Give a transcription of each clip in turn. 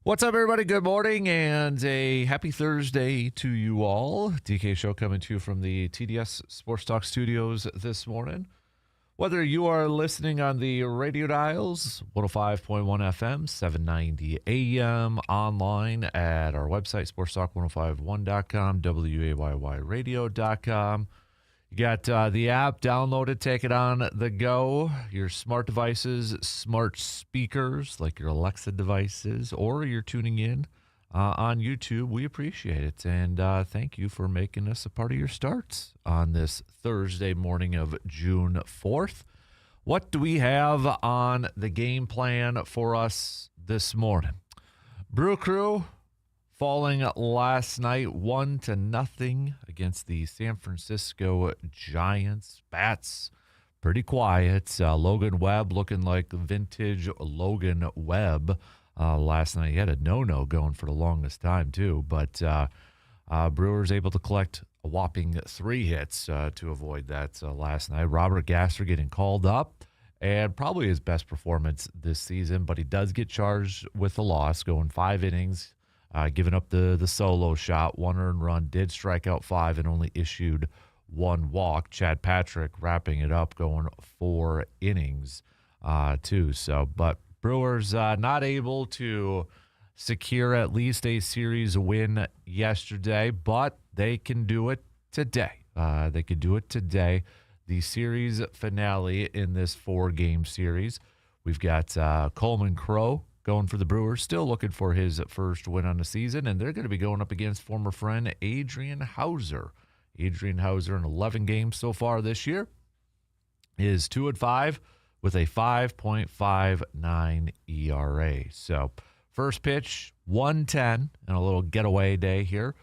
What's up, everybody? Good morning and a happy Thursday to you all. DK Show coming to you from the TDS Sports Talk Studios this morning. Whether you are listening on the radio dials, 105.1 FM, 790 AM, online at our website, sportstalk1051.com, wayyyradio.com. You got the app, download it, take it on the go. Your smart devices, smart speakers like your Alexa devices, or you're tuning in on YouTube. We appreciate it. And thank you for making us a part of your starts on this Thursday morning of June 4th. What do we have on the game plan for us this morning? Brew Crew falling last night 1-0 against the San Francisco Giants. Bats pretty quiet. Logan Webb looking like vintage Logan Webb last night. He had a no-no going for the longest time too, but Brewers able to collect a whopping 3 hits to avoid that last night. Robert Gasser getting called up, and probably his best performance this season, but he does get charged with a loss, going 5 innings. Giving up the solo shot, 1 earned run, did strike out 5 and only issued 1 walk. Chad Patrick wrapping it up, going 4 innings too. So, but Brewers not able to secure at least a series win yesterday, but they can do it today. The series finale in this 4-game series. We've got Coleman Crowe going for the Brewers, still looking for his first win on the season, and they're going to be going up against former friend Adrian Hauser. Adrian Hauser in 11 games so far this year is 2-5 with a 5.59 ERA. So first pitch, 1:10, and a little getaway day here.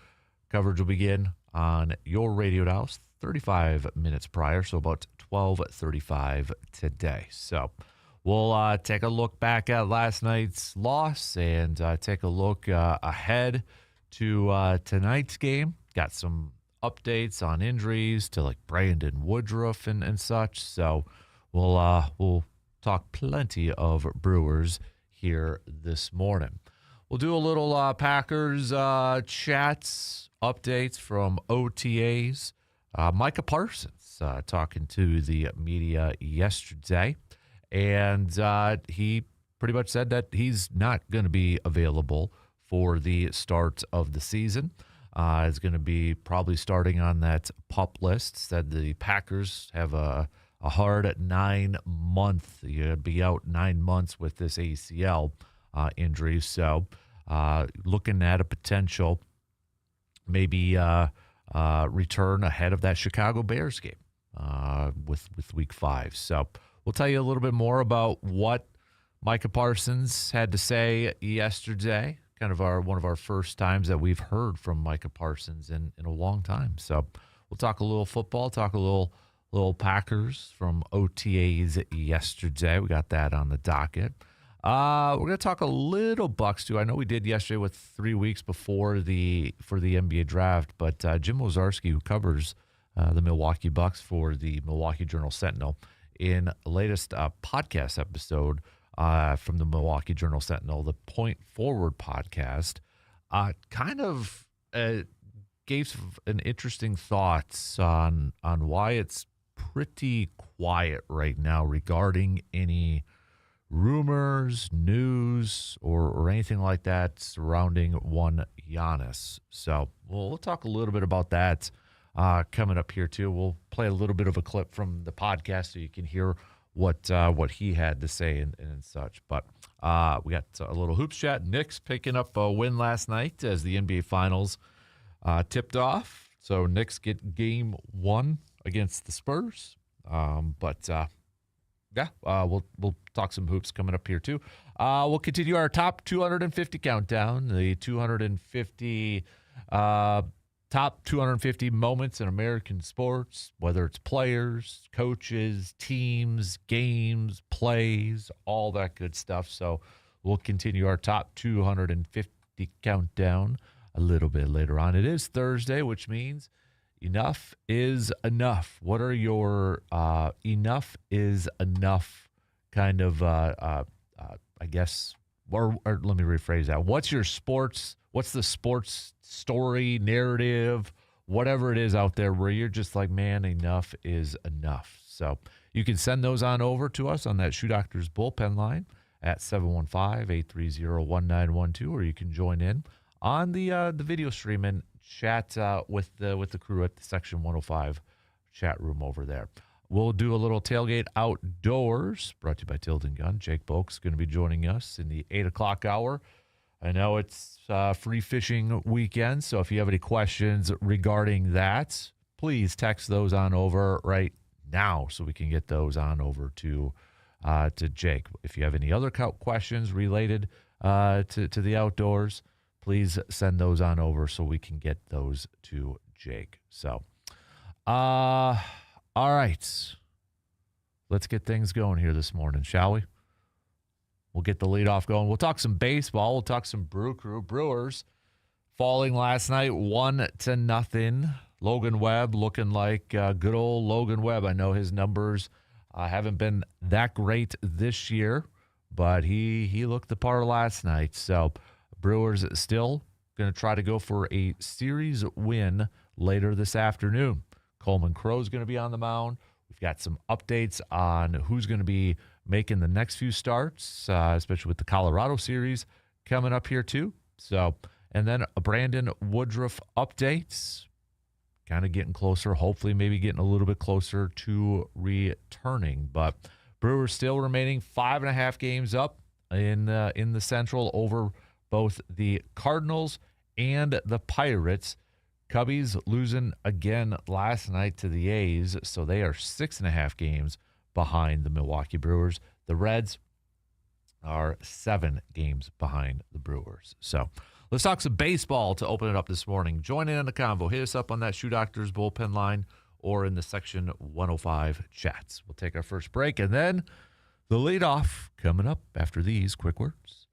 Coverage will begin on your radio dials 35 minutes prior, so about 12:35 today. So we'll take a look back at last night's loss and take a look ahead to tonight's game. Got some updates on injuries to like Brandon Woodruff and such. So we'll talk plenty of Brewers here this morning. We'll do a little Packers chats, updates from OTAs. Micah Parsons talking to the media yesterday. And he pretty much said that he's not going to be available for the start of the season. He's going to be probably starting on that PUP list. Said the Packers have a hard 9-month. You'd be out 9 months with this ACL injury. So looking at a potential maybe return ahead of that Chicago Bears game with Week 5. So we'll tell you a little bit more about what Micah Parsons had to say yesterday. Kind of one of our first times that we've heard from Micah Parsons in a long time. So we'll talk a little football, talk a little Packers from OTAs yesterday. We got that on the docket. We're going to talk a little Bucks too. I know we did yesterday with 3 weeks before for the NBA draft, but Jim Wozarski, who covers the Milwaukee Bucks for the Milwaukee Journal-Sentinel, in the latest podcast episode from the Milwaukee Journal-Sentinel, the Point Forward podcast, kind of gave an interesting thoughts on why it's pretty quiet right now regarding any rumors, news, or anything like that surrounding one Giannis. So we'll talk a little bit about that coming up here too. We'll play a little bit of a clip from the podcast so you can hear what he had to say and such. But we got a little hoops chat. Knicks picking up a win last night as the NBA Finals tipped off. So Knicks get game 1 against the Spurs. We'll talk some hoops coming up here too. We'll continue our top 250 countdown. The 250 top 250 moments in American sports, whether it's players, coaches, teams, games, plays, all that good stuff. So we'll continue our top 250 countdown a little bit later on. It is Thursday, which means enough is enough. What are your enough is enough kind of, I guess, or let me rephrase that. What's the sports story, narrative, whatever it is out there where you're just like, man, enough is enough. So you can send those on over to us on that Shoe Doctors bullpen line at 715-830-1912, or you can join in on the video stream and chat with the crew at the Section 105 chat room over there. We'll do a little Tailgate Outdoors, brought to you by Tilden Gun. Jake Boak's going to be joining us in the 8 o'clock hour. I know it's free fishing weekend, so if you have any questions regarding that, please text those on over right now so we can get those on over to Jake. If you have any other questions related to the outdoors, please send those on over so we can get those to Jake. So, all right. Let's get things going here this morning, shall we? We'll get the leadoff going. We'll talk some baseball. We'll talk some Brew Crew. Brewers falling last night 1-0. Logan Webb looking like good old Logan Webb. I know his numbers haven't been that great this year, but he looked the part last night. So Brewers still going to try to go for a series win later this afternoon. Coleman Crow's going to be on the mound. We've got some updates on who's going to be making the next few starts, especially with the Colorado series coming up here too. So, and then a Brandon Woodruff updates, kind of getting closer, hopefully maybe getting a little bit closer to returning. But Brewers still remaining 5.5 games up in the Central over both the Cardinals and the Pirates. Cubbies losing again last night to the A's, so they are 6.5 games behind the Milwaukee Brewers. The Reds are 7 games behind the Brewers. So let's talk some baseball to open it up this morning. Join in on the convo. Hit us up on that Shoe Doctors bullpen line or in the Section 105 chats. We'll take our first break, and then the leadoff coming up after these quick words.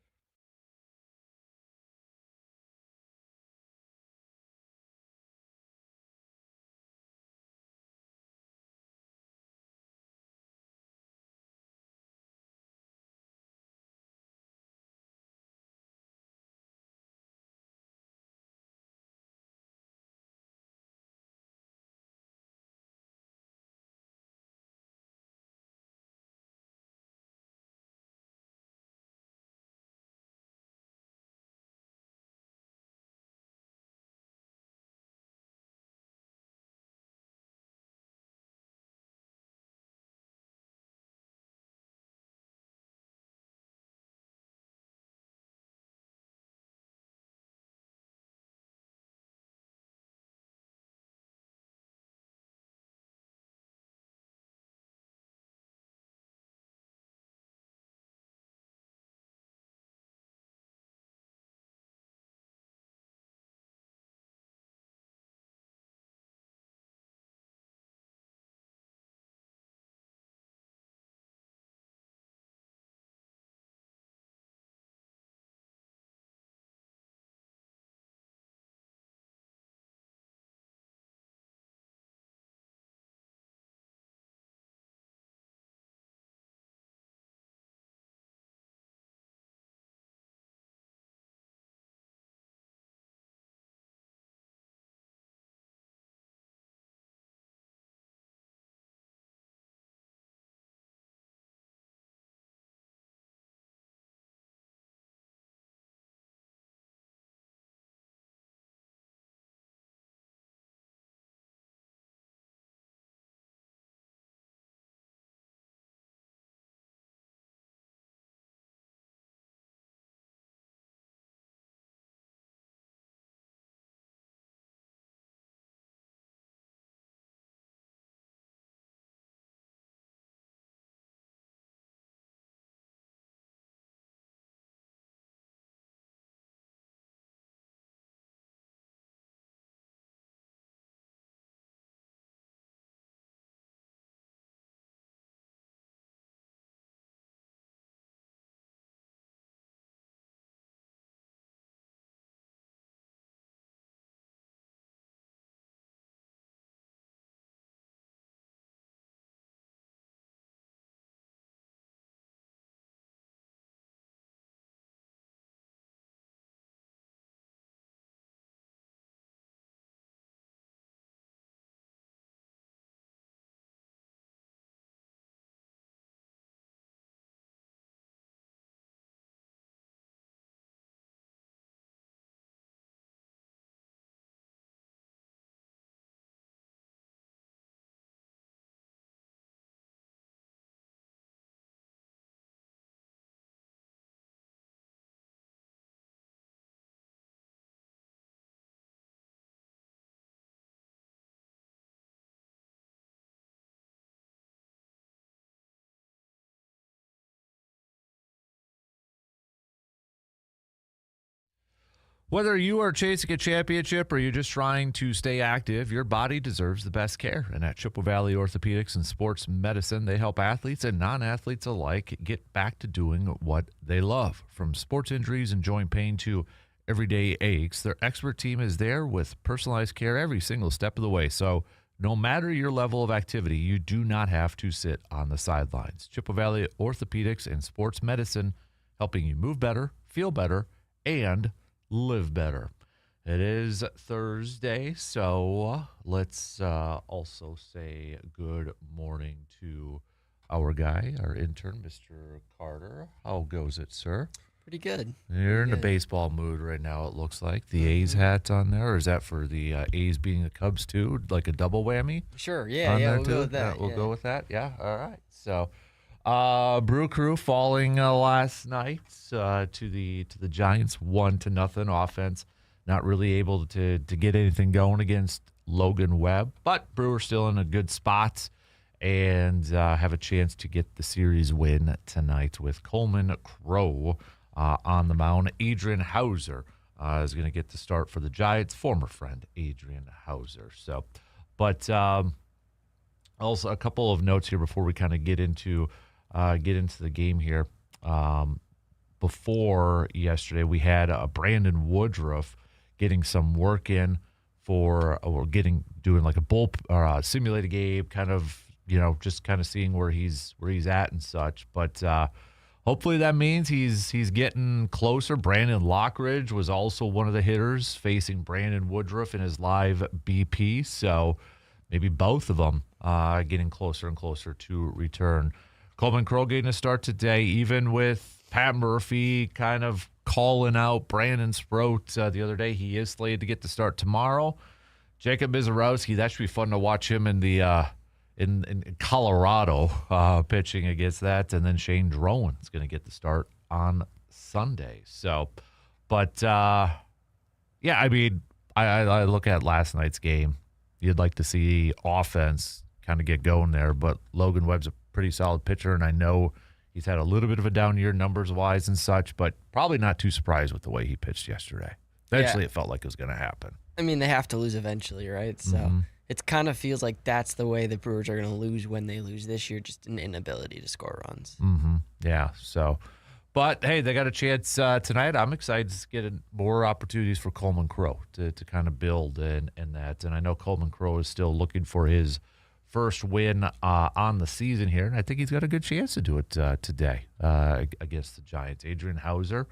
Whether you are chasing a championship or you're just trying to stay active, your body deserves the best care. And at Chippewa Valley Orthopedics and Sports Medicine, they help athletes and non-athletes alike get back to doing what they love. From sports injuries and joint pain to everyday aches, their expert team is there with personalized care every single step of the way. So no matter your level of activity, you do not have to sit on the sidelines. Chippewa Valley Orthopedics and Sports Medicine, helping you move better, feel better, and live better. It is Thursday, so let's also say good morning to our guy, our intern, Mr. Carter. How goes it, sir? Pretty good. You're in a baseball mood right now, it looks like. The A's hat on there, or is that for the A's being the Cubs too, like a double whammy? Sure, we'll go with that. We'll go with that, yeah, all right. So, Brew Crew falling last night to the Giants 1-0 offense. Not really able to get anything going against Logan Webb, but Brewers still in a good spot and have a chance to get the series win tonight with Coleman Crowe on the mound. Adrian Hauser is going to get the start for the Giants, former friend Adrian Hauser. So, but also a couple of notes here before we kind of get into the game here. Before yesterday, we had Brandon Woodruff getting some work in doing like a simulated game, kind of, just kind of seeing where he's at and such. But hopefully that means he's getting closer. Brandon Lockridge was also one of the hitters facing Brandon Woodruff in his live BP. So maybe both of them getting closer and closer to return. Coleman Crowe getting a start today, even with Pat Murphy kind of calling out Brandon Sproat the other day. He is slated to get the start tomorrow. Jacob Mizorowski, that should be fun to watch him in the in Colorado pitching against that. And then Shane Drowan is going to get the start on Sunday. So, but, I mean, I look at last night's game. You'd like to see offense kind of get going there, but Logan Webb's a pretty solid pitcher, and I know he's had a little bit of a down year numbers-wise and such, but probably not too surprised with the way he pitched yesterday. Eventually, It felt like it was going to happen. I mean, they have to lose eventually, right? So it kind of feels like that's the way the Brewers are going to lose when they lose this year, just an inability to score runs. Yeah, so. But, hey, they got a chance tonight. I'm excited to get more opportunities for Coleman Crowe to kind of build and that. And I know Coleman Crowe is still looking for his first win on the season here, and I think he's got a good chance to do it today against the Giants. Adrian Hauser,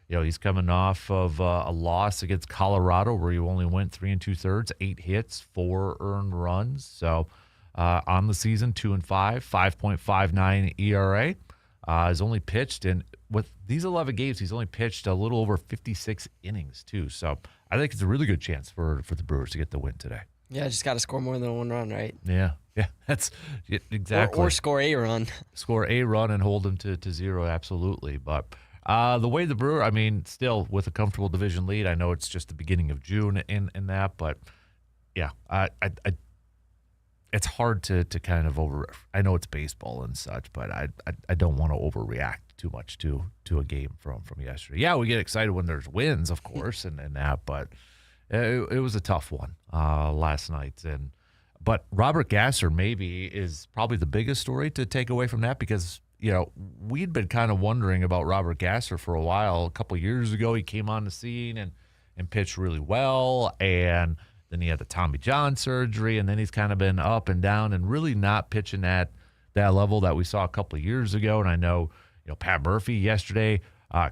he's coming off of a loss against Colorado where he only went 3 2/3, 8 hits, 4 earned runs. So on the season, 2-5, 5.59 ERA. Has only pitched with these 11 games, he's only pitched a little over 56 innings too. So I think it's a really good chance for the Brewers to get the win today. Yeah, just got to score more than one run, right? Yeah, that's exactly. Or score a run. Score a run and hold them to 0, absolutely. But the way the Brewer, I mean, still with a comfortable division lead, I know it's just the beginning of June in that, but yeah, it's hard to kind of I know it's baseball and such, but I don't want to overreact too much to a game from yesterday. Yeah, we get excited when there's wins, of course, and that, but it was a tough one last night. But Robert Gasser maybe is probably the biggest story to take away from that because, we'd been kind of wondering about Robert Gasser for a while. A couple of years ago, he came on the scene and pitched really well, and then he had the Tommy John surgery, and then he's kind of been up and down and really not pitching at that level that we saw a couple of years ago. And I know, Pat Murphy yesterday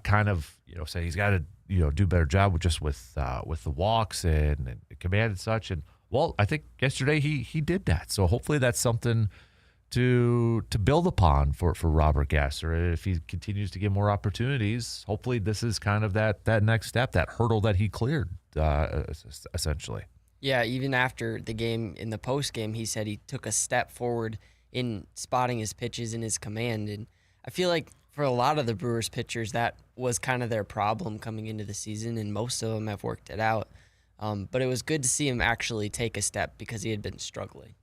kind of, said he's got to, do a better job with the walks and command and such. And, well, I think yesterday he did that. So hopefully that's something to build upon for Robert Gasser. If he continues to get more opportunities, hopefully this is kind of that next step, that hurdle that he cleared, essentially. Yeah, even after the game, in the post game, he said he took a step forward in spotting his pitches and his command. And I feel like for a lot of the Brewers pitchers, that was kind of their problem coming into the season, and most of them have worked it out. But it was good to see him actually take a step because he had been struggling.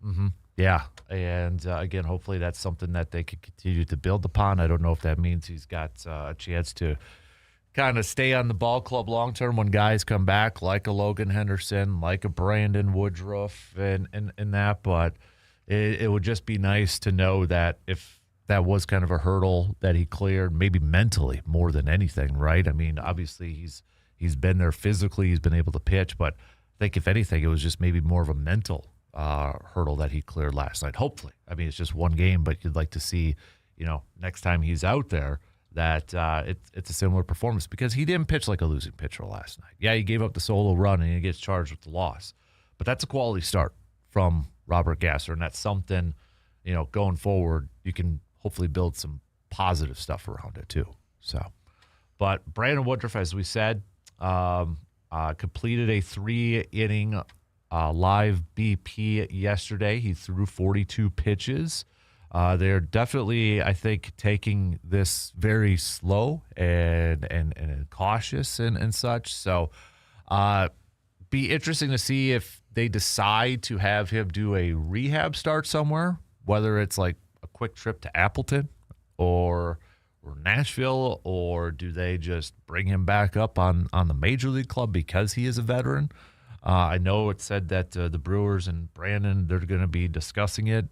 Yeah, and again, hopefully that's something that they could continue to build upon. I don't know if that means he's got a chance to kind of stay on the ball club long term when guys come back, like a Logan Henderson, like a Brandon Woodruff, and that. But it would just be nice to know that if that was kind of a hurdle that he cleared, maybe mentally more than anything, right? I mean, obviously he's been there physically, he's been able to pitch, but I think if anything, it was just maybe more of a mental hurdle that he cleared last night. Hopefully, I mean, it's just one game, but you'd like to see, next time he's out there, that it's a similar performance, because he didn't pitch like a losing pitcher last night. Yeah, he gave up the solo run and he gets charged with the loss, but that's a quality start from Robert Gasser, and that's something, going forward, you can hopefully build some positive stuff around it too. So, but Brandon Woodruff, as we said, completed a 3-inning live BP yesterday. He threw 42 pitches. They're definitely, I think, taking this very slow and cautious and such. So, be interesting to see if they decide to have him do a rehab start somewhere, whether it's like a quick trip to Appleton or Nashville, or do they just bring him back up on the major league club because he is a veteran? I know it said that the Brewers and Brandon, they're going to be discussing it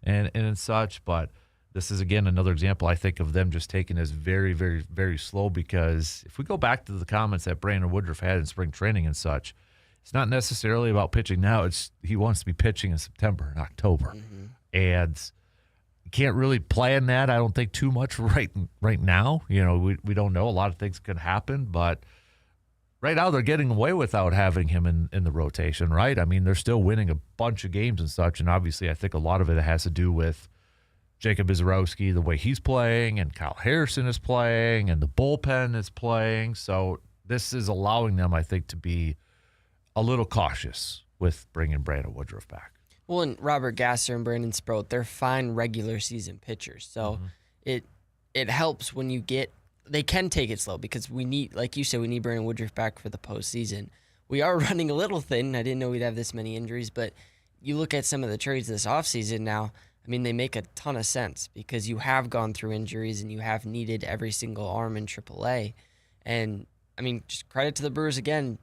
and such, but this is, again, another example, I think, of them just taking this very, very, very slow, because if we go back to the comments that Brandon Woodruff had in spring training and such, it's not necessarily about pitching now. He wants to be pitching in September and October. Mm-hmm. And you can't really plan that, I don't think, too much right now. We don't know. A lot of things could happen, but right now they're getting away without having him in the rotation, right? I mean, they're still winning a bunch of games and such, and obviously I think a lot of it has to do with Jacob Izarowski, the way he's playing, and Kyle Harrison is playing, and the bullpen is playing. So this is allowing them, I think, to be a little cautious with bringing Brandon Woodruff back. Well, and Robert Gasser and Brandon Sproat, they're fine regular season pitchers. So it helps when you get – they can take it slow, because we need – like you said, we need Brandon Woodruff back for the postseason. We are running a little thin. I didn't know we'd have this many injuries, but you look at some of the trades this offseason now, I mean, they make a ton of sense, because you have gone through injuries and you have needed every single arm in AAA. And, I mean, just credit to the Brewers again.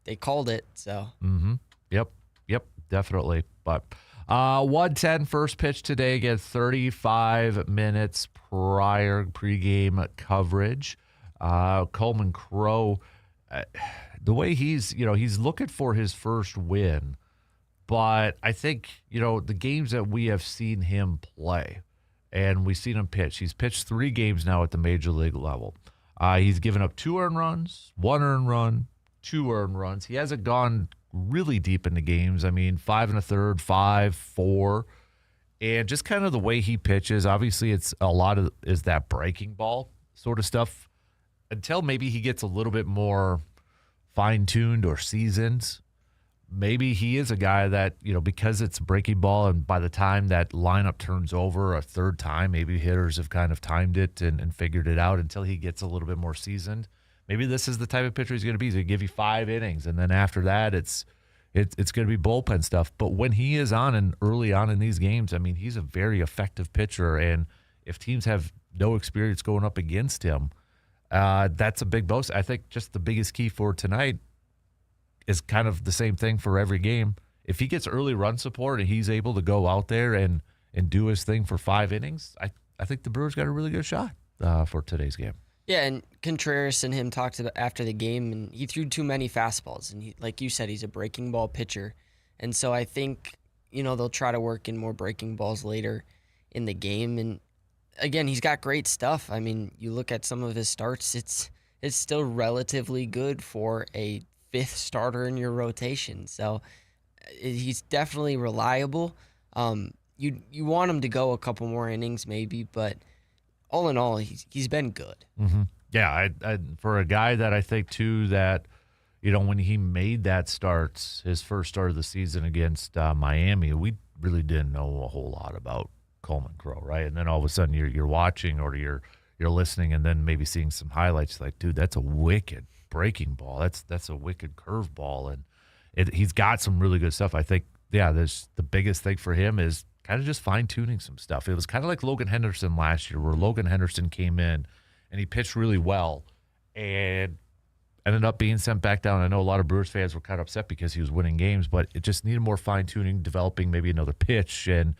They called it, so. Mm-hmm. Yep, definitely. But 1:10 first pitch today, again, 35 minutes prior pregame coverage. Coleman Crow, the way he's looking for his first win, but I think, the games that we have seen him play and we've seen him pitch, he's pitched 3 games now at the major league level. He's given up 2 earned runs, 1 earned run, 2 earned runs. He hasn't gone really deep into games. I mean, 5 1/3, 5, 4. And just kind of the way he pitches, obviously it's a lot of is that breaking ball sort of stuff, until maybe he gets a little bit more fine-tuned or seasoned. Maybe he is a guy that, because it's breaking ball, and by the time that lineup turns over a third time, maybe hitters have kind of timed it and figured it out until he gets a little bit more seasoned. Maybe this is the type of pitcher he's going to be. He's going to give you 5 innings, and then after that, it's going to be bullpen stuff. But when he is on and early on in these games, I mean, he's a very effective pitcher, and if teams have no experience going up against him, that's a big bonus. I think just the biggest key for tonight is kind of the same thing for every game. If he gets early run support and he's able to go out there and do his thing for 5 innings, I think the Brewers got a really good shot for today's game. Yeah, and Contreras and him talked about after the game, and he threw too many fastballs. And like you said, he's a breaking ball pitcher. And so I think, they'll try to work in more breaking balls later in the game. And again, he's got great stuff. I mean, you look at some of his starts, it's still relatively good for a 5th starter in your rotation. So he's definitely reliable. You want him to go a couple more innings maybe, but all in all, he's been good. Mm-hmm. Yeah, I for a guy that I think, too, that, when he made that start, his first start of the season against Miami, we really didn't know a whole lot about Coleman Crow, right? And then all of a sudden you're watching or you're listening and then maybe seeing some highlights like, dude, that's a wicked breaking ball. That's a wicked curveball. And he's got some really good stuff. I think, there's the biggest thing for him is kind of just fine-tuning some stuff. It was kind of like Logan Henderson last year, where Logan Henderson came in and he pitched really well, and ended up being sent back down. I know a lot of Brewers fans were kind of upset because he was winning games, but it just needed more fine-tuning, developing maybe another pitch and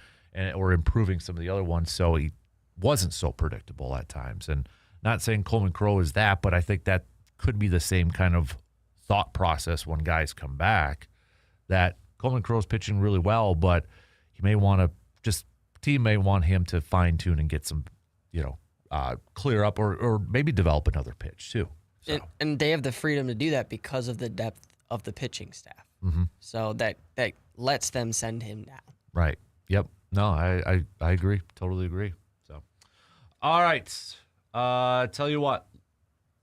or improving some of the other ones so he wasn't so predictable at times. And not saying Coleman Crowe is that, but I think that could be the same kind of thought process when guys come back, that Coleman Crowe's pitching really well, but he may want to team may want him to fine-tune and get some, clear up or maybe develop another pitch too. So. And they have the freedom to do that because of the depth of the pitching staff. Mm-hmm. So that lets them send him down. Right. Yep. No, I agree. Totally agree. So, all right. Tell you what,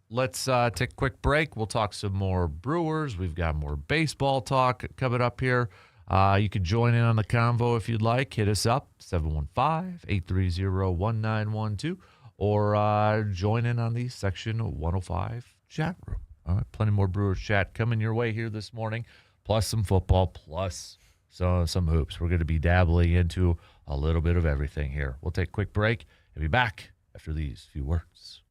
let's take a quick break. We'll talk some more Brewers. We've got more baseball talk coming up here. You can join in on the convo if you'd like. Hit us up, 715-830-1912, or join in on the Section 105 chat room. All right, plenty more Brewers chat coming your way here this morning, plus some football, plus some hoops. We're going to be dabbling into a little bit of everything here. We'll take a quick break and be back after these few words.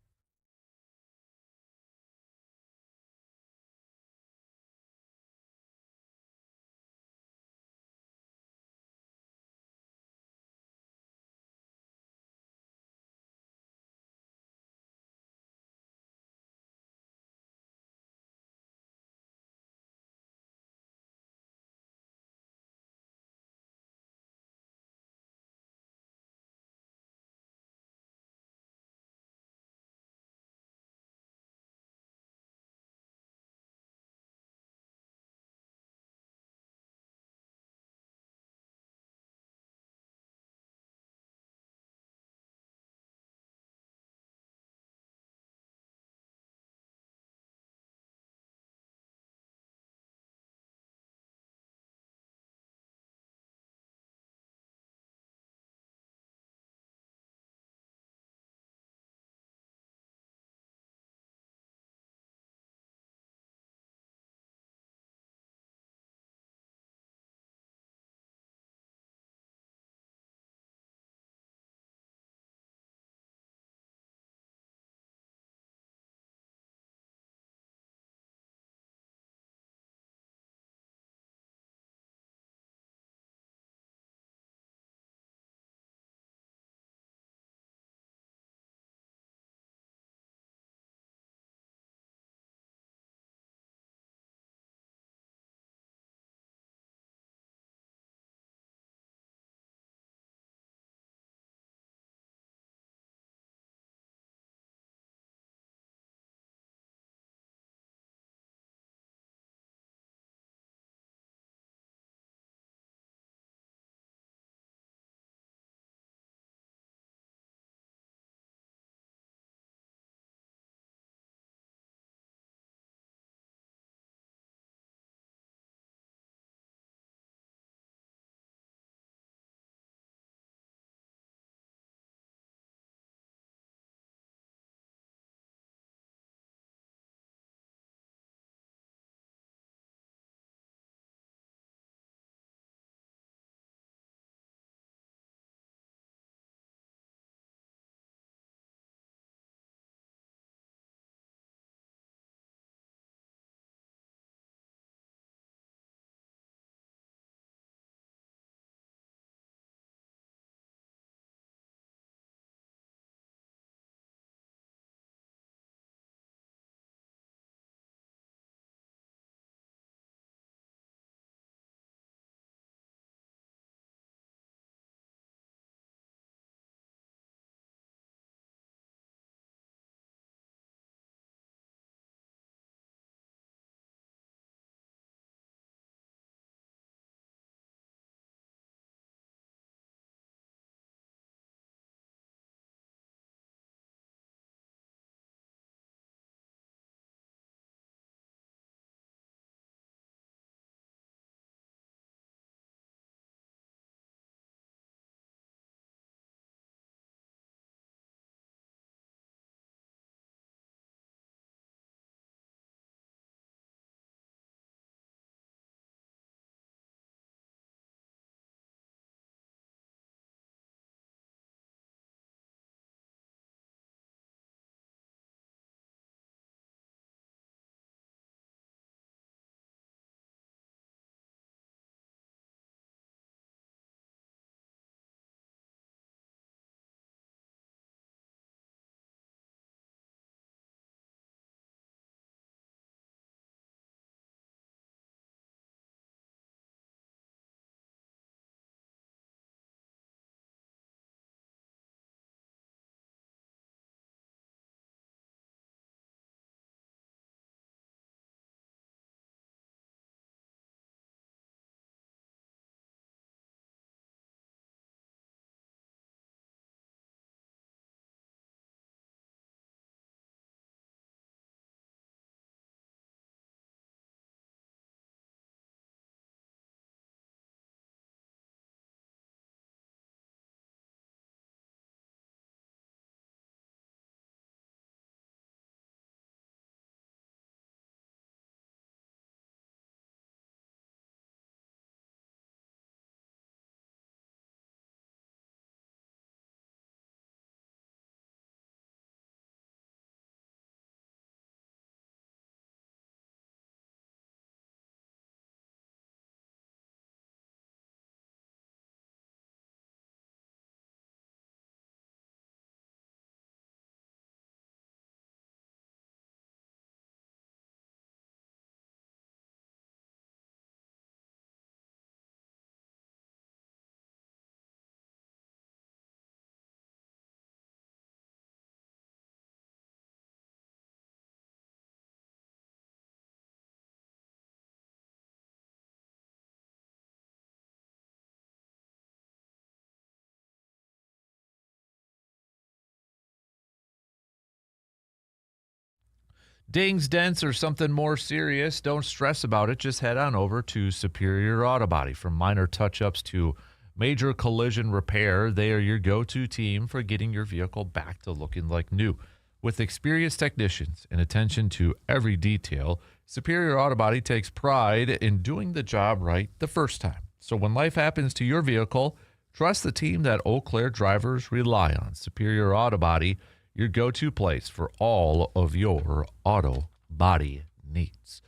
Dings, dents, or something more serious, don't stress about it. Just head on over to Superior Auto Body. From minor touch-ups to major collision repair, they are your go-to team for getting your vehicle back to looking like new. With experienced technicians and attention to every detail, Superior Auto Body takes pride in doing the job right the first time. So when life happens to your vehicle, trust the team that Eau Claire drivers rely on. Superior Auto Body, your go-to place for all of your auto body needs.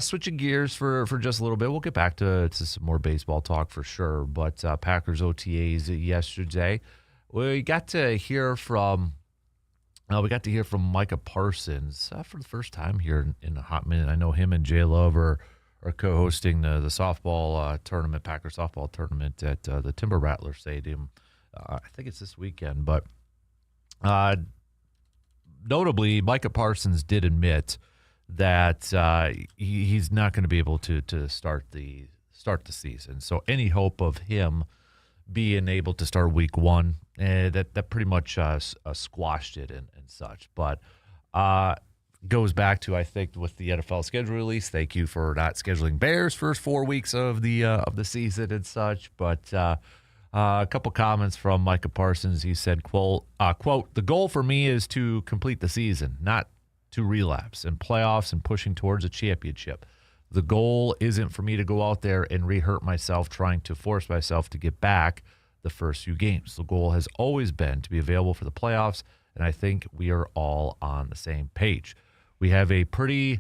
Switching gears for just a little bit. We'll get back to some more baseball talk for sure. But Packers OTAs yesterday, we got to hear from Micah Parsons for the first time here in a hot minute. I know him and Jay Love are co-hosting the softball tournament, Packer softball tournament at the Timber Rattler Stadium. I think it's this weekend, but notably, Micah Parsons did admit that he's not going to be able to start the season. So any hope of him being able to start week one, that pretty much squashed it and such. But goes back to, I think, with the NFL schedule release. Thank you for not scheduling Bears first 4 weeks of the season and such. But a couple comments from Micah Parsons. He said, quote, "The goal for me is to complete the season, not to relapse in playoffs and pushing towards a championship. The goal isn't for me to go out there and re-hurt myself trying to force myself to get back the first few games. The goal has always been to be available for the playoffs, and I think we are all on the same page. We have a pretty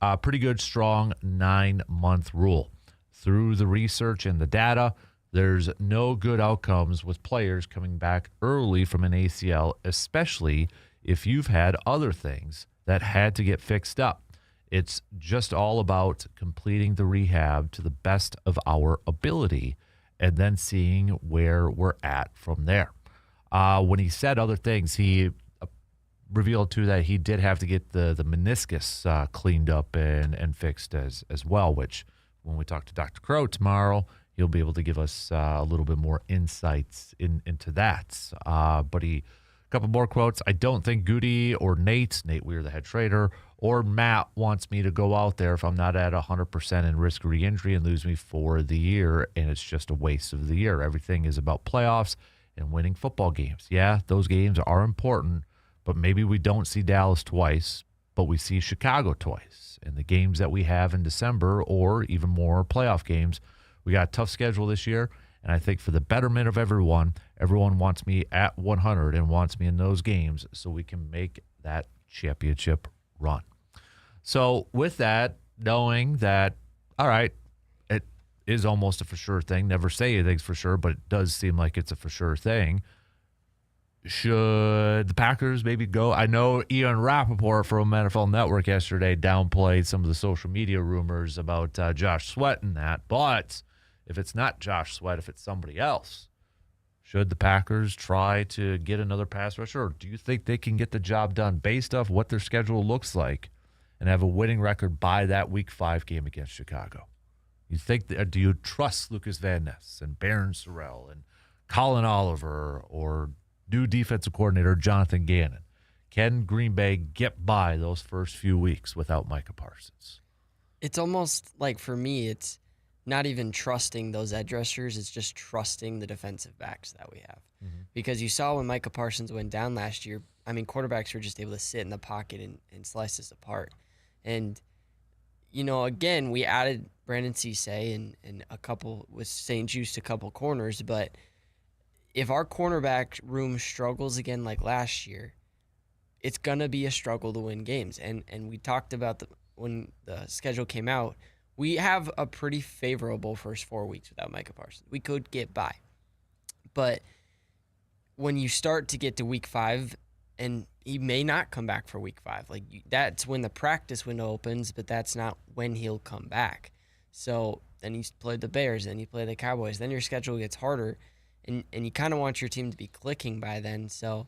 good, strong 9-month rule. Through the research and the data, there's no good outcomes with players coming back early from an ACL, especially if you've had other things that had to get fixed up. It's just all about completing the rehab to the best of our ability and then seeing where we're at from there." When he said other things, he revealed too that he did have to get the meniscus cleaned up and fixed as well, which when we talk to Dr. Crow tomorrow, he'll be able to give us a little bit more insights into that. But a couple more quotes. "I don't think Goody or Nate Weir, the head trader, or Matt wants me to go out there if I'm not at 100% and risk re-injury and lose me for the year, and it's just a waste of the year. Everything is about playoffs and winning football games. Yeah, those games are important, but maybe we don't see Dallas twice, but we see Chicago twice. And the games that we have in December or even more playoff games, we got a tough schedule this year, and I think for the betterment of everyone wants me at 100 and wants me in those games so we can make that championship run." So with that, knowing that, all right, it is almost a for sure thing. Never say anything's for sure, but it does seem like it's a for sure thing. Should the Packers maybe go? I know Ian Rappaport from NFL Network yesterday downplayed some of the social media rumors about Josh Sweat and that, but if it's not Josh Sweat, if it's somebody else, should the Packers try to get another pass rusher, or do you think they can get the job done based off what their schedule looks like and have a winning record by that Week 5 game against Chicago? You think? Do you trust Lucas Van Ness and Barron Sorrell and Colin Oliver or new defensive coordinator Jonathan Gannon? Can Green Bay get by those first few weeks without Micah Parsons? It's almost like, for me, it's not even trusting those edge rushers. It's just trusting the defensive backs that we have. Mm-hmm. Because you saw when Micah Parsons went down last year, I mean, quarterbacks were just able to sit in the pocket and slice us apart. And, you know, again, we added Brandon Cisse and a couple with St. Juste, a couple corners. But if our cornerback room struggles again like last year, it's going to be a struggle to win games. And we talked about when the schedule came out, we have a pretty favorable first 4 weeks without Micah Parsons. We could get by. But when you start to get to Week 5, and he may not come back for Week 5, that's when the practice window opens, but that's not when he'll come back. So then you play the Bears, then you play the Cowboys, then your schedule gets harder, and you kind of want your team to be clicking by then. So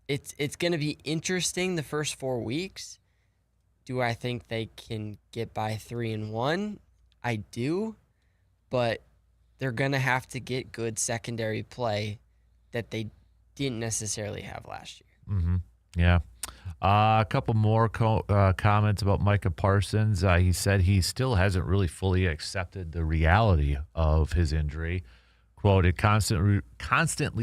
it's going to be interesting the first 4 weeks. Do I think they can get by 3-1? I do, but they're going to have to get good secondary play that they didn't necessarily have last year. Mm-hmm. Yeah. A couple more comments about Micah Parsons. He said he still hasn't really fully accepted the reality of his injury. Quote, it constantly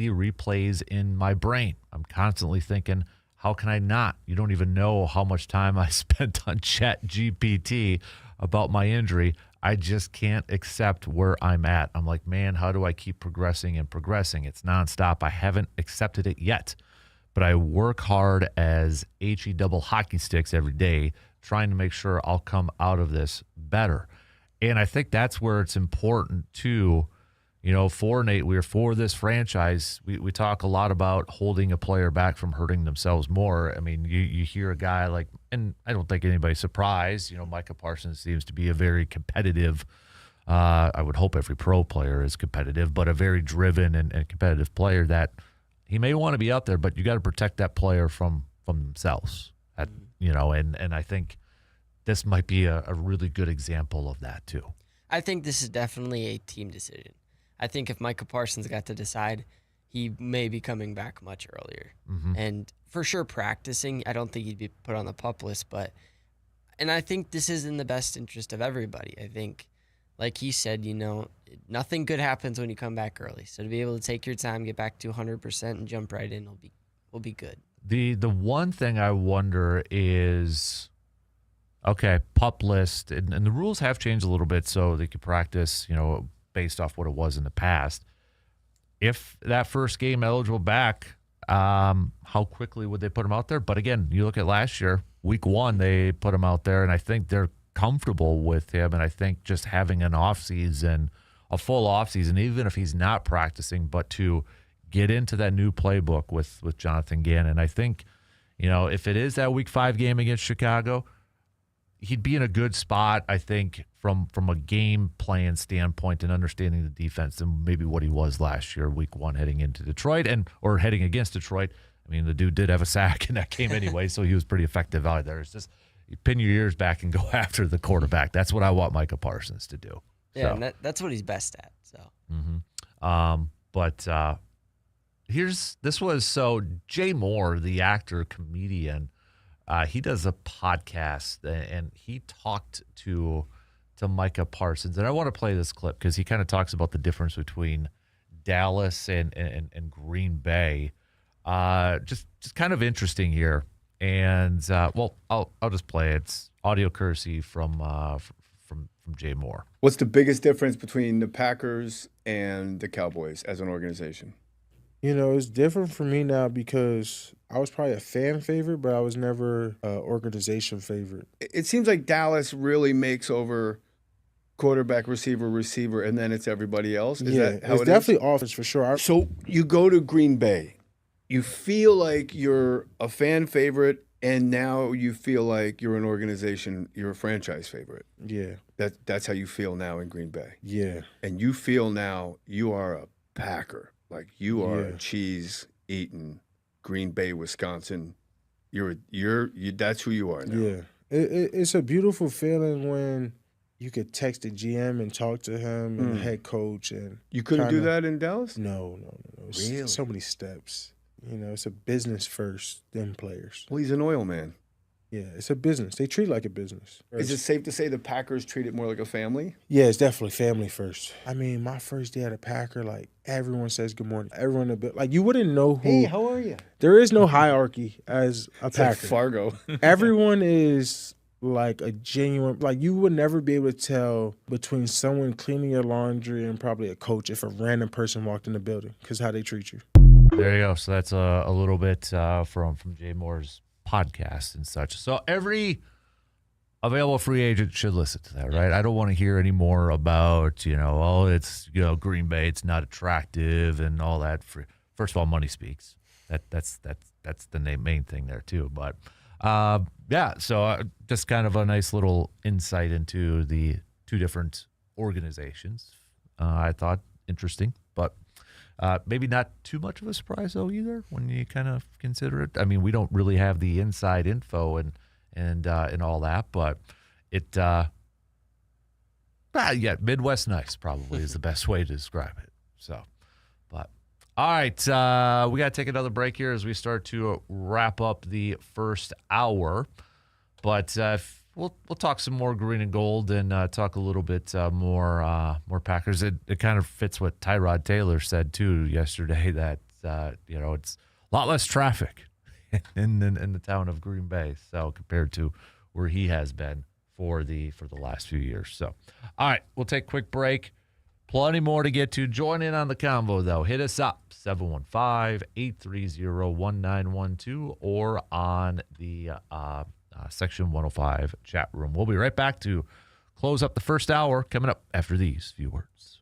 replays in my brain. I'm constantly thinking, how can I not? You don't even know how much time I spent on Chat GPT about my injury. I just can't accept where I'm at. I'm like, man, how do I keep progressing and progressing? It's nonstop. I haven't accepted it yet, but I work hard as HE double hockey sticks every day, trying to make sure I'll come out of this better. And I think that's where it's important to, for Nate Weir, for this franchise, we talk a lot about holding a player back from hurting themselves more. I mean, you hear a guy like, and I don't think anybody's surprised, Micah Parsons seems to be a very competitive, I would hope every pro player is competitive, but a very driven and competitive player that he may want to be out there, but you got to protect that player from themselves, and I think this might be a really good example of that too. I think this is definitely a team decision. I think if Micah Parsons got to decide, he may be coming back much earlier. Mm-hmm. And for sure practicing, I don't think he'd be put on the PUP list, and I think this is in the best interest of everybody. I think, like he said, nothing good happens when you come back early. So to be able to take your time, get back to 100% and jump right in will be good. The one thing I wonder is, okay, PUP list, and the rules have changed a little bit so they could practice, based off what it was in the past. If that first game eligible back, how quickly would they put him out there? But again, you look at last year, week 1, they put him out there, and I think they're comfortable with him. And I think just having an offseason, a full offseason, even if he's not practicing, but to get into that new playbook with Jonathan Gannon, I think, if it is that week 5 game against Chicago, he'd be in a good spot, I think, from a game plan standpoint and understanding the defense and maybe what he was last year, week 1 heading into Detroit or heading against Detroit. I mean, the dude did have a sack in that game anyway, so he was pretty effective out there. It's just you pin your ears back and go after the quarterback. That's what I want Micah Parsons to do. Yeah, so. And that's what he's best at. So, but Jay Moore, the actor comedian. He does a podcast, and he talked to Micah Parsons. And I want to play this clip because he kind of talks about the difference between Dallas and Green Bay. Just kind of interesting here. And, I'll just play it. It's audio courtesy from Jay Moore. What's the biggest difference between the Packers and the Cowboys as an organization? It's different for me now because I was probably a fan favorite, but I was never an organization favorite. It seems like Dallas really makes over quarterback, receiver, and then it's everybody else. Is that how it's definitely offense for sure. So you go to Green Bay. You feel like you're a fan favorite, and now you feel like you're an organization, you're a franchise favorite. Yeah. That's how you feel now in Green Bay. Yeah. And you feel now you are a Packer. Like you are a cheese-eating Green Bay, Wisconsin. That's who you are now. Yeah. It's a beautiful feeling when you could text the GM and talk to him and the head coach. And you couldn't do that in Dallas? No. Really? So many steps. It's a business first, then players. Well, he's an oil man. Yeah, it's a business. They treat it like a business. Is it safe to say the Packers treat it more like a family? Yeah, it's definitely family first. I mean, my first day at a Packer, like, everyone says good morning. Everyone a bit, like, you wouldn't know who. Hey, how are you? There is no hierarchy as a Packer. Like Fargo. Everyone is like a genuine, like, you would never be able to tell between someone cleaning your laundry and probably a coach if a random person walked in the building because how they treat you. There you go. So that's a little bit from Jay Moore's podcast and such. So every available free agent should listen to that, right? I don't want to hear any more about, it's, Green Bay, it's not attractive and all that. First of all, money speaks. That's the main thing there too. But so just kind of a nice little insight into the two different organizations. I thought interesting, but maybe not too much of a surprise though either when you kind of consider it. I mean, we don't really have the inside info and all that, but it Midwest nice probably is the best way to describe it. So, but All right, we got to take another break here as we start to wrap up the first hour. But we'll talk some more green and gold and talk a little bit more Packers. It kind of fits what Tyrod Taylor said too yesterday that it's a lot less traffic in the town of Green Bay, so compared to where he has been for the last few years. So, all right, we'll take a quick break. Plenty more to get to. Join in on the convo, though. Hit us up, 715-830-1912, or on the Section 105 chat room. We'll be right back to close up the first hour coming up after these few words.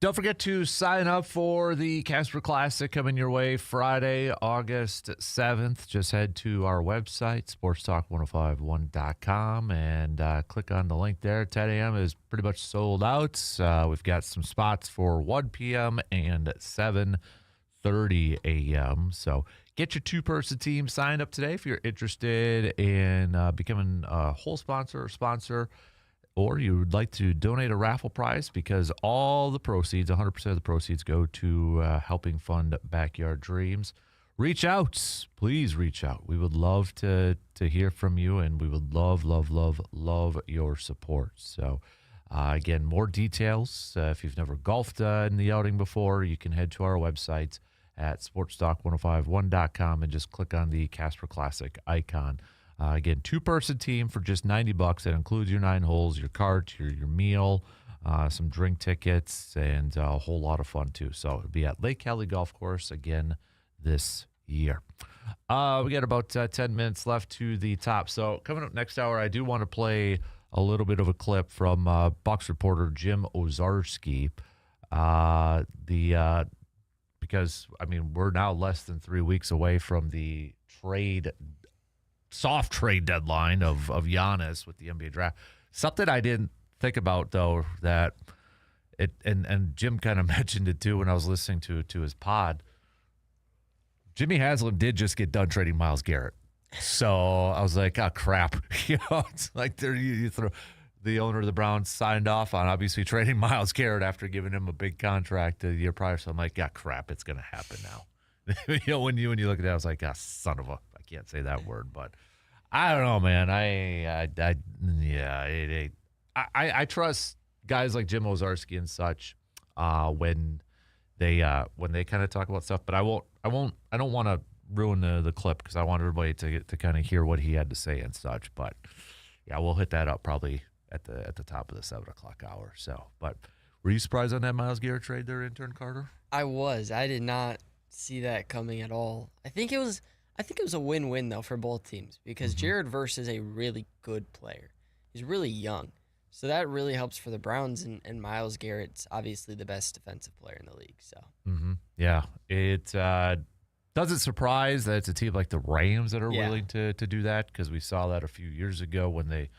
Don't forget to sign up for the Casper Classic coming your way Friday, August 7th. Just head to our website, sportstalk1051.com, and click on the link there. 10 a.m. is pretty much sold out. We've got some spots for 1 p.m. and 7:30 a.m. So get your two-person team signed up today if you're interested in becoming a whole sponsor or sponsor, or you would like to donate a raffle prize, because all the proceeds, 100% of the proceeds, go to helping fund Backyard Dreams. Reach out. Please reach out. We would love to hear from you, and we would love your support. So, again, more details. If you've never golfed in the outing before, you can head to our website at sportstalk1051.com and just click on the Casper Classic icon. Again, two-person team for just $90. That includes your 9 holes, your cart, your meal, some drink tickets, and a whole lot of fun, too. So it'll be at Lake Cali Golf Course again this year. We got about 10 minutes left to the top. So coming up next hour, I do want to play a little bit of a clip from Bucs reporter Jim Owczarski. Because, I mean, we're now less than 3 weeks away from the soft trade deadline of Giannis with the NBA draft. Something I didn't think about, though, that and Jim kind of mentioned it too when I was listening to his pod. Jimmy Haslam did just get done trading Myles Garrett, so I was like, oh crap, it's like there you throw. The owner of the Browns signed off on obviously trading Myles Garrett after giving him a big contract the year prior. So I'm like, yeah, crap, it's going to happen now. When you look at that, I was like, ah, son of a. Can't say that word, but I don't know, man. I trust guys like Jim Owczarski and such when they kind of talk about stuff. But I don't want to ruin the clip, because I want everybody to kind of hear what he had to say and such. But yeah, we'll hit that up probably at the top of the 7 o'clock hour. So, but were you surprised on that Myles Garrett trade there, intern Carter? I was. I did not see that coming at all. I think it was a win-win, though, for both teams, because Jared Verse is a really good player. He's really young. So that really helps for the Browns, and Myles Garrett's obviously the best defensive player in the league. So yeah, it doesn't surprise that it's a team like the Rams that are willing to do that, because we saw that a few years ago when they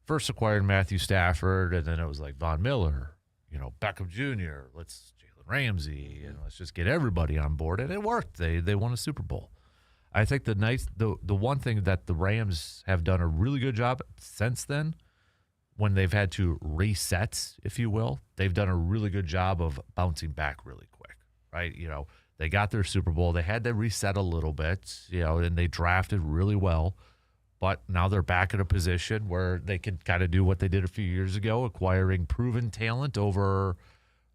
first acquired Matthew Stafford, and then it was like Von Miller, Beckham Jr., let's Jalen Ramsey, and let's just get everybody on board, and it worked. They won a Super Bowl. I think the one thing that the Rams have done a really good job since then, when they've had to reset, if you will, they've done a really good job of bouncing back really quick, right? They got their Super Bowl. They had to reset a little bit, and they drafted really well. But now they're back in a position where they can kind of do what they did a few years ago, acquiring proven talent over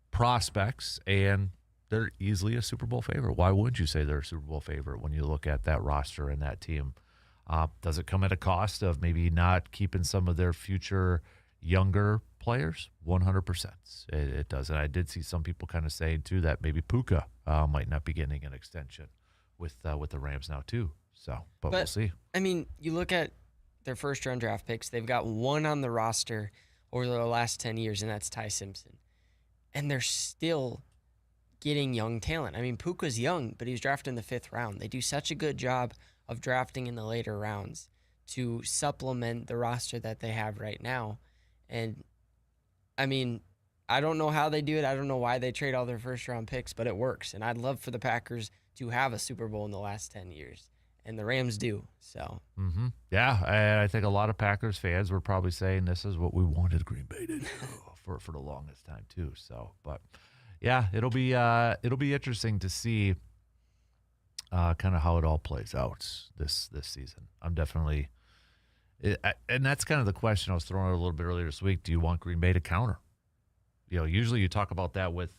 prospects, and they're easily a Super Bowl favorite. Why wouldn't you say they're a Super Bowl favorite when you look at that roster and that team? Does it come at a cost of maybe not keeping some of their future younger players? 100%. It does. And I did see some people kind of saying, too, that maybe Puka might not be getting an extension with the Rams now, too. So, but we'll see. I mean, you look at their first-round draft picks. They've got one on the roster over the last 10 years, and that's Ty Simpson. And they're still getting young talent. I mean, Puka's young, but he was drafted in the 5th round. They do such a good job of drafting in the later rounds to supplement the roster that they have right now. And, I mean, I don't know how they do it. I don't know why they trade all their first-round picks, but it works. And I'd love for the Packers to have a Super Bowl in the last 10 years. And the Rams do, so. Yeah, I think a lot of Packers fans were probably saying this is what we wanted Green Bay to do for the longest time, too. So, but yeah, it'll be interesting to see kind of how it all plays out this season. I'm definitely, and that's kind of the question I was throwing out a little bit earlier this week. Do you want Green Bay to counter? Usually you talk about that with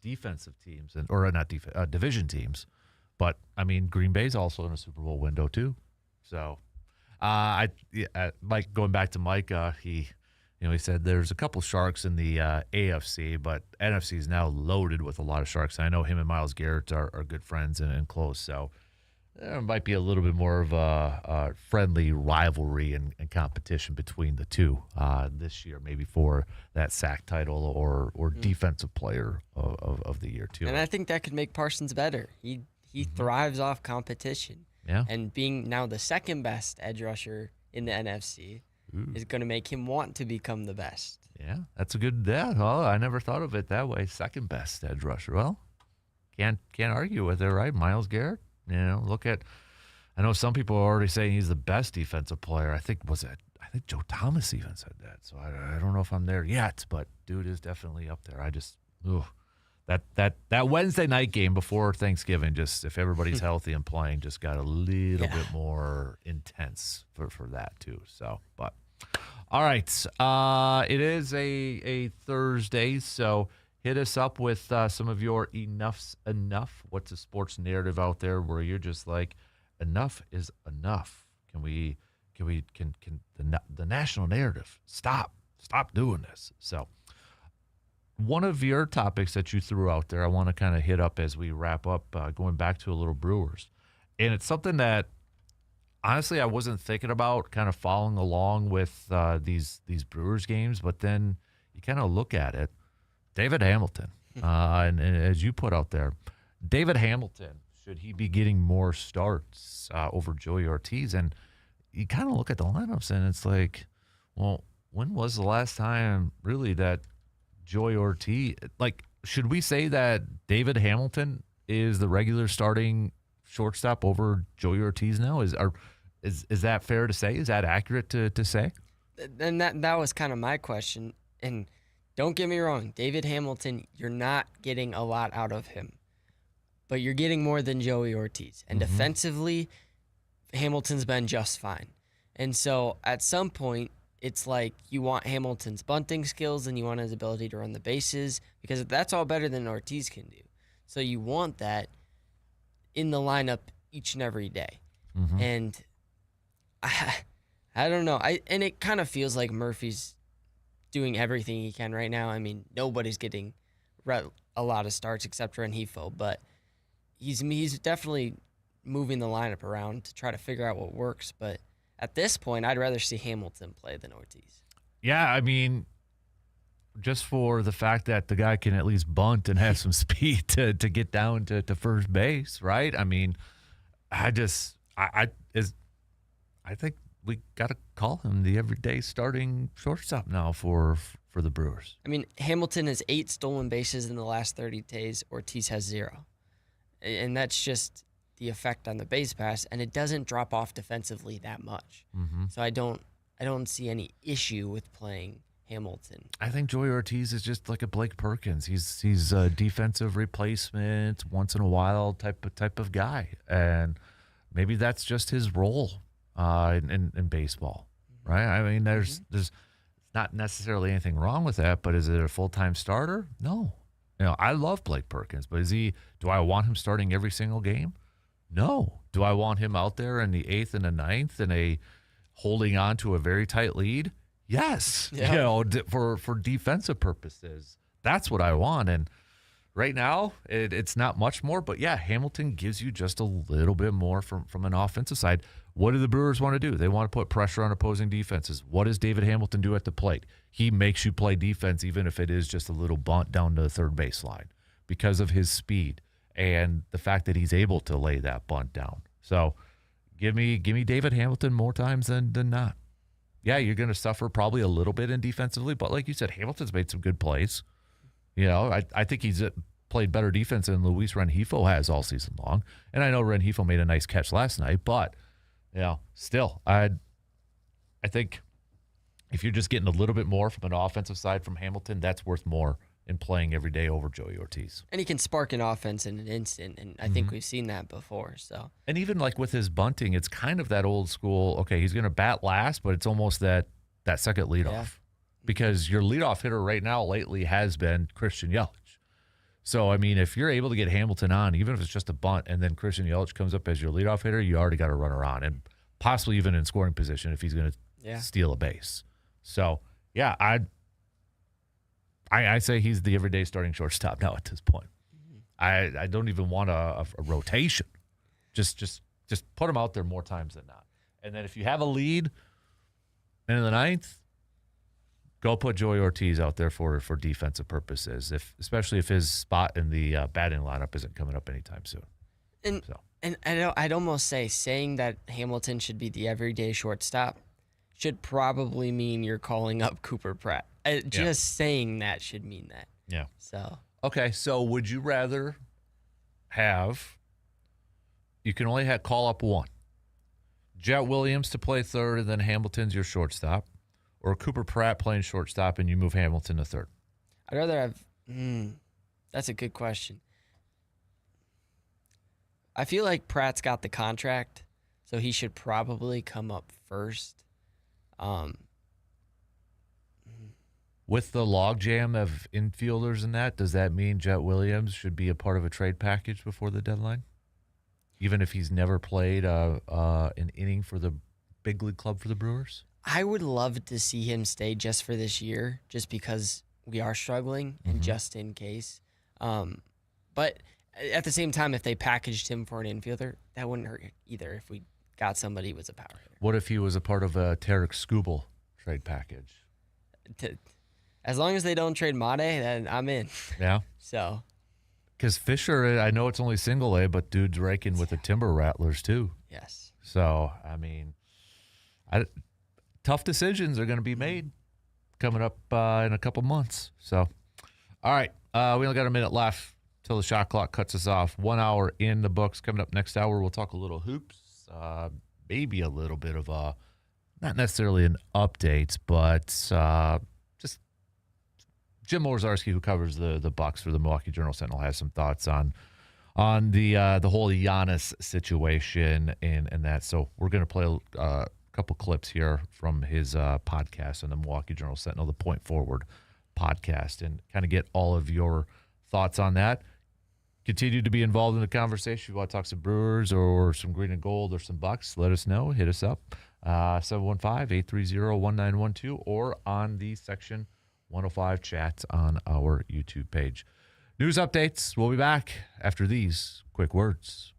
defensive teams or not division teams, but I mean Green Bay's also in a Super Bowl window too. So, Mike, going back to Mike, he said there's a couple sharks in the AFC, but NFC is now loaded with a lot of sharks. I know him and Myles Garrett are good friends and close. So there might be a little bit more of a friendly rivalry and competition between the two this year, maybe for that sack title or defensive player of the year too. And I think that could make Parsons better. He thrives off competition. Yeah. And being now the second best edge rusher in the NFC is going to make him want to become the best. Yeah, that's a good. Yeah, well, I never thought of it that way. Second best edge rusher. Well, can't argue with it, right? Myles Garrett. Look at. I know some people are already saying he's the best defensive player. I think Joe Thomas even said that. So I don't know if I'm there yet, but dude is definitely up there. I just that Wednesday night game before Thanksgiving, just if everybody's healthy and playing, just got a little bit more intense for that too. So, but all right, it is a Thursday, so hit us up with some of your enough's enough. What's a sports narrative out there where you're just like, enough is enough? Can the national narrative stop doing this? So. One of your topics that you threw out there, I want to kind of hit up as we wrap up, going back to a little Brewers. And it's something that, honestly, I wasn't thinking about kind of following along with these Brewers games, but then you kind of look at it. David Hamilton, and as you put out there, David Hamilton, should he be getting more starts over Joey Ortiz? And you kind of look at the lineups, and it's like, well, when was the last time really that Joey Ortiz, should we say that David Hamilton is the regular starting shortstop over Joey Ortiz now? Is that fair to say? Is that accurate to say? And that was kind of my question. And don't get me wrong, David Hamilton, you're not getting a lot out of him, but you're getting more than Joey Ortiz. And defensively, Hamilton's been just fine. And so at some point, it's like you want Hamilton's bunting skills and you want his ability to run the bases, because that's all better than Ortiz can do. So you want that in the lineup each and every day. And I don't know. And it kind of feels like Murphy's doing everything he can right now. I mean, nobody's getting a lot of starts except Rengifo, but he's definitely moving the lineup around to try to figure out what works. But at this point, I'd rather see Hamilton play than Ortiz. Yeah, I mean, just for the fact that the guy can at least bunt and have some speed to get down to first base, right? I mean, I think we got to call him the everyday starting shortstop now for the Brewers. I mean, Hamilton has 8 stolen bases in the last 30 days. Ortiz has 0. And that's just the effect on the base pass, and it doesn't drop off defensively that much. So I don't see any issue with playing Hamilton. I think Joey Ortiz is just like a Blake Perkins. He's a defensive replacement, once in a while type of guy, and maybe that's just his role in baseball, right? I mean, there's not necessarily anything wrong with that, but is it a full-time starter? No. I love Blake Perkins, but do I want him starting every single game? No. Do I want him out there in the 8th and the 9th and holding on to a very tight lead? Yes. Yeah. For defensive purposes, that's what I want. And right now, it's not much more. But yeah, Hamilton gives you just a little bit more from an offensive side. What do the Brewers want to do? They want to put pressure on opposing defenses. What does David Hamilton do at the plate? He makes you play defense, even if it is just a little bunt down to the third baseline, because of his speed and the fact that he's able to lay that bunt down. So give me David Hamilton more times than not. Yeah, you're going to suffer probably a little bit in defensively, but like you said, Hamilton's made some good plays. I think he's played better defense than Luis Rengifo has all season long. And I know Rengifo made a nice catch last night, but still, I think if you're just getting a little bit more from an offensive side from Hamilton, that's worth more in playing every day over Joey Ortiz. And he can spark an offense in an instant, and I think we've seen that before. So, and even like with his bunting, it's kind of that old school, okay, he's going to bat last, but it's almost that second leadoff. Because your leadoff hitter right now lately has been Christian Yelich. So, I mean, if you're able to get Hamilton on, even if it's just a bunt, and then Christian Yelich comes up as your leadoff hitter, you already got a runner on, and possibly even in scoring position if he's going to steal a base. So, yeah, I say he's the everyday starting shortstop now at this point. I don't even want a rotation. Just Just put him out there more times than not. And then if you have a lead in the ninth, go put Joey Ortiz out there for defensive purposes, especially if his spot in the batting lineup isn't coming up anytime soon. And I'd almost say saying that Hamilton should be the everyday shortstop should probably mean you're calling up Cooper Pratt. Just saying that should mean that. Yeah. So. Okay, so would you rather have, you can only call up one, Jet Williams to play third and then Hamilton's your shortstop, or Cooper Pratt playing shortstop and you move Hamilton to third? I'd rather have, that's a good question. I feel like Pratt's got the contract, so he should probably come up first. With the logjam of infielders and that, does that mean Jet Williams should be a part of a trade package before the deadline? Even if he's never played an inning for the big league club for the Brewers? I would love to see him stay just for this year, just because we are struggling and just in case. But at the same time, if they packaged him for an infielder, that wouldn't hurt either if we got somebody who was a power hitter. What if he was a part of a Tarek Skubal trade package? As long as they don't trade Made, then I'm in. Yeah? So. Because Fisher, I know it's only single A, but dude's raking with the Timber Rattlers too. Yes. So, I mean, tough decisions are going to be made coming up in a couple months. So, all right. We only got a minute left till the shot clock cuts us off. 1 hour in the books. Coming up next hour, we'll talk a little hoops, maybe a little bit of not necessarily an update, but just Jim Morzarski, who covers the Bucks for the Milwaukee Journal-Sentinel, has some thoughts on the whole Giannis situation and that. So we're going to play a couple clips here from his podcast on the Milwaukee Journal-Sentinel, the Point Forward podcast, and kind of get all of your thoughts on that. Continue to be involved in the conversation. If you want to talk some Brewers or some Green and Gold or some Bucks, let us know. Hit us up, 715-830-1912, or on the Section 105 chats on our YouTube page. News updates. We'll be back after these quick words.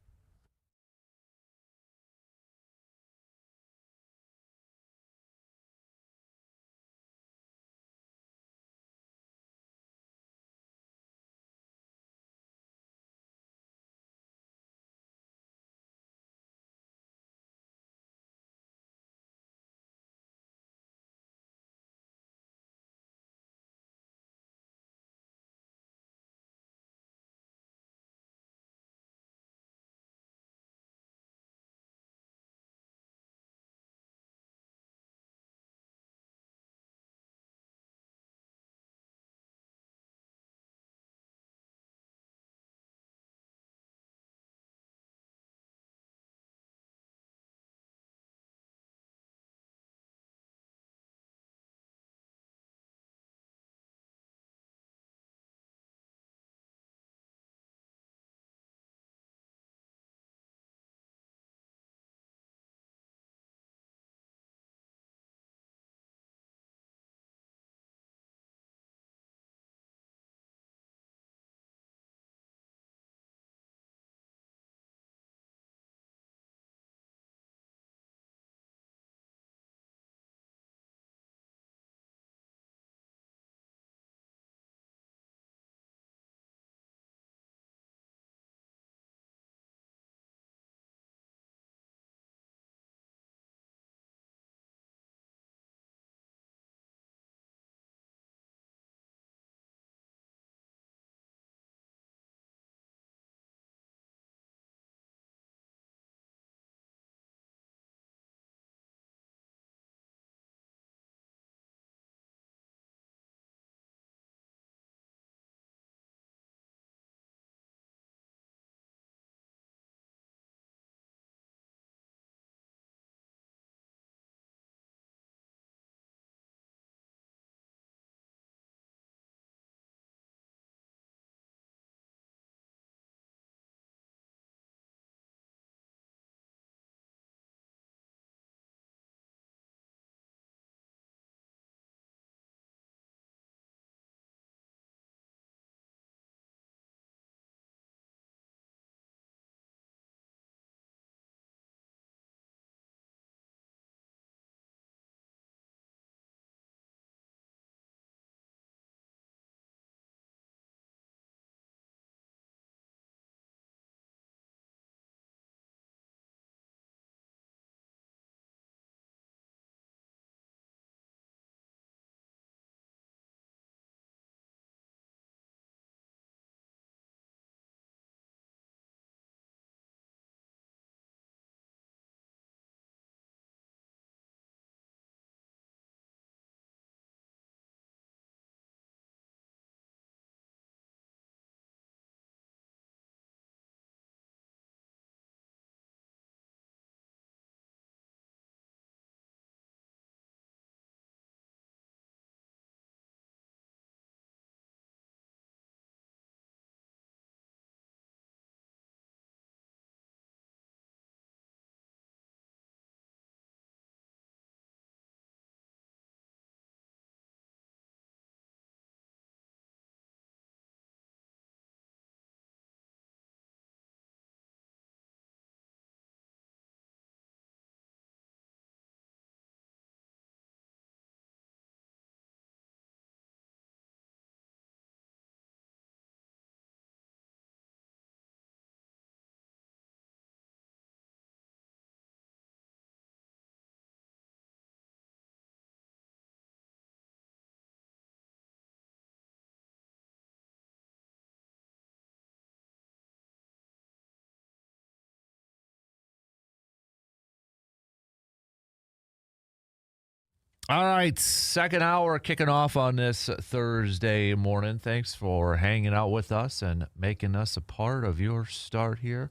All right, second hour kicking off on this Thursday morning. Thanks for hanging out with us and making us a part of your start here.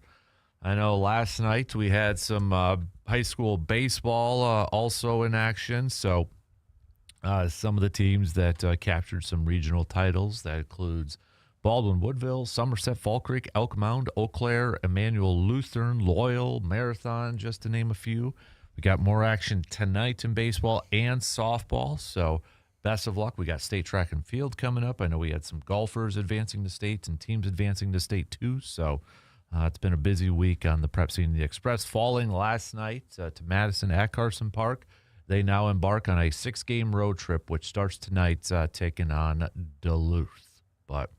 I know last night we had some high school baseball also in action. So some of the teams that captured some regional titles, that includes Baldwin Woodville, Somerset, Fall Creek, Elk Mound, Eau Claire, Emmanuel Lutheran, Loyal, Marathon, just to name a few. We got more action tonight in baseball and softball, so best of luck. We got state track and field coming up. I know we had some golfers advancing to state and teams advancing to state too, so it's been a busy week on the prep scene. The Express falling last night to Madison at Carson Park. They now embark on a 6-game road trip, which starts tonight, taking on Duluth. But,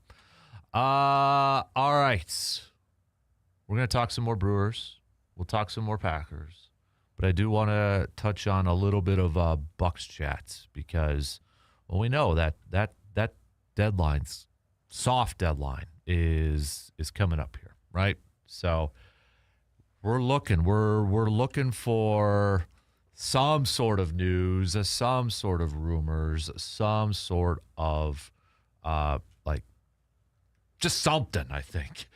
all right, we're going to talk some more Brewers. We'll talk some more Packers. But I do want to touch on a little bit of Bucks chat because, well, we know that deadline's soft deadline is coming up here, right? So we're looking for some sort of news, some sort of rumors, some sort of just something. I think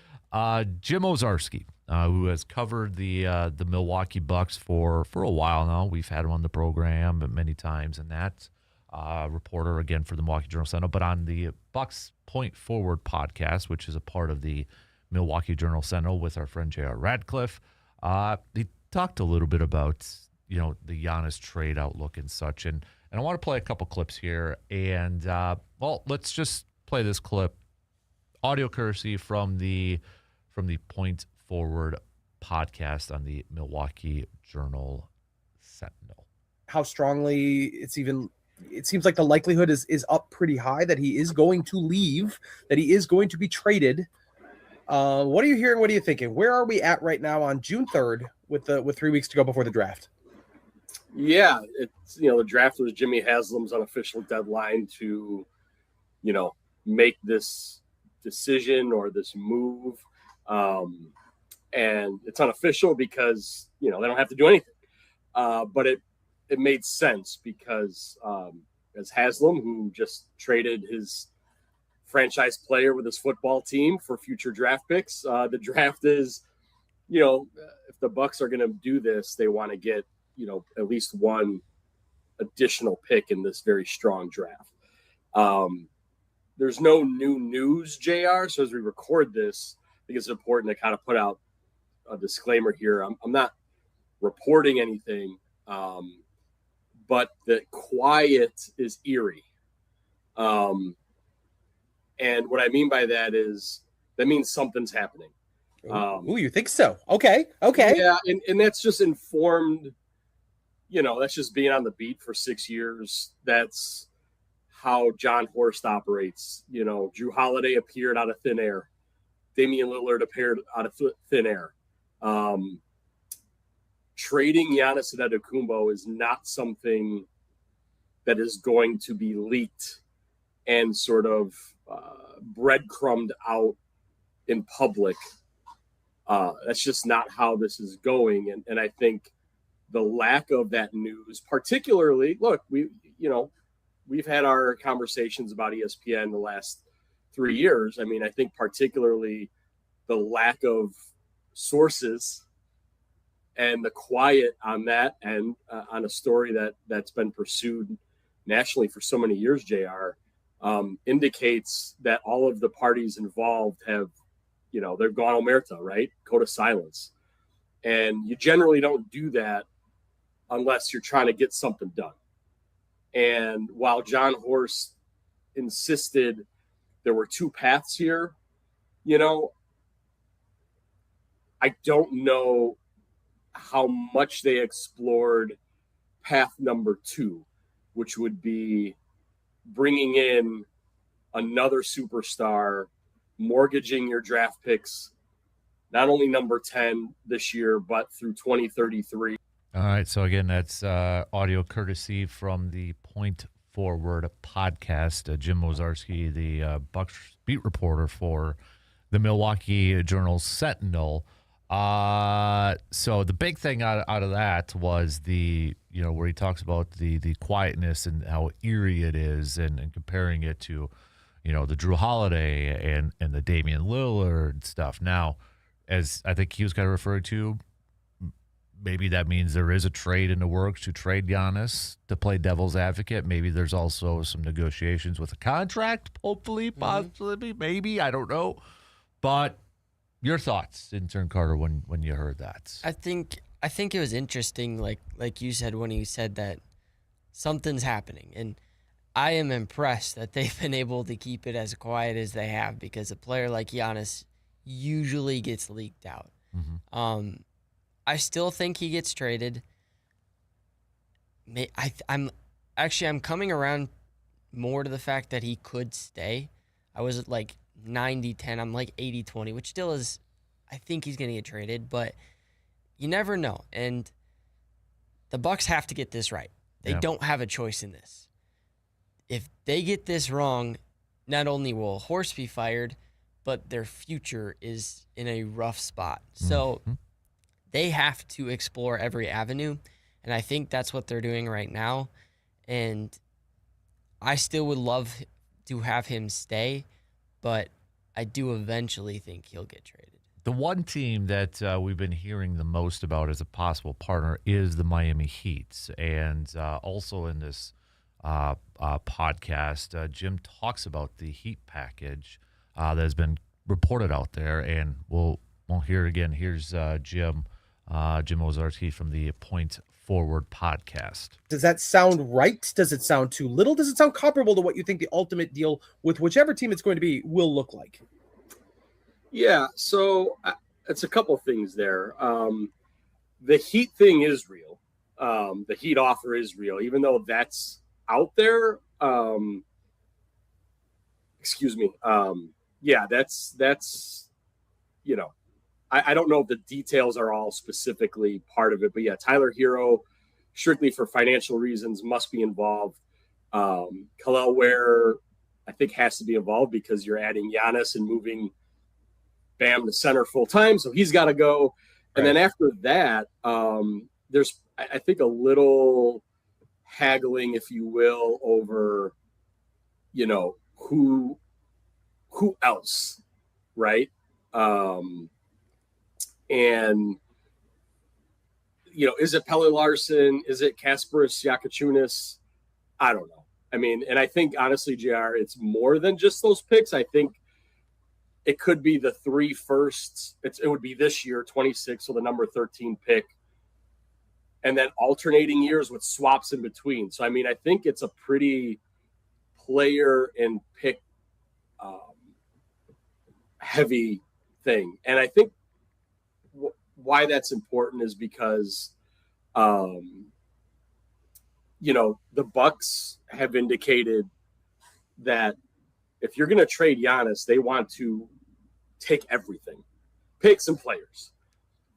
Jim Owczarski, who has covered the Milwaukee Bucks for a while now. We've had him on the program many times, and that reporter again for the Milwaukee Journal-Sentinel, but on the Bucks Point Forward podcast, which is a part of the Milwaukee Journal-Sentinel with our friend J.R. Radcliffe. He talked a little bit about the Giannis trade outlook and such, and I want to play a couple clips here, and let's just play this clip, audio courtesy from the Point Forward podcast on the Milwaukee Journal-Sentinel. How strongly it seems like the likelihood is up pretty high that he is going to leave, that he is going to be traded. What are you hearing? What are you thinking? Where are we at right now on June 3rd with 3 weeks to go before the draft? Yeah, it's the draft was Jimmy Haslam's unofficial deadline to, make this decision or this move. And it's unofficial because, they don't have to do anything. But it made sense because as Haslam, who just traded his franchise player with his football team for future draft picks, the draft is, if the Bucks are going to do this, they want to get, at least one additional pick in this very strong draft. There's no new news, JR. So as we record this, I think it's important to kind of put out a disclaimer here. I'm not reporting anything, but the quiet is eerie. And what I mean by that is that means something's happening. You think so? Okay. Yeah, and that's just informed, that's just being on the beat for 6 years. That's how John Horst operates. Drew Holiday appeared out of thin air. Damian Lillard appeared out of thin air. Trading Giannis Antetokounmpo is not something that is going to be leaked and sort of breadcrumbed out in public. That's just not how this is going. And I think the lack of that news, particularly, look, we've had our conversations about ESPN the last 3 years. I mean, I think particularly the lack of sources and the quiet on that and on a story that's been pursued nationally for so many years, JR, indicates that all of the parties involved have, they've gone omerta, right? Code of silence. And you generally don't do that unless you're trying to get something done. And while John Horst insisted there were two paths here, I don't know how much they explored path number 2, which would be bringing in another superstar, mortgaging your draft picks, not only number 10 this year, but through 2033. All right. So again, that's audio courtesy from the Point Forward podcast. Jim Owczarski, the Bucks beat reporter for the Milwaukee Journal-Sentinel. So the big thing out of that was where he talks about the quietness and how eerie it is, and comparing it to, the Drew Holiday and the Damian Lillard stuff. Now, as I think he was kind of referring to, maybe that means there is a trade in the works to trade Giannis, to play devil's advocate. Maybe there's also some negotiations with a contract, hopefully, possibly, maybe. I don't know. But your thoughts, Intern Carter, when you heard that? I think it was interesting, like you said, when he said that something's happening. And I am impressed that they've been able to keep it as quiet as they have, because a player like Giannis usually gets leaked out. Mm-hmm. I still think he gets traded. I'm coming around more to the fact that he could stay. I was at like 90-10. I'm like 80-20, which still is, I think he's going to get traded, but you never know. And the Bucks have to get this right. They don't have a choice in this. If they get this wrong, not only will Horst be fired, but their future is in a rough spot. So they have to explore every avenue, and I think that's what they're doing right now. And I still would love to have him stay, but I do eventually think he'll get traded. The one team that we've been hearing the most about as a possible partner is the Miami Heat. And also in this podcast, Jim talks about the Heat package that has been reported out there, and we'll hear it again. Here's Jim Owczarski from the Point Forward podcast. Does that sound right? Does it sound too little? Does it sound comparable to what you think the ultimate deal with whichever team it's going to be will look like? Yeah, so it's a couple things there. The Heat thing is real. The Heat offer is real, even though that's out there. Excuse me. Yeah, that's I don't know if the details are all specifically part of it, but yeah, Tyler Hero, strictly for financial reasons, must be involved. Khalil Ware, I think, has to be involved because you're adding Giannis and moving Bam to center full time, so he's got to go. And then after that, there's, I think, a little haggling, if you will, over, who else, right? And, is it Pelle Larsson? Is it Kasparis Jakachunas? I don't know. I mean, and I think, honestly, JR, it's more than just those picks. I think it could be the 3 firsts. It would be this year, 26, so the number 13 pick. And then alternating years with swaps in between. So, I mean, I think it's a pretty player and pick heavy thing. And I think why that's important is because, the Bucks have indicated that if you're going to trade Giannis, they want to take everything, picks and players.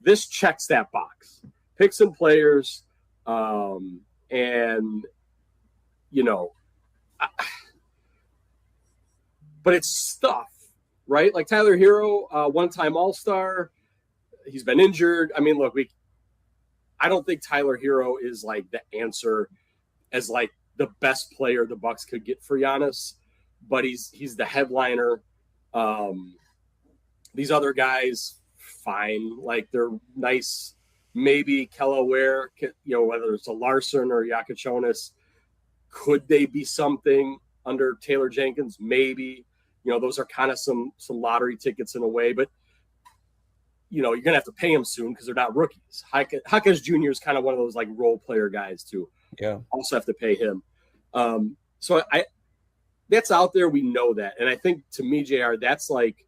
This checks that box, picks and players. But it's stuff, right? Like Tyler Hero, one-time All-Star. He's been injured. I mean, look, I don't think Tyler Hero is like the answer as like the best player the Bucks could get for Giannis, but he's the headliner. These other guys, fine, like they're nice. Maybe Khalil Ware, whether it's a Larson or Jakachonis, could they be something under Taylor Jenkins? Maybe. Those are kind of some lottery tickets in a way, but you're going to have to pay them soon because they're not rookies. Jaquez Jr. is kind of one of those like role player guys too. Yeah. Also have to pay him. So that's out there. We know that. And I think to me, JR, that's like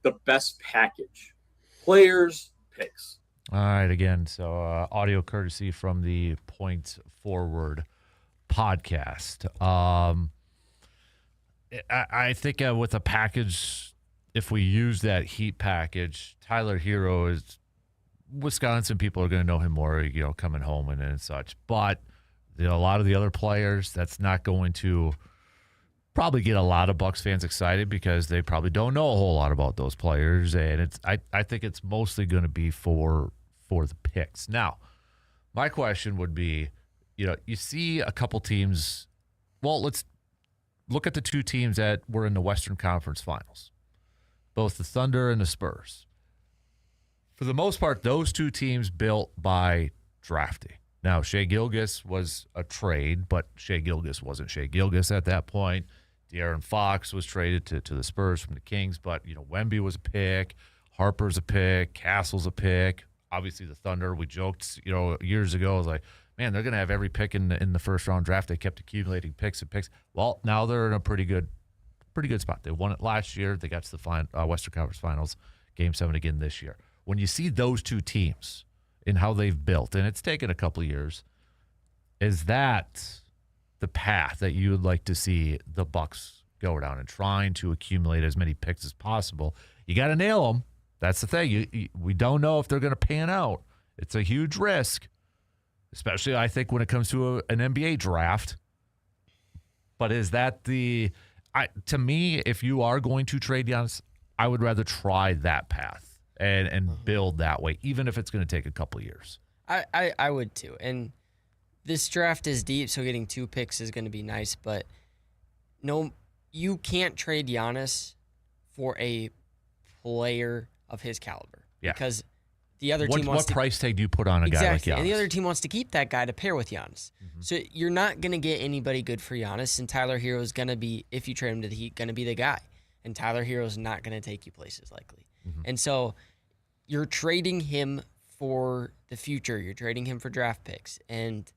the best package. Players, picks. All right. Again, so audio courtesy from the Point Forward podcast. I think with a package, if we use that Heat package, Tyler Hero is Wisconsin. People are going to know him more, coming home and such. But a lot of the other players, that's not going to probably get a lot of Bucs fans excited because they probably don't know a whole lot about those players, and I think it's mostly going to be for the picks. Now, my question would be, you see a couple teams. Well, let's look at the two teams that were in the Western Conference Finals, both the Thunder and the Spurs. For the most part, those two teams built by drafting. Now, Shea Gilgeous was a trade, but Shea Gilgeous wasn't Shea Gilgeous at that point. De'Aaron Fox was traded to the Spurs from the Kings, but, Wemby was a pick, Harper's a pick, Castle's a pick. Obviously, the Thunder, we joked, years ago, I was like, man, they're going to have every pick in the first-round draft. They kept accumulating picks and picks. Well, now they're in a pretty good spot. They won it last year. They got to the Western Conference Finals, Game 7 again this year. When you see those two teams and how they've built, and it's taken a couple of years, is that the path that you would like to see the Bucs go down and trying to accumulate as many picks as possible? You got to nail them. That's the thing. We don't know if they're going to pan out. It's a huge risk, especially, I think, when it comes to an NBA draft. But is that to me, if you are going to trade Giannis, I would rather try that path and build that way, even if it's going to take a couple of years. I would too. And this draft is deep, so getting 2 picks is going to be nice. But no, you can't trade Giannis for a player of his caliber. Yeah. Because the other team wants what price tag do you put on a guy like Giannis? And the other team wants to keep that guy to pair with Giannis. Mm-hmm. So you're not going to get anybody good for Giannis, and Tyler Hero is going to be, if you trade him to the Heat, going to be the guy. And Tyler Hero is not going to take you places likely. Mm-hmm. And so you're trading him for the future. You're trading him for draft picks. And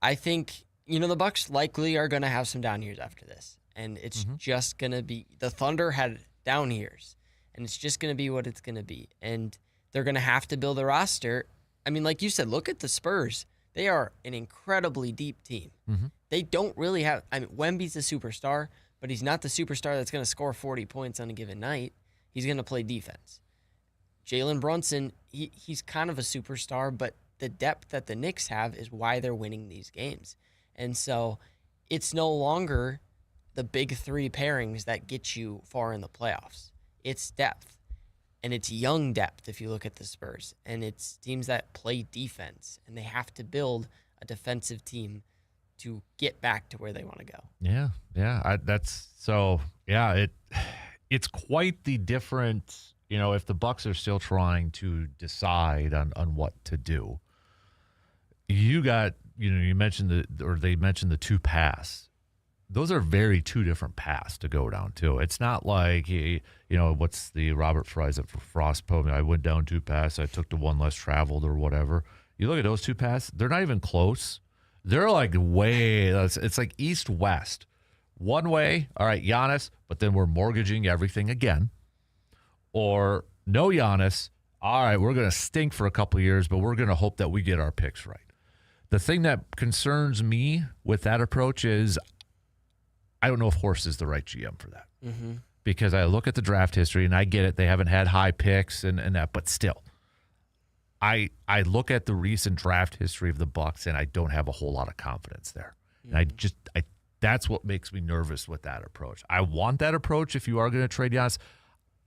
I think, the Bucs likely are going to have some down years after this. And it's just going to be, the Thunder had down years. And it's just going to be what it's going to be. And they're going to have to build a roster. I mean, like you said, look at the Spurs. They are an incredibly deep team. Mm-hmm. They don't really have, Wemby's a superstar, but he's not the superstar that's going to score 40 points on a given night. He's going to play defense. Jalen Brunson, he's kind of a superstar, but the depth that the Knicks have is why they're winning these games. And so it's no longer the big 3 pairings that get you far in the playoffs. It's depth, and it's young depth if you look at the Spurs, and it's teams that play defense, and they have to build a defensive team to get back to where they want to go. Yeah. It's quite the difference, if the Bucs are still trying to decide on what to do. You got, you mentioned they mentioned the 2 paths. Those are very 2 different paths to go down too. It's not like, what's the Robert Fry's for Frost poem? I went down 2 paths. I took the one less traveled or whatever. You look at those 2 paths, they're not even close. They're like it's like east-west. One way, all right, Giannis, but then we're mortgaging everything again. Or no Giannis, all right, we're going to stink for a couple of years, but we're going to hope that we get our picks right. The thing that concerns me with that approach is I don't know if Horst is the right GM for that. Mm-hmm. Because I look at the draft history, and I get it. They haven't had high picks and that, but still. I look at the recent draft history of the Bucs, and I don't have a whole lot of confidence there. Mm-hmm. And that's what makes me nervous with that approach. I want that approach if you are going to trade Giannis.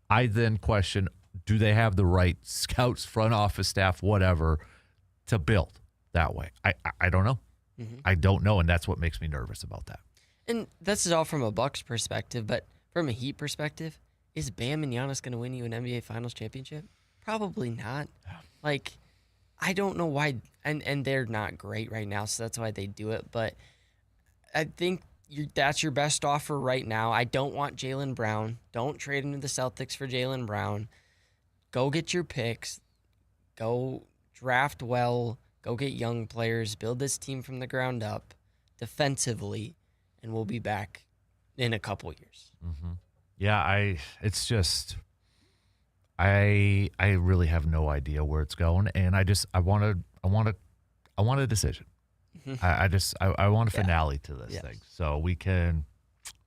I then question, do they have the right scouts, front office staff, whatever, to build that way? I don't know. Mm-hmm. I don't know, and that's what makes me nervous about that. And this is all from a Bucs perspective, but from a Heat perspective, is Bam and Giannis going to win you an NBA Finals championship? Probably not. Like, I don't know why, and they're not great right now, so that's why they do it. But I think that's your best offer right now. I don't want Jaylen Brown. Don't trade him to the Celtics for Jaylen Brown. Go get your picks. Go draft well. Go get young players. Build this team from the ground up defensively, and we'll be back in a couple years. Mm-hmm. Yeah, I really have no idea where it's going, and I want a decision. Mm-hmm. I want a finale to this thing, so we can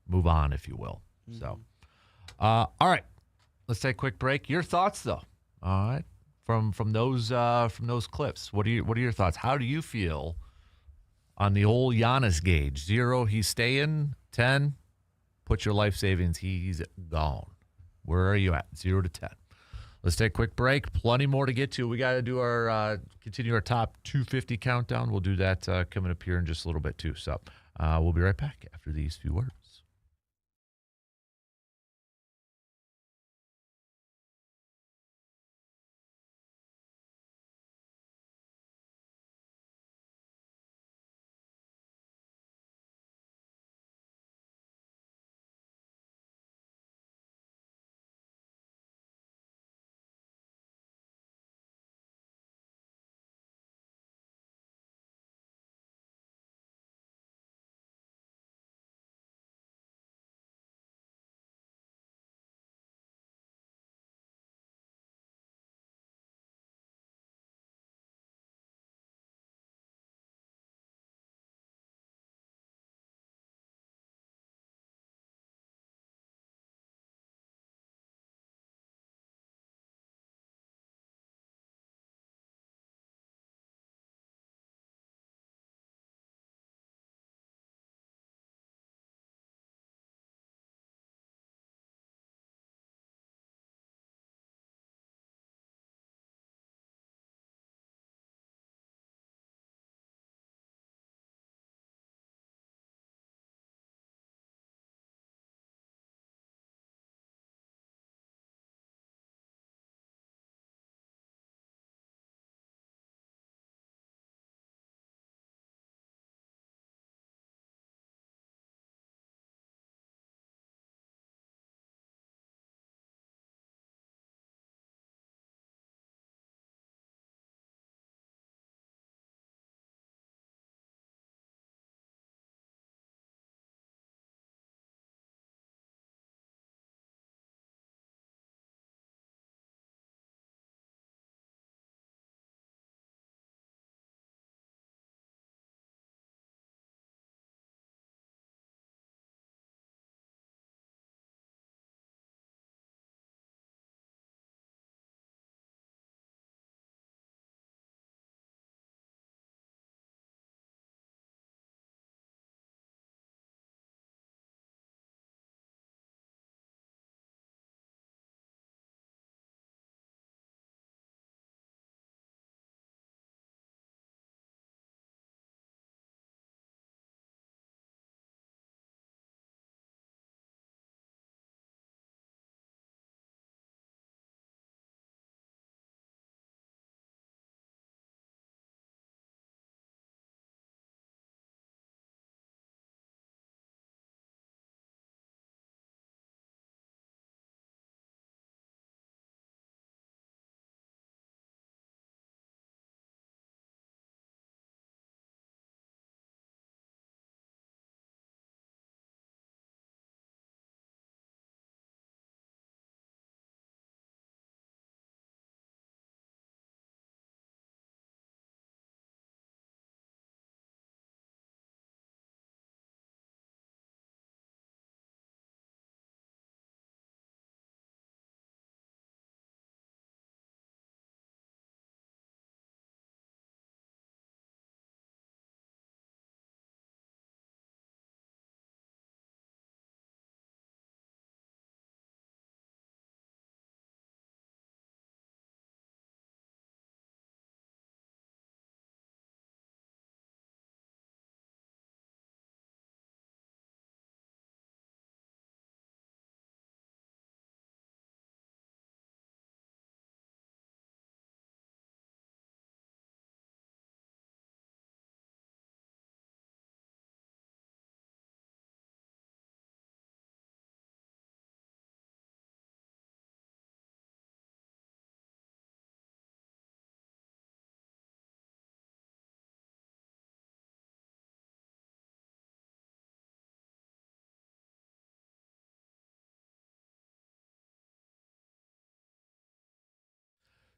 move on, if you will. Mm-hmm. So, all right, let's take a quick break. Your thoughts, though, all right, from those clips. What are your thoughts? How do you feel on the old Giannis gauge? 0, he's staying. 10, put your life savings. He's gone. Where are you at? 0 to 10. Let's take a quick break. Plenty more to get to. We got to do our continue our top 250 countdown. We'll do that coming up here in just a little bit too. So we'll be right back after these few words.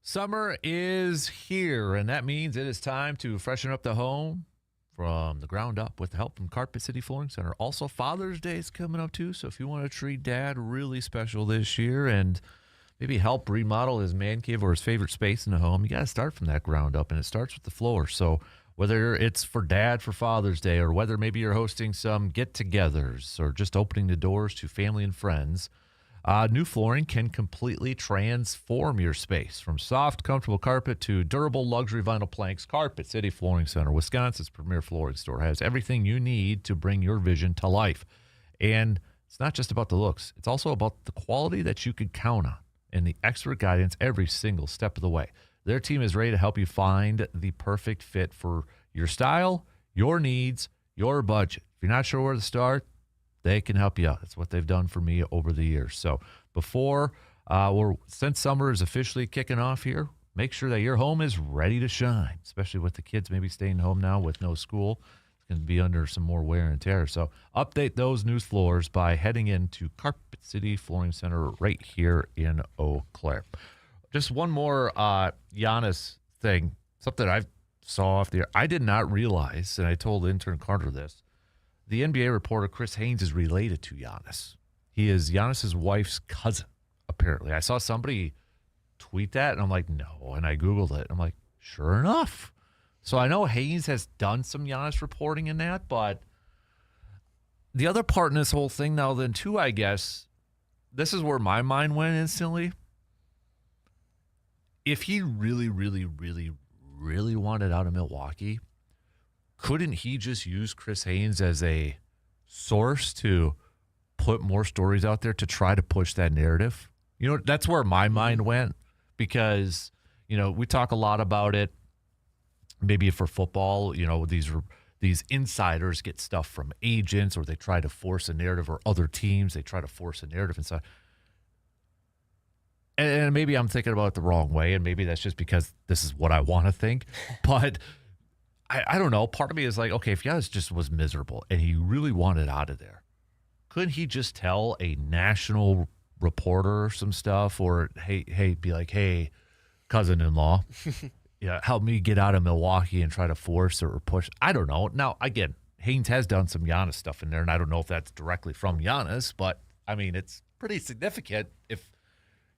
Summer is here, and that means it is time to freshen up the home from the ground up with the help from Carpet City Flooring Center. Also, Father's Day is coming up, too, so if you want to treat Dad really special this year and maybe help remodel his man cave or his favorite space in the home, you got to start from that ground up, and it starts with the floor. So Whether it's for dad for Father's Day, or whether maybe you're hosting some get-togethers or just opening the doors to family and friends, new flooring can completely transform your space. From soft, comfortable carpet to durable luxury vinyl planks, Carpet City Flooring Center, Wisconsin's premier flooring store, has everything you need to bring your vision to life. And it's not just about the looks. It's also about the quality that you can count on and the expert guidance every single step of the way. Their team is ready to help you find the perfect fit for your style, your needs, your budget. If you're not sure where to start, they can help you out. That's what they've done for me over the years. So since summer is officially kicking off here, make sure that your home is ready to shine, especially with the kids maybe staying home now with no school. It's going to be under some more wear and tear. So update those new floors by heading into Carpet City Flooring Center right here in Eau Claire. Just one more Giannis thing, something I saw off the air. I did not realize, and I told intern Carter this, the NBA reporter Chris Haynes is related to Giannis. He is Giannis's wife's cousin, apparently. I saw somebody tweet that, and I'm like, no. And I Googled it. I'm like, sure enough. So I know Haynes has done some Giannis reporting in that, but the other part in this whole thing now then, too, I guess, this is where my mind went instantly. If he really, really, really, really wanted out of Milwaukee, couldn't he just use Chris Haynes as a source to put more stories out there to try to push that narrative? You know, that's where my mind went, because, you know, we talk a lot about it. Maybe for football, you know, these insiders get stuff from agents, or they try to force a narrative, or other teams, they try to force a narrative and stuff. And maybe I'm thinking about it the wrong way, and maybe that's just because this is what I want to think. But I don't know. Part of me is like, okay, if Giannis just was miserable and he really wanted out of there, couldn't he just tell a national reporter some stuff, or be like, hey, cousin-in-law, yeah, help me get out of Milwaukee and try to force or push. I don't know. Now, again, Haynes has done some Giannis stuff in there, and I don't know if that's directly from Giannis, but, I mean, it's pretty significant if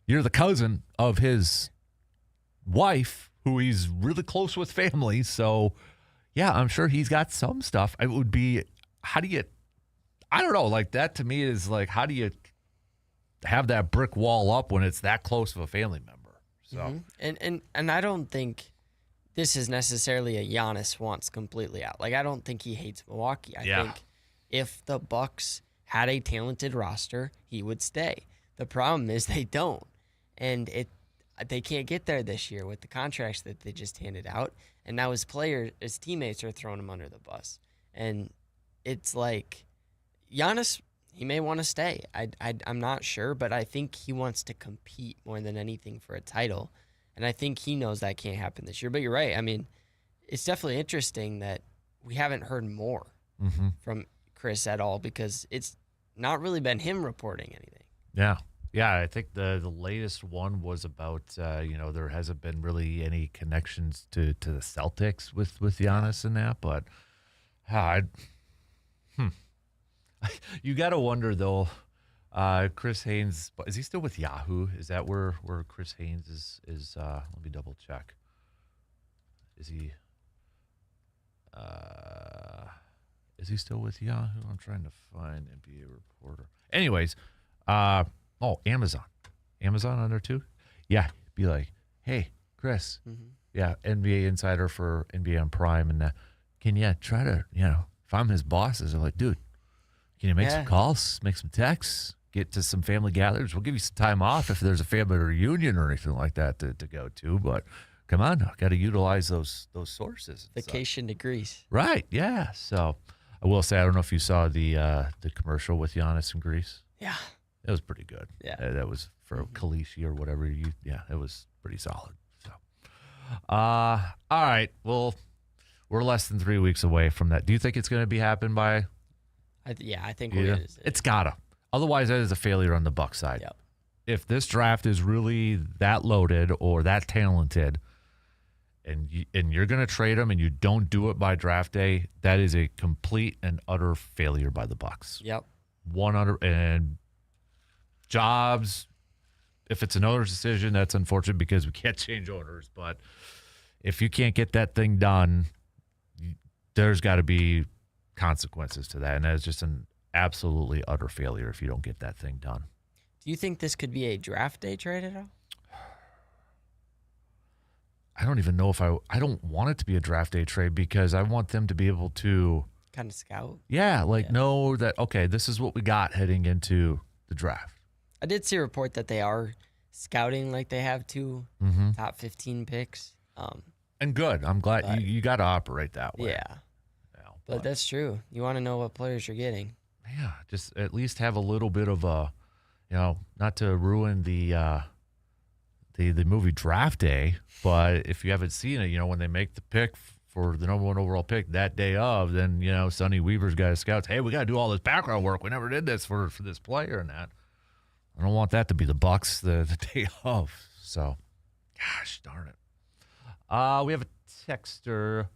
you're the cousin of his wife, who he's really close with family. So, yeah, I'm sure he's got some stuff. It would be, I don't know, like that to me is like, how do you have that brick wall up when it's that close of a family member? So, and I don't think this is necessarily a Giannis wants completely out. Like, I don't think he hates Milwaukee. I think if the Bucks had a talented roster, he would stay. The problem is they don't, and they can't get there this year with the contracts that they just handed out. And now his teammates are throwing him under the bus. And it's like, Giannis, he may want to stay. I'm not sure, but I think he wants to compete more than anything for a title. And I think he knows that can't happen this year. But you're right. I mean, it's definitely interesting that we haven't heard more from Chris at all, because it's not really been him reporting anything. Yeah. Yeah, I think the latest one was about, there hasn't been really any connections to the Celtics with Giannis and that, but you got to wonder, though, Chris Haynes, is he still with Yahoo? Is that where Chris Haynes is let me double check. Is he still with Yahoo? I'm trying to find NBA reporter. Anyways, Amazon. Amazon on there too? Yeah, be like, hey, Chris, yeah, NBA insider for NBA on Prime, and can you try to, if I'm his bosses, I'm like, dude, can you make some calls, make some texts, get to some family gatherings? We'll give you some time off if there's a family reunion or anything like that to go to, but come on, I got to utilize those sources. Vacation to Greece. Right, yeah. So I will say, I don't know if you saw the commercial with Giannis in Greece. Yeah. It was pretty good. Yeah. That was for Khaleesi or whatever. It was pretty solid. So, all right. Well, we're less than 3 weeks away from that. Do you think it's going to be happening by? I think it is. It's gotta. Otherwise, that is a failure on the Bucs side. Yep. If this draft is really that loaded or that talented, and you're going to trade them and you don't do it by draft day, that is a complete and utter failure by the Bucs. Yep. 100 and jobs. If it's an owner's decision, that's unfortunate because we can't change owners. But if you can't get that thing done, there's got to be consequences to that, and that is just an absolutely utter failure if you don't get that thing done. Do you think this could be a draft day trade at all? I don't even know if I don't want it to be a draft day trade because I want them to be able to kind of scout. Know that, okay, this is what we got heading into the draft. I did see a report that they are scouting like they have 2 top 15 picks. And good. I'm glad you got to operate that way. Yeah. But that's true. You want to know what players you're getting. Yeah, just at least have a little bit of a, not to ruin the movie Draft Day, but if you haven't seen it, when they make the pick for the number 1 overall pick that day of, then, Sonny Weaver's got his scouts. Hey, we got to do all this background work. We never did this for this player and that. I don't want that to be the Bucks the day of. So, gosh darn it. We have a texter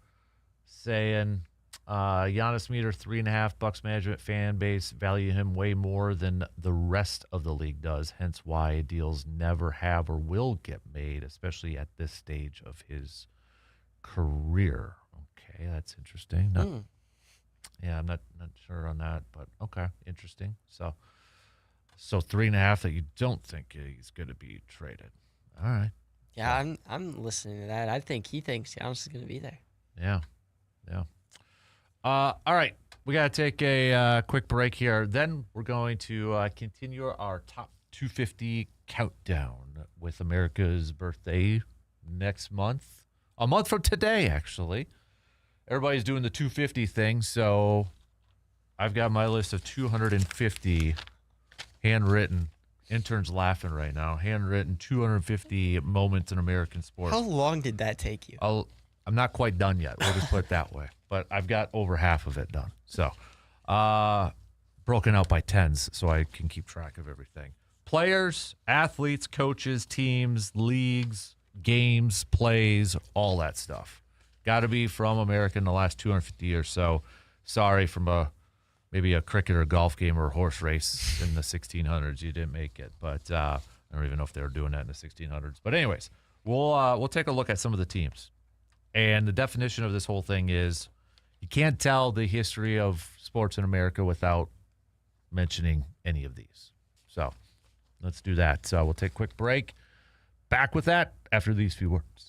saying, Giannis Meter 3.5. Bucks management fan base value him way more than the rest of the league does. Hence why deals never have or will get made, especially at this stage of his career. Okay, that's interesting. Yeah, I'm not sure on that, but okay, interesting. So 3.5 that you don't think he's going to be traded. All right. Yeah, I'm listening to that. I think he thinks Giannis is going to be there. Yeah. All right, we got to take a quick break here. Then we're going to continue our top 250 countdown with America's birthday next month. A month from today, actually. Everybody's doing the 250 thing, so I've got my list of 250 handwritten. Intern's laughing right now. Handwritten 250 moments in American sports. How long did that take you? I'm not quite done yet. We'll just put it that way. But I've got over half of it done. So, broken out by tens so I can keep track of everything. Players, athletes, coaches, teams, leagues, games, plays, all that stuff. Got to be from America in the last 250 years. So, sorry from maybe a cricket or golf game or a horse race in the 1600s. You didn't make it. But I don't even know if they were doing that in the 1600s. But anyways, we'll take a look at some of the teams. And the definition of this whole thing is you can't tell the history of sports in America without mentioning any of these. So let's do that. So we'll take a quick break. Back with that after these few words.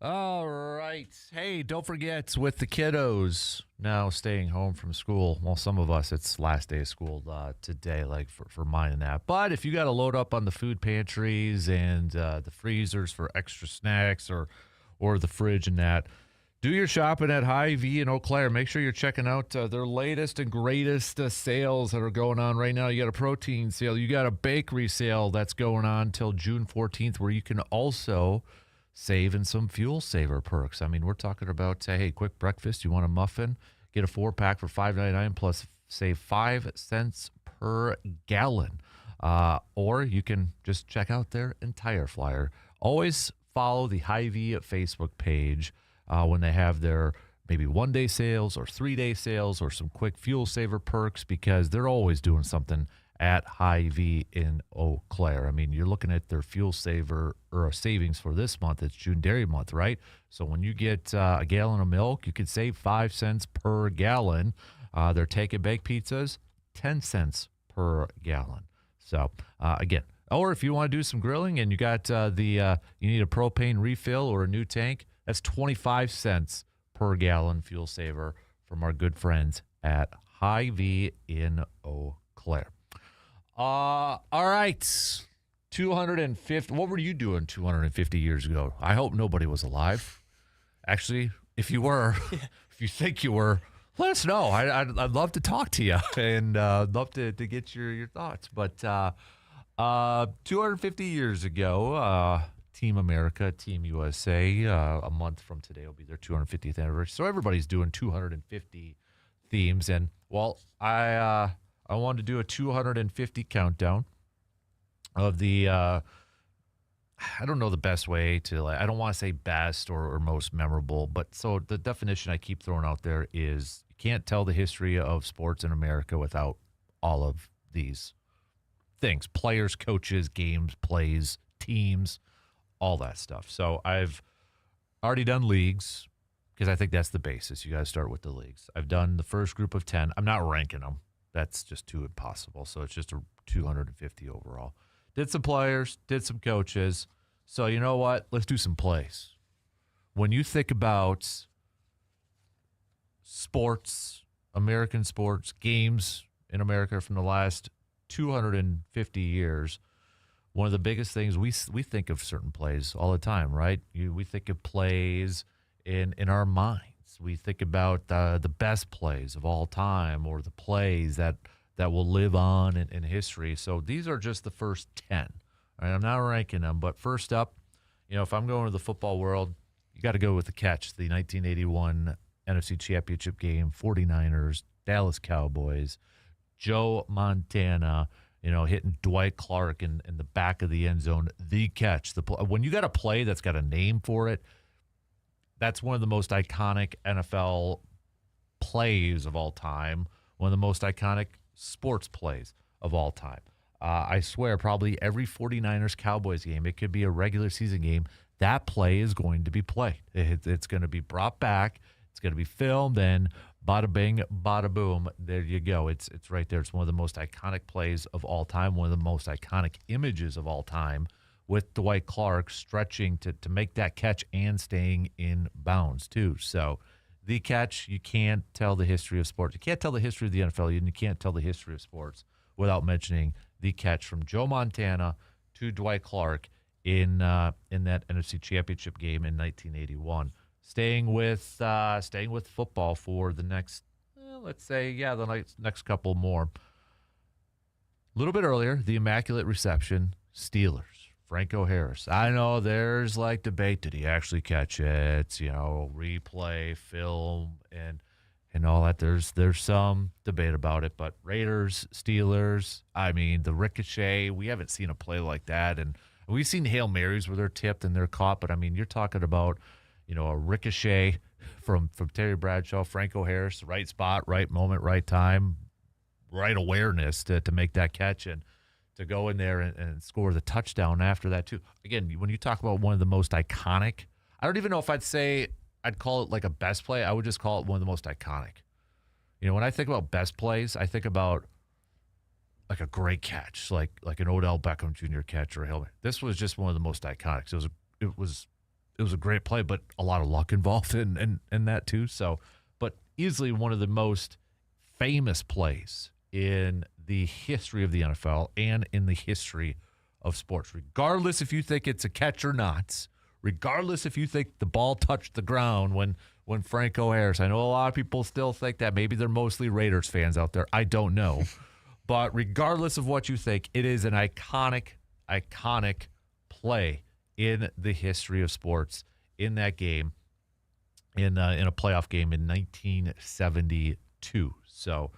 All right. Hey, don't forget, with the kiddos now staying home from school, well, some of us, it's last day of school today, like for mine and that. But if you got to load up on the food pantries and the freezers for extra snacks or the fridge and that, do your shopping at Hy-Vee in Eau Claire. Make sure you're checking out their latest and greatest sales that are going on right now. You got a protein sale. You got a bakery sale that's going on till June 14th, where you can also save in some fuel saver perks. I mean, we're talking about, hey, quick breakfast. You want a muffin? Get a 4-pack for $5.99 plus save 5 cents per gallon. Or you can just check out their entire flyer. Always follow the Hy-Vee Facebook page when they have their maybe 1-day sales or 3-day sales or some quick fuel saver perks, because they're always doing something at Hy-Vee in Eau Claire. I mean, you're looking at their fuel saver or a savings for this month. It's June Dairy Month, right? So when you get a gallon of milk, you could save 5 cents per gallon. Their take and bake pizzas, 10 cents per gallon. So again, or if you want to do some grilling and you got you need a propane refill or a new tank, that's 25 cents per gallon fuel saver from our good friends at Hy-Vee in Eau Claire. All right. 250. What were you doing 250 years ago? I hope nobody was alive. Actually, if you were, if you think you were, let us know. I'd love to talk to you and love to get your thoughts. But 250 years ago, Team America, Team USA, a month from today will be their 250th anniversary. So everybody's doing 250 themes. And, well, I wanted to do a 250 countdown of the, I don't know the best way to, I don't want to say best or most memorable, but so the definition I keep throwing out there is you can't tell the history of sports in America without all of these things: players, coaches, games, plays, teams, all that stuff. So I've already done leagues because I think that's the basis. You got to start with the leagues. I've done the first group of 10. I'm not ranking them. That's just too impossible. So it's just a 250 overall. Did some players, did some coaches. So you know what? Let's do some plays. When you think about sports, American sports, games in America from the last 250 years, one of the biggest things, we think of certain plays all the time, right? We think of plays in our minds. We think about the best plays of all time, or the plays that will live on in history. So these are just the first 10. All right, I'm not ranking them, but first up, if I'm going to the football world, you got to go with the catch, the 1981 NFC Championship game, 49ers, Dallas Cowboys, Joe Montana, hitting Dwight Clark in the back of the end zone. The catch. When you got a play that's got a name for it, that's one of the most iconic NFL plays of all time, one of the most iconic sports plays of all time. I swear, probably every 49ers Cowboys game, it could be a regular season game, that play is going to be played. It's going to be brought back. It's going to be filmed, and bada bing, bada boom, there you go. It's right there. It's one of the most iconic plays of all time, one of the most iconic images of all time, with Dwight Clark stretching to make that catch and staying in bounds too. So the catch, you can't tell the history of sports. You can't tell the history of the NFL, and you can't tell the history of sports without mentioning the catch from Joe Montana to Dwight Clark in that NFC Championship game in 1981. Staying with football for the next, the next couple more. A little bit earlier, the Immaculate Reception, Steelers. Franco Harris. I know there's debate. Did he actually catch it? Replay, film, and all that. There's some debate about it. But Raiders, Steelers, I mean, the ricochet, we haven't seen a play like that. And we've seen Hail Marys where they're tipped and they're caught. But, I mean, you're talking about, a ricochet from Terry Bradshaw, Franco Harris, right spot, right moment, right time, right awareness to make that catch. And to go in there and score the touchdown after that too. Again, when you talk about one of the most iconic, I don't even know if I'd call it like a best play. I would just call it one of the most iconic. When I think about best plays, I think about like a great catch, like an Odell Beckham Jr. catch or a Hail Mary. This was just one of the most iconic. It was was a great play, but a lot of luck involved in that too. So, but easily one of the most famous plays in the history of the NFL and in the history of sports, regardless if you think it's a catch or not, regardless if you think the ball touched the ground when Franco Harris. I know a lot of people still think that. Maybe they're mostly Raiders fans out there. I don't know. But regardless of what you think, it is an iconic play in the history of sports in that game, in a playoff game in 1972. So,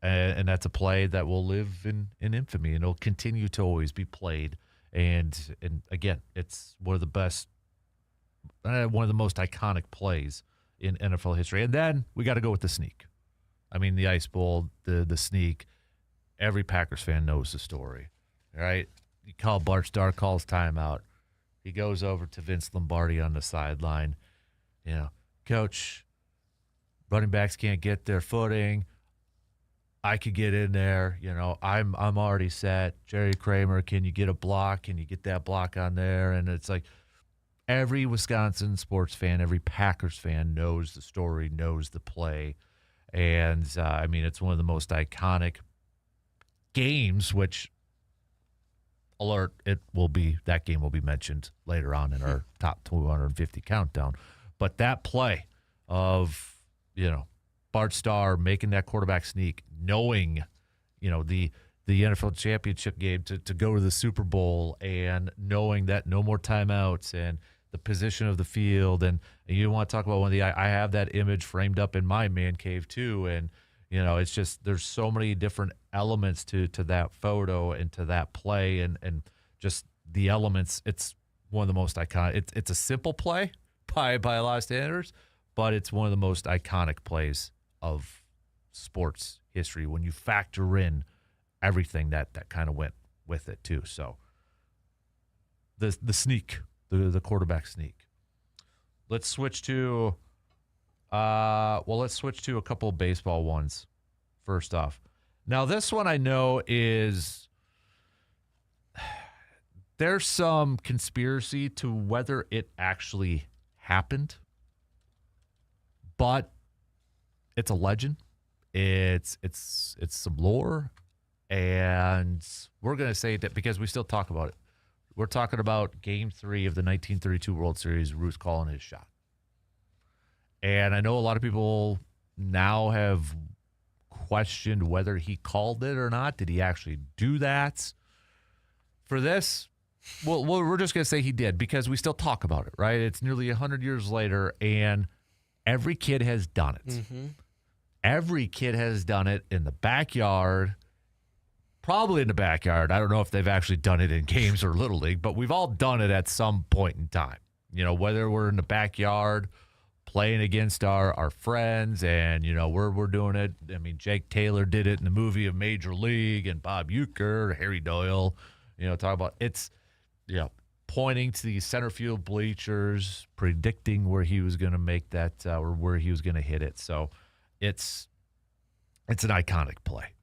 and that's a play that will live in infamy, and it'll continue to always be played. And again, it's one of the best, one of the most iconic plays in NFL history. And then we got to go with the sneak. I mean, the Ice Bowl, the sneak. Every Packers fan knows the story, right? You call Bart Starr, calls timeout. He goes over to Vince Lombardi on the sideline. You know, Coach, running backs can't get their footing. I could get in there. You know, I'm already set. Jerry Kramer, can you get a block? Can you get that block on there? And it's like every Wisconsin sports fan, every Packers fan knows the story, knows the play. And, I mean, it's one of the most iconic games, which, alert, that game will be mentioned later on in our top 250 countdown. But that play of, you know, Bart Starr making that quarterback sneak, knowing, you know, the NFL championship game to go to the Super Bowl, and knowing that no more timeouts and the position of the field. And you want to talk about I have that image framed up in my man cave too. And, you know, it's just, there's so many different elements to that photo and to that play, and just the elements. It's one of the most iconic. It's a simple play by a lot of standards, but it's one of the most iconic plays of sports history when you factor in everything that kind of went with it too. So the sneak, the quarterback sneak. Let's switch to a couple of baseball ones first off. Now, this one I know is there's some conspiracy to whether it actually happened, but it's a legend. It's some lore, and we're going to say that because we still talk about it. We're talking about Game 3 of the 1932 World Series, Ruth calling his shot. And I know a lot of people now have questioned whether he called it or not. Did he actually do that? For this, well, we're just going to say he did because we still talk about it, right? It's nearly 100 years later, and every kid has done it. Mm-hmm. Every kid has done it in the backyard, probably in the backyard. I don't know if they've actually done it in games or Little League, but we've all done it at some point in time. You know, whether we're in the backyard playing against our friends, and, you know, we're doing it. I mean, Jake Taylor did it in the movie of Major League, and Bob Uecker, Harry Doyle, you know, talk about it's, you know, pointing to the center field bleachers, predicting where he was going to make that or where he was going to hit it. So it's an iconic play,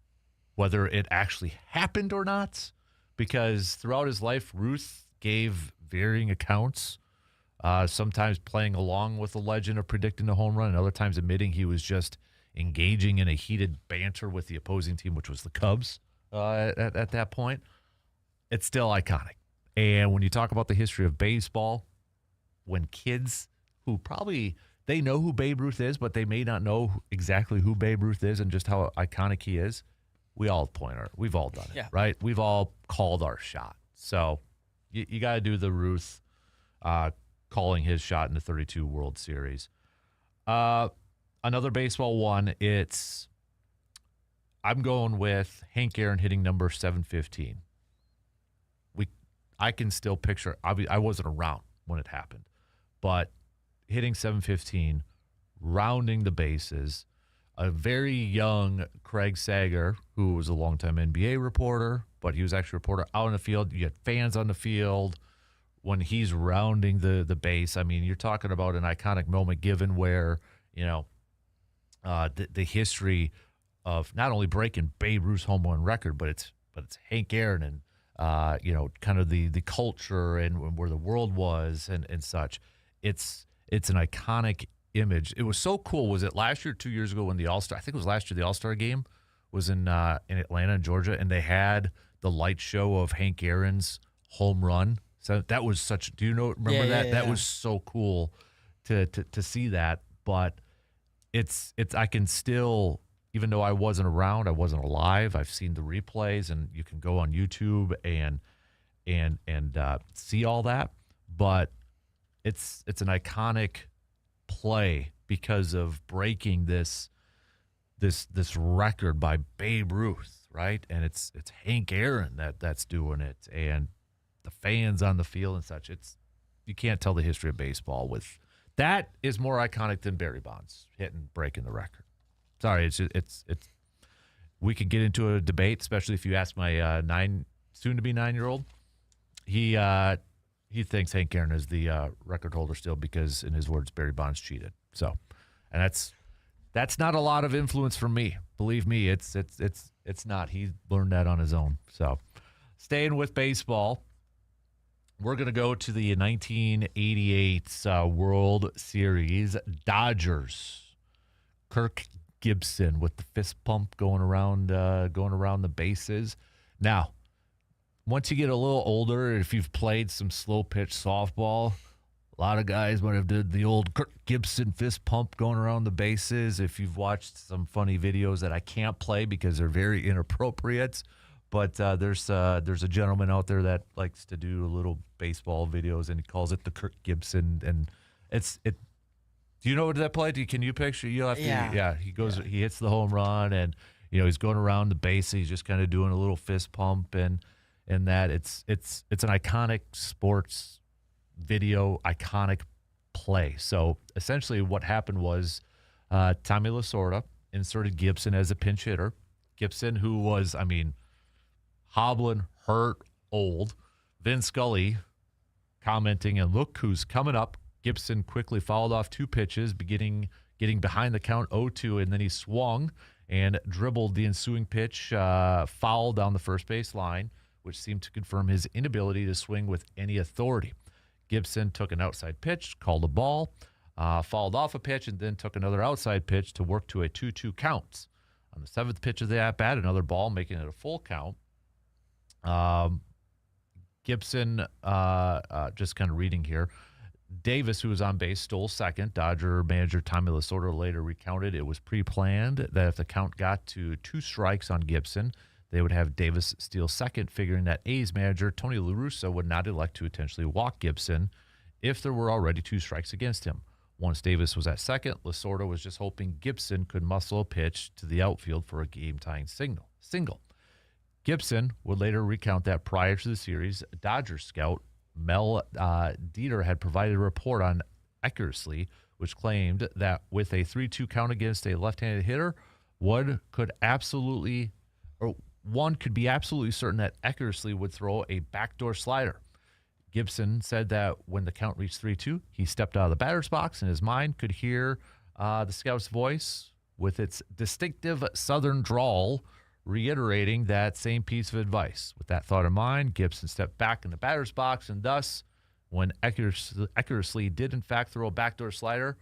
whether it actually happened or not, because throughout his life, Ruth gave varying accounts. Sometimes playing along with the legend of predicting a home run, and other times admitting he was just engaging in a heated banter with the opposing team, which was the Cubs at that point. It's still iconic. And when you talk about the history of baseball, when kids who probably, they know who Babe Ruth is, but they may not know exactly who Babe Ruth is and just how iconic he is, we've all done it, right? We've all called our shot. So you got to do the Ruth calling his shot in the 32 World Series. Another baseball one, I'm going with Hank Aaron hitting number 715. I can still picture, I wasn't around when it happened, but hitting 715, rounding the bases, a very young Craig Sager, who was a longtime NBA reporter, but he was actually a reporter out in the field. You had fans on the field when he's rounding the base. I mean, you're talking about an iconic moment given where, you know, the history of not only breaking Babe Ruth's home run record, but it's Hank Aaron and, you know, kind of the culture and where the world was and such. it's an iconic image. It was so cool. Was it last year, 2 years ago when the All-Star, I think it was last year, the All-Star game was in Atlanta and Georgia, and they had the light show of Hank Aaron's home run. So that was such, do you remember that? That was so cool to see that. But it's I can still, even though I wasn't around, I wasn't alive, I've seen the replays, and you can go on YouTube and see all that. But it's an iconic play because of breaking this record by Babe Ruth, right? And it's Hank Aaron that's doing it, and the fans on the field and such. You can't tell the history of baseball with that. Is more iconic than Barry Bonds breaking the record. Sorry, it's we could get into a debate, especially if you ask my soon to be 9-year-old. He thinks Hank Aaron is the record holder still because, in his words, Barry Bonds cheated. So, and that's not a lot of influence from me. Believe me, it's not. He learned that on his own. So, staying with baseball, we're going to go to the 1988 World Series. Dodgers. Kirk Gibson with the fist pump going around the bases. Now, once you get a little older, if you've played some slow pitch softball, a lot of guys might have did the old Kirk Gibson fist pump going around the bases. If you've watched some funny videos that I can't play because they're very inappropriate, but there's a gentleman out there that likes to do little baseball videos, and he calls it the Kirk Gibson, and it. Do you know what that play? Can you picture? You'll have to. Yeah. He goes. Yeah. He hits the home run, and he's going around the base. He's just kind of doing a little fist pump, and that it's an iconic sports video, iconic play. So essentially, what happened was Tommy Lasorda inserted Gibson as a pinch hitter. Gibson, who was, hobbling, hurt, old. Vin Scully commenting, and look who's coming up. Gibson quickly fouled off 2 pitches, getting behind the count 0-2, and then he swung and dribbled the ensuing pitch, foul down the first base line, which seemed to confirm his inability to swing with any authority. Gibson took an outside pitch, called a ball, fouled off a pitch, and then took another outside pitch to work to a 2-2 count. On the 7th pitch of the at-bat, another ball, making it a full count. Gibson, just kind of reading here, Davis, who was on base, stole second. Dodger manager Tommy Lasorda later recounted it was pre-planned that if the count got to 2 strikes on Gibson, they would have Davis steal second, figuring that A's manager Tony La Russa would not elect to intentionally walk Gibson if there were already 2 strikes against him. Once Davis was at second, Lasorda was just hoping Gibson could muscle a pitch to the outfield for a game-tying single. Gibson would later recount that prior to the series, Dodgers scout Mel Dieter had provided a report on Eckersley, which claimed that with a 3-2 count against a left-handed hitter, one could be absolutely certain that Eckersley would throw a backdoor slider. Gibson said that when the count reached 3-2, he stepped out of the batter's box and his mind could hear the scout's voice with its distinctive southern drawl reiterating that same piece of advice. With that thought in mind, Gibson stepped back in the batter's box, and thus, when Eckersley did in fact throw a backdoor slider,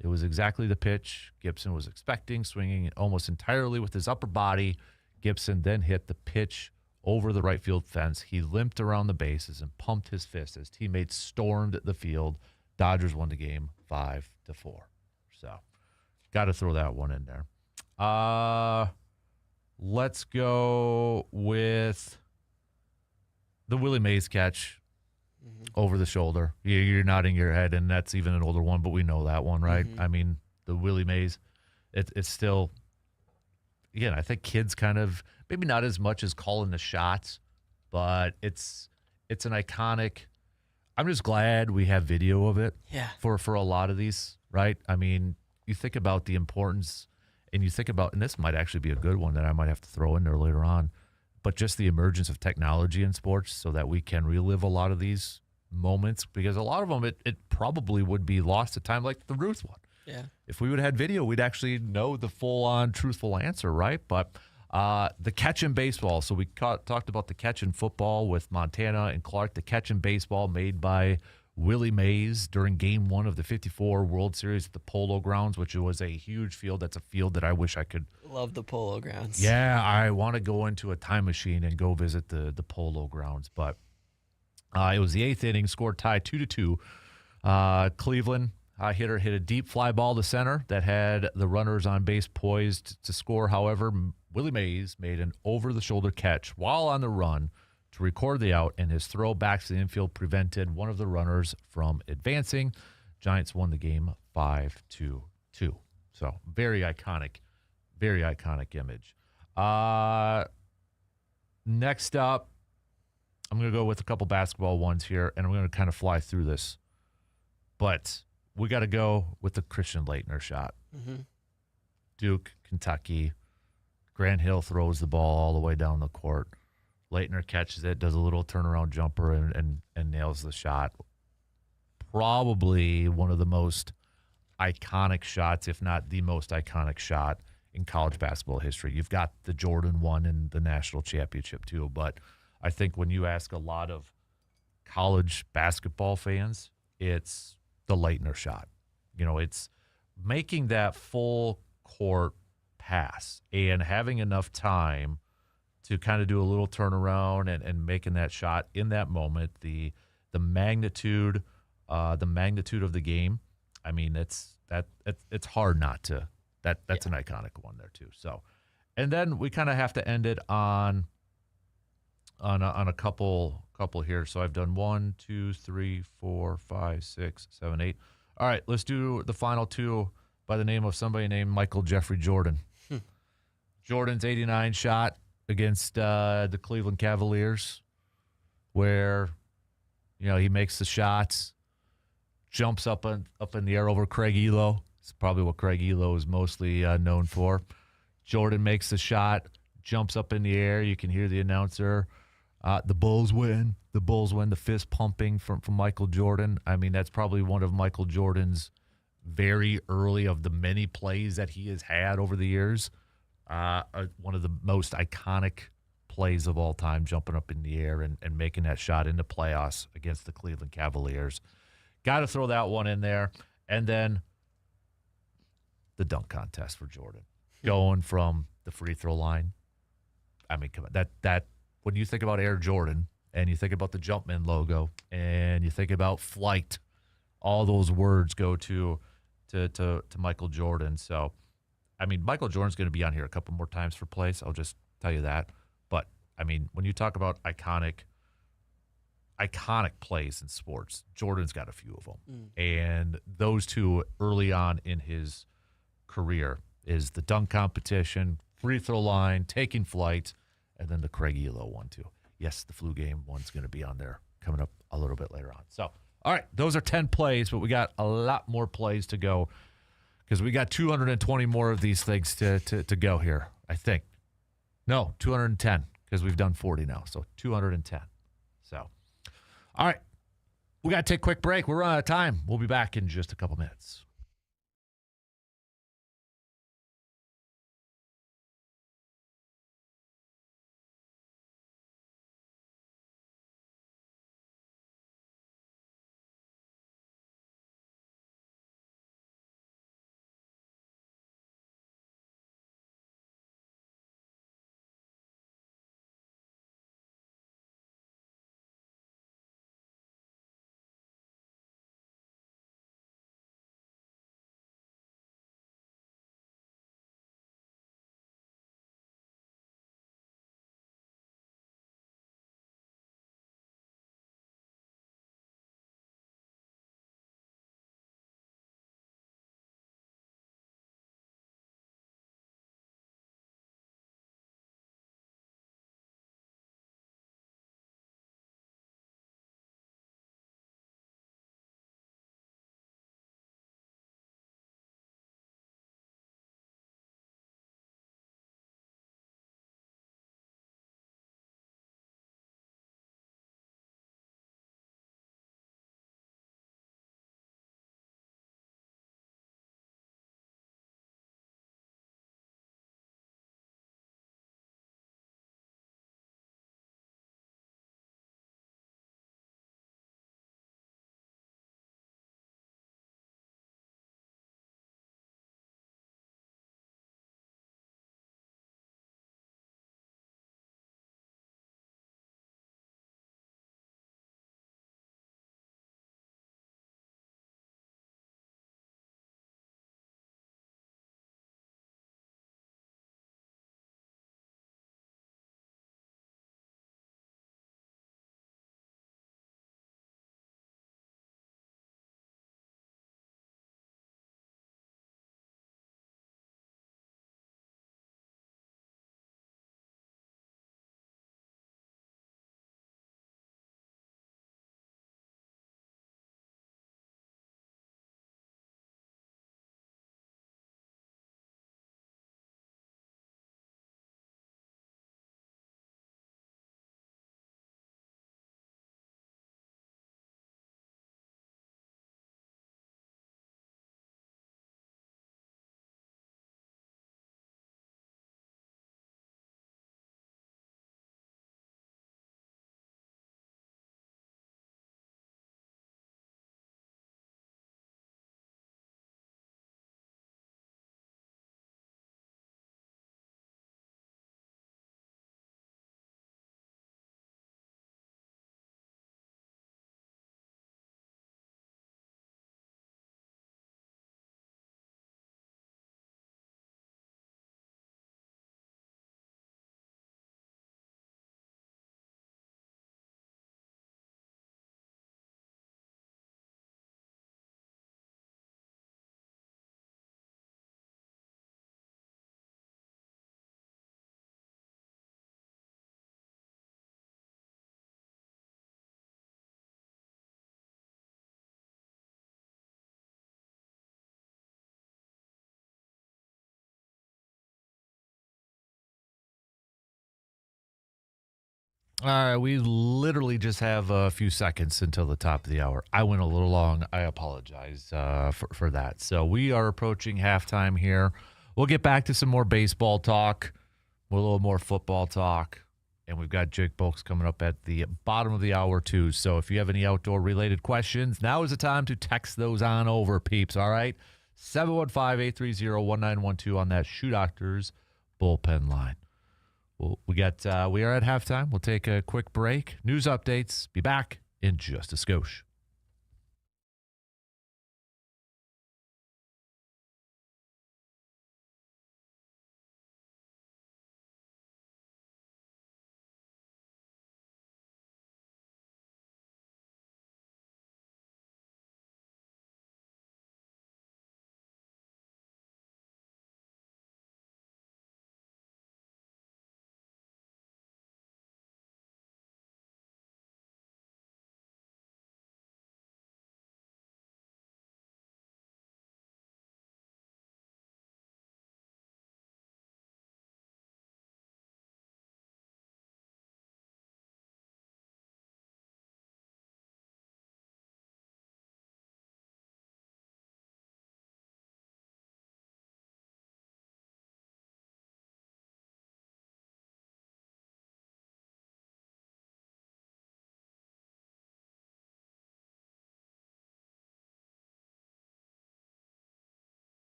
it was exactly the pitch Gibson was expecting, swinging almost entirely with his upper body. Gibson then hit the pitch over the right field fence. He limped around the bases and pumped his fist as teammates stormed the field. Dodgers won the game 5-4. So, got to throw that one in there. Let's go with the Willie Mays catch over the shoulder. You're nodding your head, and that's even an older one, but we know that one, right? The Willie Mays, it's still, again, I think kids kind of, maybe not as much as calling the shots, but it's an iconic. I'm just glad we have video of it for a lot of these, right? You think about the importance. And you think about, and this might actually be a good one that I might have to throw in there later on, but just the emergence of technology in sports so that we can relive a lot of these moments, because a lot of them, it probably would be lost to time, like the Ruth one. Yeah. If we would have had video, we'd actually know the full-on truthful answer, right? But the catch in baseball. So we talked about the catch in football with Montana and Clark, the catch in baseball made by Willie Mays during Game 1 of the 54 World Series at the Polo Grounds, which was a huge field. That's a field that I wish I could. Love the Polo Grounds. Yeah, I want to go into a time machine and go visit the Polo Grounds. But it was the 8th inning, scored tie 2-2. Cleveland hitter hit a deep fly ball to center that had the runners on base poised to score. However, Willie Mays made an over-the-shoulder catch while on the run to record the out, and his throw back to the infield prevented one of the runners from advancing. Giants won the game 5-2. So very iconic image. Next up, I'm going to go with a couple basketball ones here, and I'm going to kind of fly through this. But we got to go with the Christian Laettner shot. Mm-hmm. Duke, Kentucky. Grant Hill throws the ball all the way down the court. Laettner catches it, does a little turnaround jumper, and nails the shot. Probably one of the most iconic shots, if not the most iconic shot in college basketball history. You've got the Jordan one and the national championship too, but I think when you ask a lot of college basketball fans, it's the Laettner shot. It's making that full court pass and having enough time to kind of do a little turnaround and making that shot in that moment. The magnitude of the game. I mean, it's hard not to. That's an iconic one there too. So, and then we kind of have to end it on a couple here. So I've done 1, 2, 3, 4, 5, 6, 7, 8. All right, let's do the final two by the name of somebody named Michael Jeffrey Jordan. Jordan's 89 shot against the Cleveland Cavaliers, where he makes the shots, jumps up in the air over Craig Elo. It's probably what Craig Elo is mostly known for. Jordan makes the shot, jumps up in the air. You can hear the announcer. The Bulls win. The Bulls win. The fist pumping from Michael Jordan. I mean, that's probably one of Michael Jordan's very early of the many plays that he has had over the years. One of the most iconic plays of all time, jumping up in the air and making that shot in the playoffs against the Cleveland Cavaliers. Got to throw that one in there. And then the dunk contest for Jordan. Going from the free throw line. I mean, come on. That when you think about Air Jordan and you think about the Jumpman logo and you think about flight, all those words go to Michael Jordan. So, I mean, Michael Jordan's going to be on here a couple more times for plays. I'll just tell you that. But, I mean, when you talk about iconic plays in sports, Jordan's got a few of them. And those two early on in his career is the dunk competition, free throw line, taking flight, and then the Craig Elo one too. Yes, the flu game one's going to be on there coming up a little bit later on. So, all right, those are 10 plays, but we got a lot more plays to go because we got 220 more of these things to go here, I think. No, 210 because we've done 40 now, so 210. So, all right, we got to take a quick break. We're running out of time. We'll be back in just a couple minutes. All right, we literally just have a few seconds until the top of the hour. I went a little long. I apologize for that. So we are approaching halftime here. We'll get back to some more baseball talk, a little more football talk, and we've got Jake Bulks coming up at the bottom of the hour too. So if you have any outdoor-related questions, now is the time to text those on over, peeps, all right? 715-830-1912 on that Shoe Doctors bullpen line. Well, we are at halftime. We'll take a quick break. News updates. Be back in just a skosh.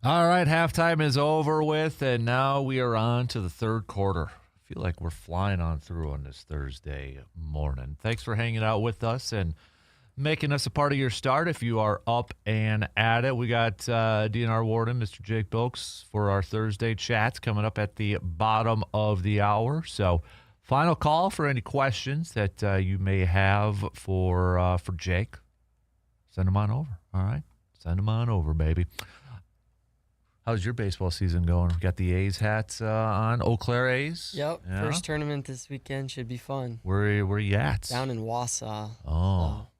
All right, halftime is over with, and now we are on to the third quarter. I feel like we're flying on through on this Thursday morning. Thanks for hanging out with us and making us a part of your start. If you are up and at it, we got DNR Warden, Mr. Jake Bilks, for our Thursday chats coming up at the bottom of the hour. So final call for any questions that you may have for Jake. Send them on over, all right? Send them on over, baby. How's your baseball season going? We got the A's hats on. Eau Claire A's? Yep. Yeah. First tournament this weekend should be fun. Where you at? Down in Wausau. Oh. All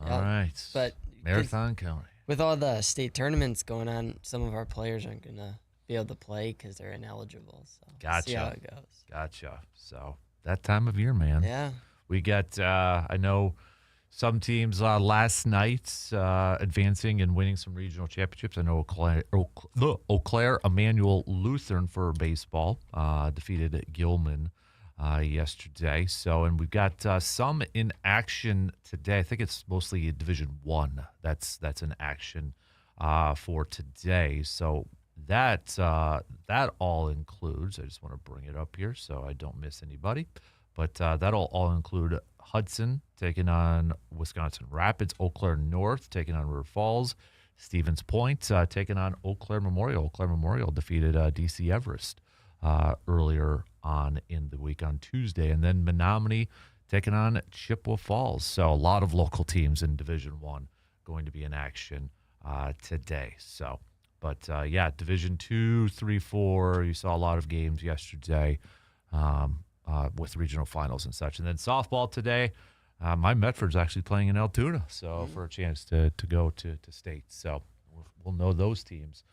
right. But Marathon County. With all the state tournaments going on, some of our players aren't going to be able to play because they're ineligible. So Gotcha. see how it goes. Gotcha. So that time of year, man. Yeah. We got, I know some teams last night advancing and winning some regional championships. I know Eau Claire Emmanuel Lutheran for baseball defeated Gilman yesterday. So, and we've got some in action today. I think it's mostly Division I that's in action for today. So that all includes, I just want to bring it up here so I don't miss anybody, but that'll all include Hudson taking on Wisconsin Rapids, Eau Claire North taking on River Falls, Stevens Point taking on Eau Claire Memorial. Eau Claire Memorial defeated DC Everest earlier on in the week on Tuesday, and then Menominee taking on Chippewa Falls. So a lot of local teams in Division I going to be in action today. So, but yeah, Division 2, 3, 4, you saw a lot of games yesterday with regional finals and such. And then softball today, my Medford's actually playing in Altoona, so for a chance to go to state. So we'll know those teams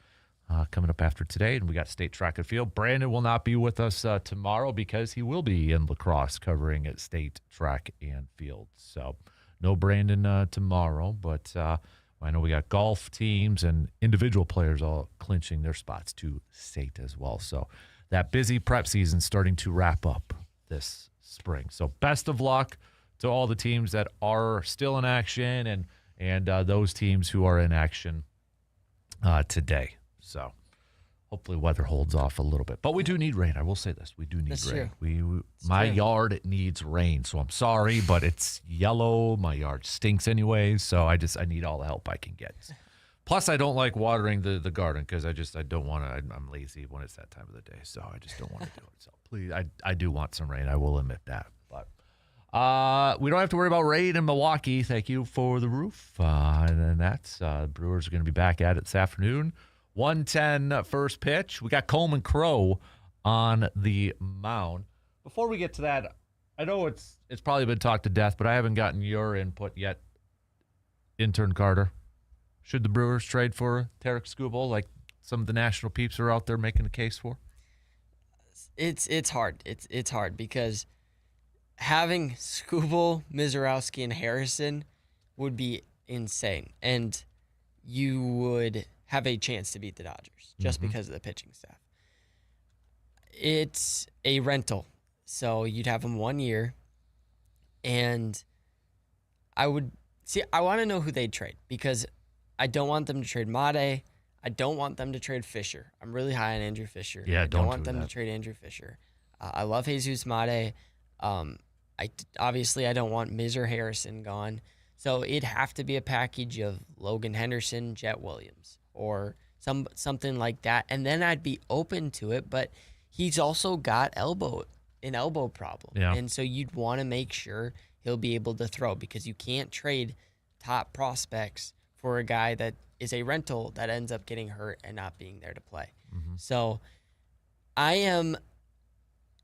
coming up after today. And we got state track and field. Brandon will not be with us tomorrow because he will be in La Crosse covering at state track and field. So no Brandon tomorrow, but I know we got golf teams and individual players all clinching their spots to state as well. So that busy prep season starting to wrap up this spring. So best of luck to all the teams that are still in action and those teams who are in action today. So hopefully weather holds off a little bit. But we do need rain. I will say this. We do need That's rain. true. My true. yard needs rain. So I'm sorry, but it's yellow. My yard stinks anyway. So I need all the help I can get. Plus, I don't like watering the garden because I don't want to. I'm lazy when it's that time of the day. So I just don't want to do it. So please, I do want some rain. I will admit that. But we don't have to worry about rain in Milwaukee. Thank you for the roof. And then that's Brewers are going to be back at it this afternoon. 1:10 first pitch. We got Coleman Crow on the mound. Before we get to that, I know it's probably been talked to death, but I haven't gotten your input yet. Intern Carter, should the Brewers trade for Tarek Skubal like some of the national peeps are out there making a case for? It's hard. It's hard because having Skubal, Mizorowski, and Harrison would be insane, and you would have a chance to beat the Dodgers just because of the pitching staff. It's a rental, so you'd have them 1 year, and I want to know who they'd trade because I don't want them to trade Made. I don't want them to trade Fisher. I'm really high on Andrew Fisher. Yeah, I don't want do them that. to trade Andrew Fisher. I love Jesus Made. Obviously I don't want Miz or Harrison gone. So it'd have to be a package of Logan Henderson, Jet Williams, or something like that. And then I'd be open to it, but he's also got an elbow problem. Yeah. And so you'd want to make sure he'll be able to throw because you can't trade top prospects for a guy that is a rental that ends up getting hurt and not being there to play. So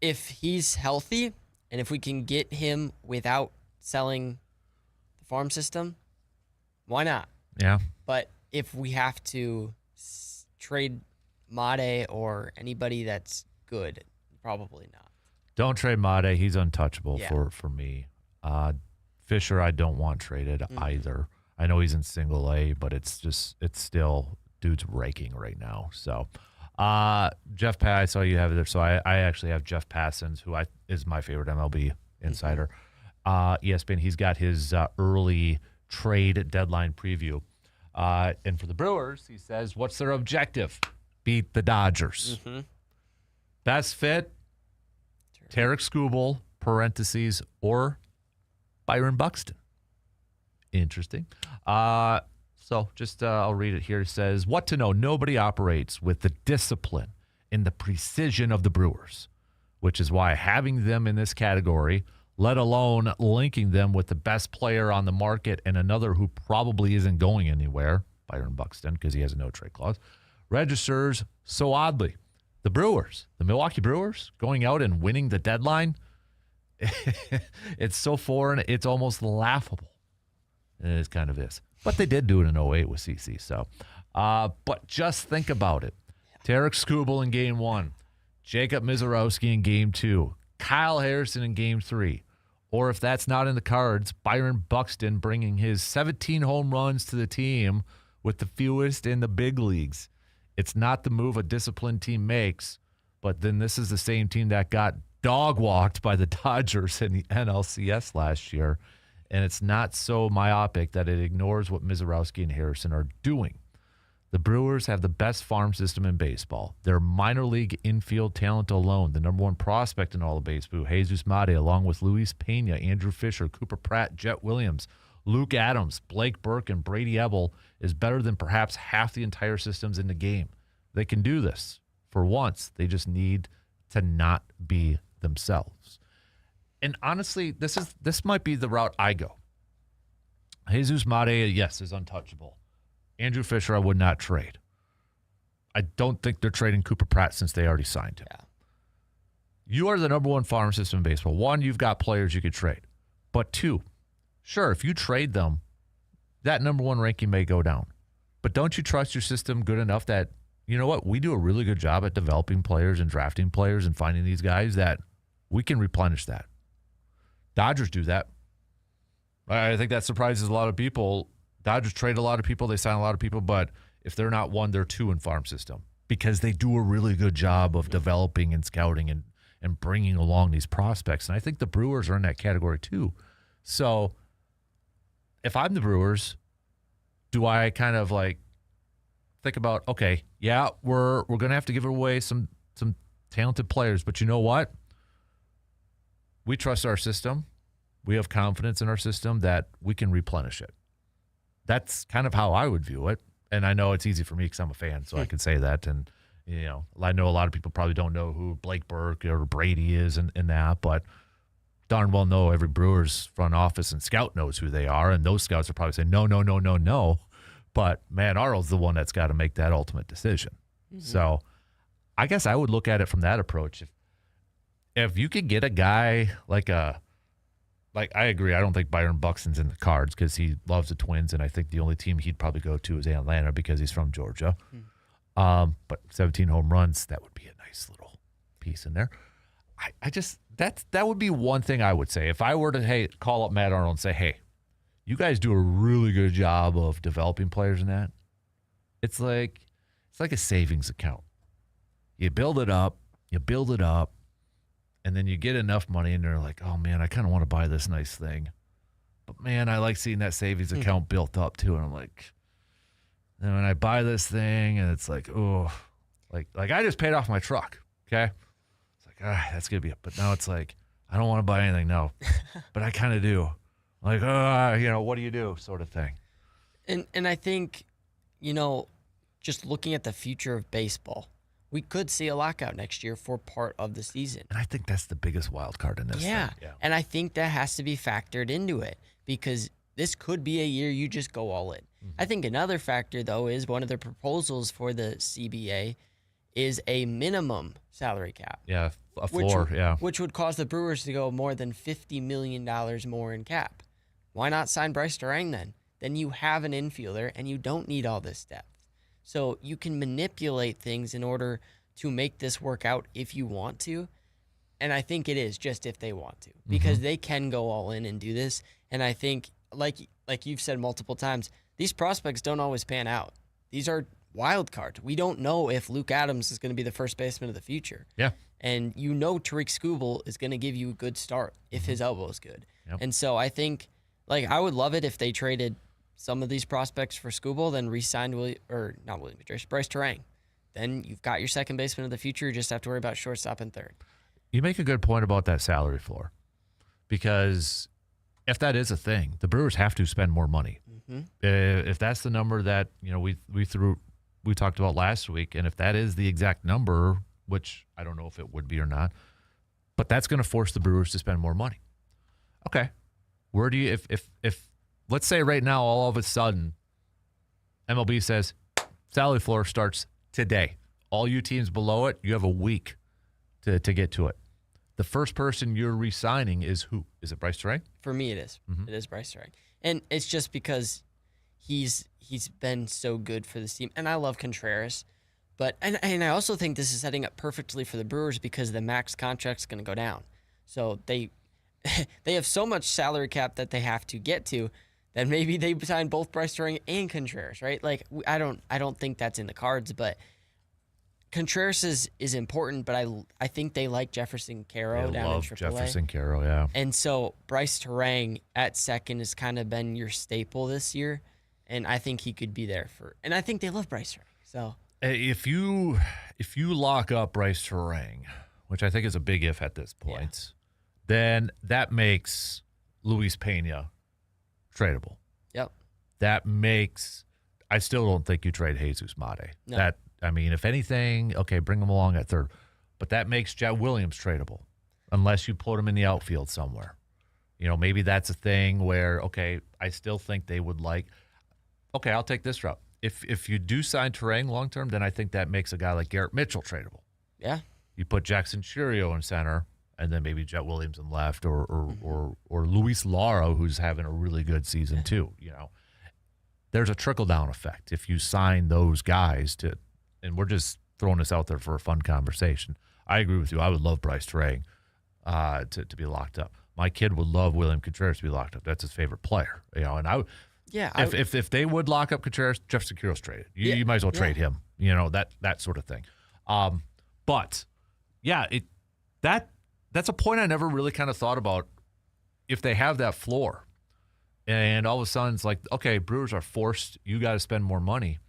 if he's healthy and if we can get him without selling the farm system, why not? Yeah. But if we have to trade Made or anybody that's good, probably not. Don't trade Made. He's untouchable Yeah. for me. Fisher, I don't want traded either. I know he's in single A, but it's still, dude's raking right now. So, Jeff Pass, I saw you have it there. So I actually have Jeff Passons, who is my favorite MLB insider. ESPN, he's got his early trade deadline preview. And for the Brewers, he says, what's their objective? Beat the Dodgers. Best fit, Tarek Skubal, parentheses, or Byron Buxton. Interesting. So just I'll read it here. It says, what to know, nobody operates with the discipline and the precision of the Brewers, which is why having them in this category, let alone linking them with the best player on the market and another who probably isn't going anywhere, Byron Buxton, because he has a no-trade clause, registers so oddly. The Brewers, the Milwaukee Brewers, going out and winning the deadline, it's so foreign, it's almost laughable. It kind of is. But they did do it in 08 with CC. So, but just think about it. Tarek Skubal in Game 1. Jacob Mizorowski in Game 2. Kyle Harrison in Game 3. Or if that's not in the cards, Byron Buxton bringing his 17 home runs to the team with the fewest in the big leagues. It's not the move a disciplined team makes, but then this is the same team that got dog-walked by the Dodgers in the NLCS last year, and it's not so myopic that it ignores what Mizorowski and Harrison are doing. The Brewers have the best farm system in baseball. Their minor league infield talent alone, the number one prospect in all of baseball, Jesus Mate, along with Luis Pena, Andrew Fisher, Cooper Pratt, Jet Williams, Luke Adams, Blake Burke, and Brady Ebel, is better than perhaps half the entire systems in the game. They can do this. For once, they just need to not be themselves. And honestly, this might be the route I go. Jesus Mate, yes, is untouchable. Andrew Fisher, I would not trade. I don't think they're trading Cooper Pratt since they already signed him. Yeah. You are the number one farm system in baseball. One, you've got players you could trade. But two, sure, if you trade them, that number one ranking may go down. But don't you trust your system good enough that, you know what, we do a really good job at developing players and drafting players and finding these guys that we can replenish that. Dodgers do that. I think that surprises a lot of people. Dodgers trade a lot of people. They sign a lot of people. But if they're not one, they're two in farm system because they do a really good job of developing and scouting and bringing along these prospects. And I think the Brewers are in that category too. So if I'm the Brewers, do I kind of like think about, okay, yeah, we're going to have to give away some talented players, but you know what? We trust our system. We have confidence in our system that we can replenish it. That's kind of how I would view it. And I know it's easy for me because I'm a fan, so I can say that. And, you know, I know a lot of people probably don't know who Blake Burke or Brady is and that, but darn well know every Brewers front office and scout knows who they are. And those scouts are probably saying, no. But Matt Arnold's the one that's got to make that ultimate decision. Mm-hmm. So I guess I would look at it from that approach. If you could get a guy like I agree, I don't think Byron Buxton's in the cards because he loves the Twins, and I think the only team he'd probably go to is Atlanta because he's from Georgia. But 17 home runs, that would be a nice little piece in there. I just that would be one thing I would say. If I were to call up Matt Arnold and say, hey, you guys do a really good job of developing players in that. It's like a savings account. You build it up, and then you get enough money, and they're like, oh, man, I kind of want to buy this nice thing. But, man, I like seeing that savings account built up, too. And I'm like, and when I buy this thing, and it's like, oh, like I just paid off my truck, okay? It's like, that's going to be it. But now it's like, I don't want to buy anything, no. But I kind of do. Like, what do you do sort of thing. And I think, just looking at the future of baseball, we could see a lockout next year for part of the season. And I think that's the biggest wild card in this thing. Yeah. And I think that has to be factored into it because this could be a year you just go all in. Mm-hmm. I think another factor, though, is one of the proposals for the CBA is a minimum salary cap. Yeah, a floor, Which would cause the Brewers to go more than $50 million more in cap. Why not sign Bryce Durang then? Then you have an infielder and you don't need all this depth. So you can manipulate things in order to make this work out if you want to. And I think it is just if they want to, because they can go all in and do this. And I think, like you've said multiple times, these prospects don't always pan out. These are wild cards. We don't know if Luke Adams is going to be the first baseman of the future. Yeah. And Tarik Skubal is going to give you a good start if his elbow is good. Yep. And so I think, I would love it if they traded some of these prospects for Skubal, then re-signed Bryce Durang. Then you've got your second baseman of the future. You just have to worry about shortstop and third. You make a good point about that salary floor, because if that is a thing, the Brewers have to spend more money. Mm-hmm. If that's the number that we talked about last week, and if that is the exact number, which I don't know if it would be or not, but that's going to force the Brewers to spend more money. Okay, where do you if let's say right now, all of a sudden, MLB says salary floor starts today. All you teams below it, you have a week to get to it. The first person you're re-signing is who? Is it Bryce Durang? For me, it is. Mm-hmm. It is Bryce Durang. And it's just because he's been so good for this team, and I love Contreras. But and I also think this is setting up perfectly for the Brewers because the max contract's going to go down. So they have so much salary cap that they have to get to that maybe they sign both Bryce Turang and Contreras, right? Like I don't think that's in the cards, but Contreras is important, but I think they like Jefferson Caro down in AAA. Jefferson Caro, yeah. And so Bryce Turang at second has kind of been your staple this year, and I think he could be there and I think they love Bryce Turang. So if you lock up Bryce Turang, which I think is a big if at this point, then that makes Luis Pena tradable. Yep. That makes I still don't think you trade Jesus Mate. No. If anything, okay, bring him along at third. But that makes Jet Williams tradable unless you put him in the outfield somewhere. Maybe that's a thing where, okay, I still think they would okay, I'll take this route. If you do sign Turang long term, then I think that makes a guy like Garrett Mitchell tradable. Yeah. You put Jackson Churio in center, and then maybe Jet Williams in left, or Luis Lara, who's having a really good season too. There's a trickle down effect if you sign those guys and we're just throwing this out there for a fun conversation. I agree with you. I would love Bryce Turang to be locked up. My kid would love William Contreras to be locked up. That's his favorite player. And I would. Yeah. If they would lock up Contreras, Jefferson Curo's traded. You might as well trade him. That sort of thing. But yeah, that's a point I never really kind of thought about. If they have that floor, and all of a sudden it's like, okay, Brewers are forced. You got to spend more money.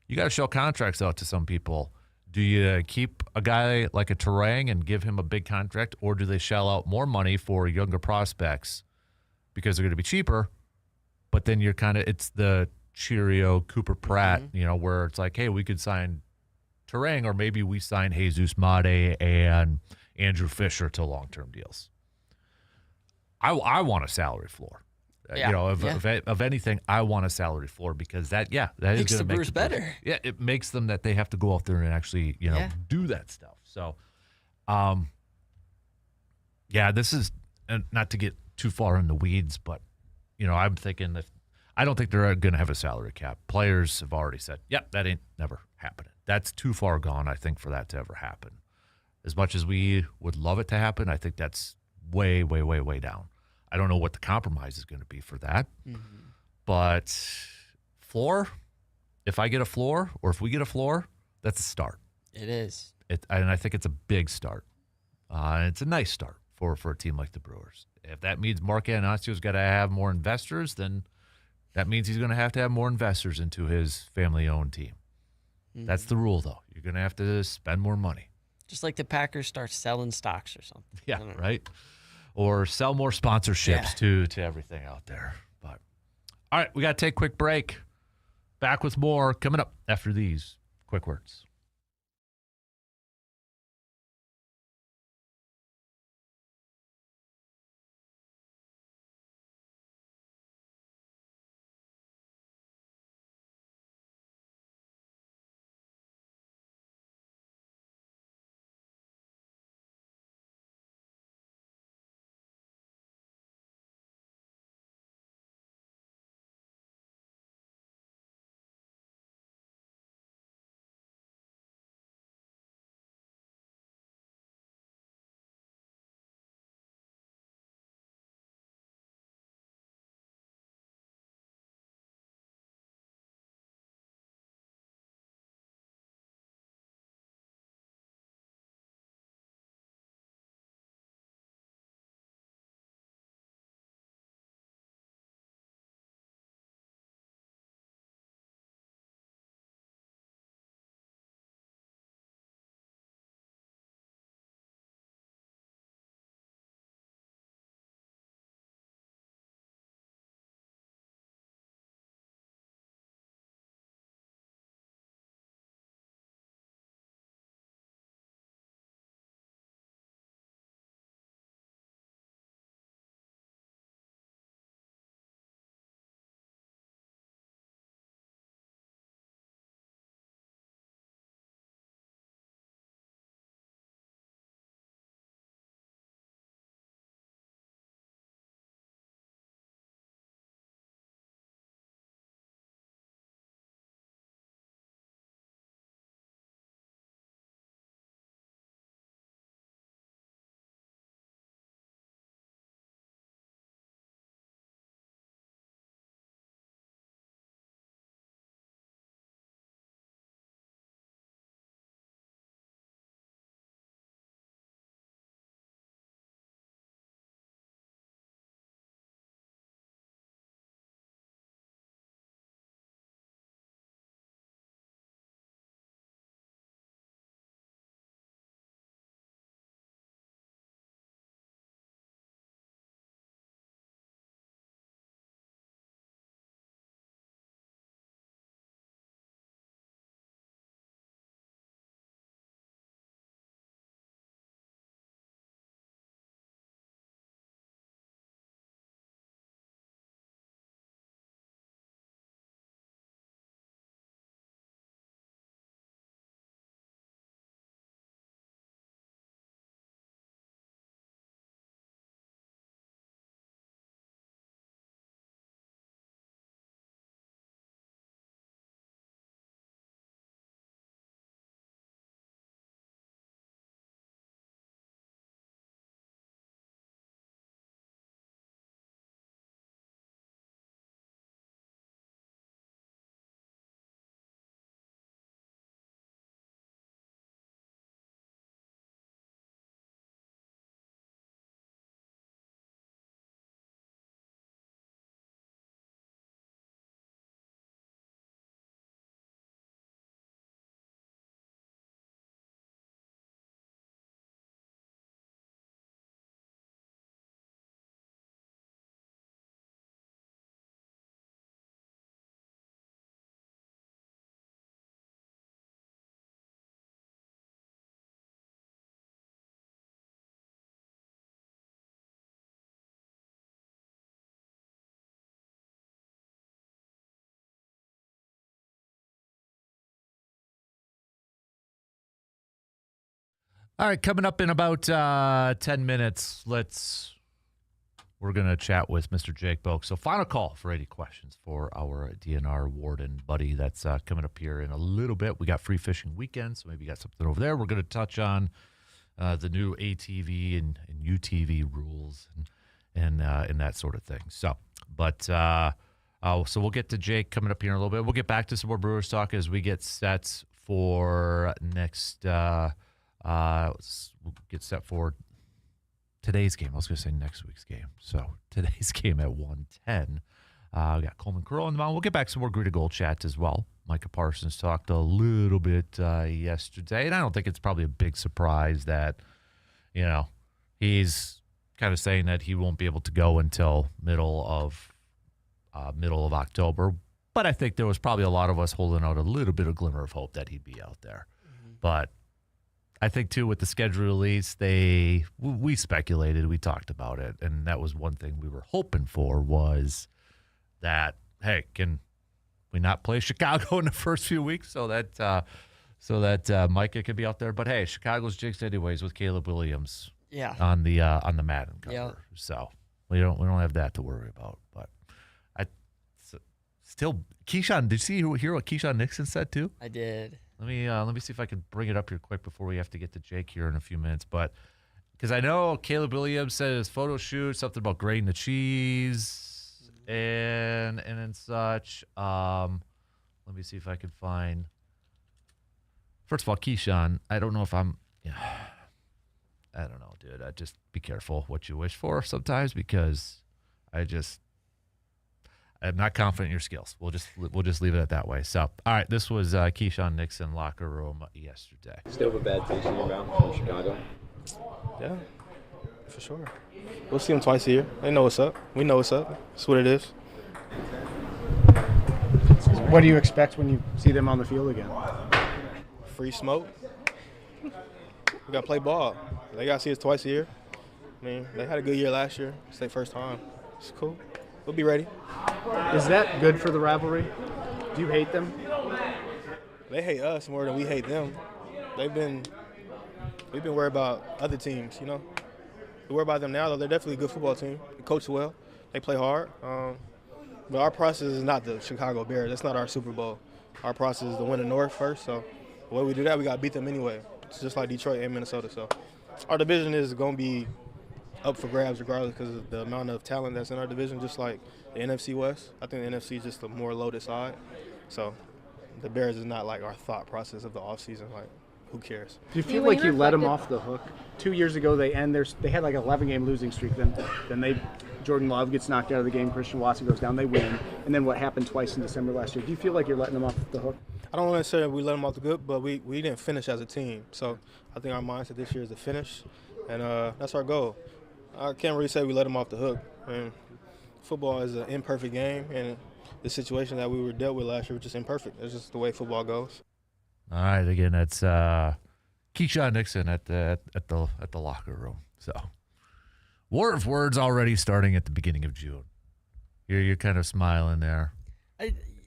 You got to show contracts out to some people. Do you keep a guy like a Turang and give him a big contract, or do they shell out more money for younger prospects because they're going to be cheaper? But then it's the Churio, Cooper Pratt, where it's like, hey, we could sign Turang, or maybe we sign Jesus Mate and Andrew Fisher to long-term deals. I want a salary floor. Of anything, I want a salary floor because that is going to make the Brewers better. Yeah, it makes them that they have to go out there and actually, do that stuff. So, this is not to get too far in the weeds, but I'm thinking that I don't think they're going to have a salary cap. Players have already said, that ain't never happening. That's too far gone, I think, for that to ever happen. As much as we would love it to happen, I think that's way, way, way, way down. I don't know what the compromise is going to be for that. Mm-hmm. But floor, if I get a floor or if we get a floor, that's a start. It is. And I think it's a big start. It's a nice start for a team like the Brewers. If that means Mark Anastasiou's got to have more investors, then that means he's going to have more investors into his family-owned team. Mm-hmm. That's the rule, though. You're going to have to spend more money. Just like the Packers start selling stocks or something. Yeah, right? Or sell more sponsorships to everything out there. But all right, we got to take a quick break. Back with more coming up after these quick words. All right, coming up in about 10 minutes, we're going to chat with Mr. Jake Boak. So final call for any questions for our DNR warden buddy. That's coming up here in a little bit. We got free fishing weekend, so maybe you got something over there. We're going to touch on the new ATV and UTV rules and that sort of thing. So we'll get to Jake coming up here in a little bit. We'll get back to some more Brewers talk as we get set for next we'll get set for today's game. I was going to say next week's game. So today's game at 1:10. We got Coleman Curl on the mound. We'll get back some more Gritty Gold chat as well. Micah Parsons talked a little bit yesterday, and I don't think it's probably a big surprise that, he's kind of saying that he won't be able to go until middle of October. But I think there was probably a lot of us holding out a little bit of glimmer of hope that he'd be out there. Mm-hmm. But I think, too, with the schedule release, we speculated, we talked about it, and that was one thing we were hoping for was that, hey, can we not play Chicago in the first few weeks so that Micah could be out there? But, hey, Chicago's jinxed anyways with Caleb Williams on the Madden cover. Yeah. So we don't have that to worry about. But still, Keyshawn, did you hear what Keyshawn Nixon said, too? I did. Let me see if I can bring it up here quick before we have to get to Jake here in a few minutes. But because I know Caleb Williams said his photo shoot something about grating the cheese and such. Let me see if I can find. First of all, Keyshawn, I don't know if I don't know, dude. Just be careful what you wish for sometimes because I'm not confident in your skills. We'll just leave it at that way. So, all right, this was Keyshawn Nixon locker room yesterday. Still have a bad taste in your mouth from Chicago? Yeah, for sure. We'll see them twice a year. They know what's up. We know what's up. That's what it is. What do you expect when you see them on the field again? Free smoke. We got to play ball. They got to see us twice a year. I mean, they had a good year last year. It's their first time. It's cool. We'll be ready. Is that good for the rivalry? Do you hate them? They hate us more than we hate them. We've been worried about other teams, We worry about them now, though. They're definitely a good football team. They coach well. They play hard. But our process is not the Chicago Bears. That's not our Super Bowl. Our process is to win the North first. So the way we do that, we got to beat them anyway. It's just like Detroit and Minnesota. So our division is going to be up for grabs regardless because of the amount of talent that's in our division, just like the NFC West. I think the NFC is just a more loaded side. So the Bears is not like our thought process of the offseason. Like, who cares? Do you feel like you let them off the hook? 2 years ago, they had like an 11-game losing streak. Then Jordan Love gets knocked out of the game. Christian Watson goes down. They win. And then what happened twice in December last year? Do you feel like you're letting them off the hook? I don't want to say we let them off the hook, but we didn't finish as a team. So I think our mindset this year is to finish, and that's our goal. I can't really say we let them off the hook. I mean, football is an imperfect game, and the situation that we were dealt with last year was just imperfect. It's just the way football goes. All right, again, that's Keyshawn Nixon at the locker room. So, war of words already starting at the beginning of June. You're kind of smiling there.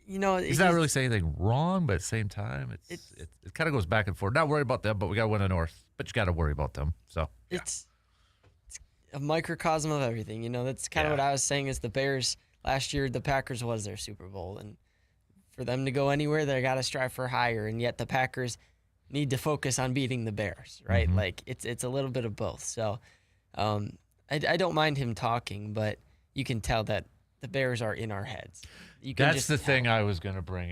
He's not really saying anything wrong, but at the same time, it kind of goes back and forth. Not worried about them, but we got to win the North. But you got to worry about them. So it's a microcosm of everything. That's kind of what I was saying is the Bears last year, the Packers was their Super Bowl. And for them to go anywhere, they got to strive for higher. And yet the Packers need to focus on beating the Bears, right? Mm-hmm. Like it's a little bit of both. So I don't mind him talking, but you can tell that the Bears are in our heads. That's the thing I was going to bring.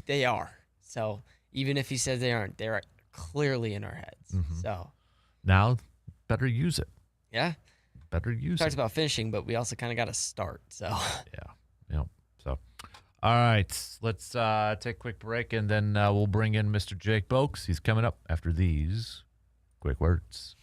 They are. So even if he says they aren't, they're clearly in our heads. Mm-hmm. So now, better use it. Yeah. Better use it. Talks about finishing, but we also kind of got to start. So yeah. So, all right, let's take a quick break, and then we'll bring in Mr. Jake Boak. He's coming up after these quick words.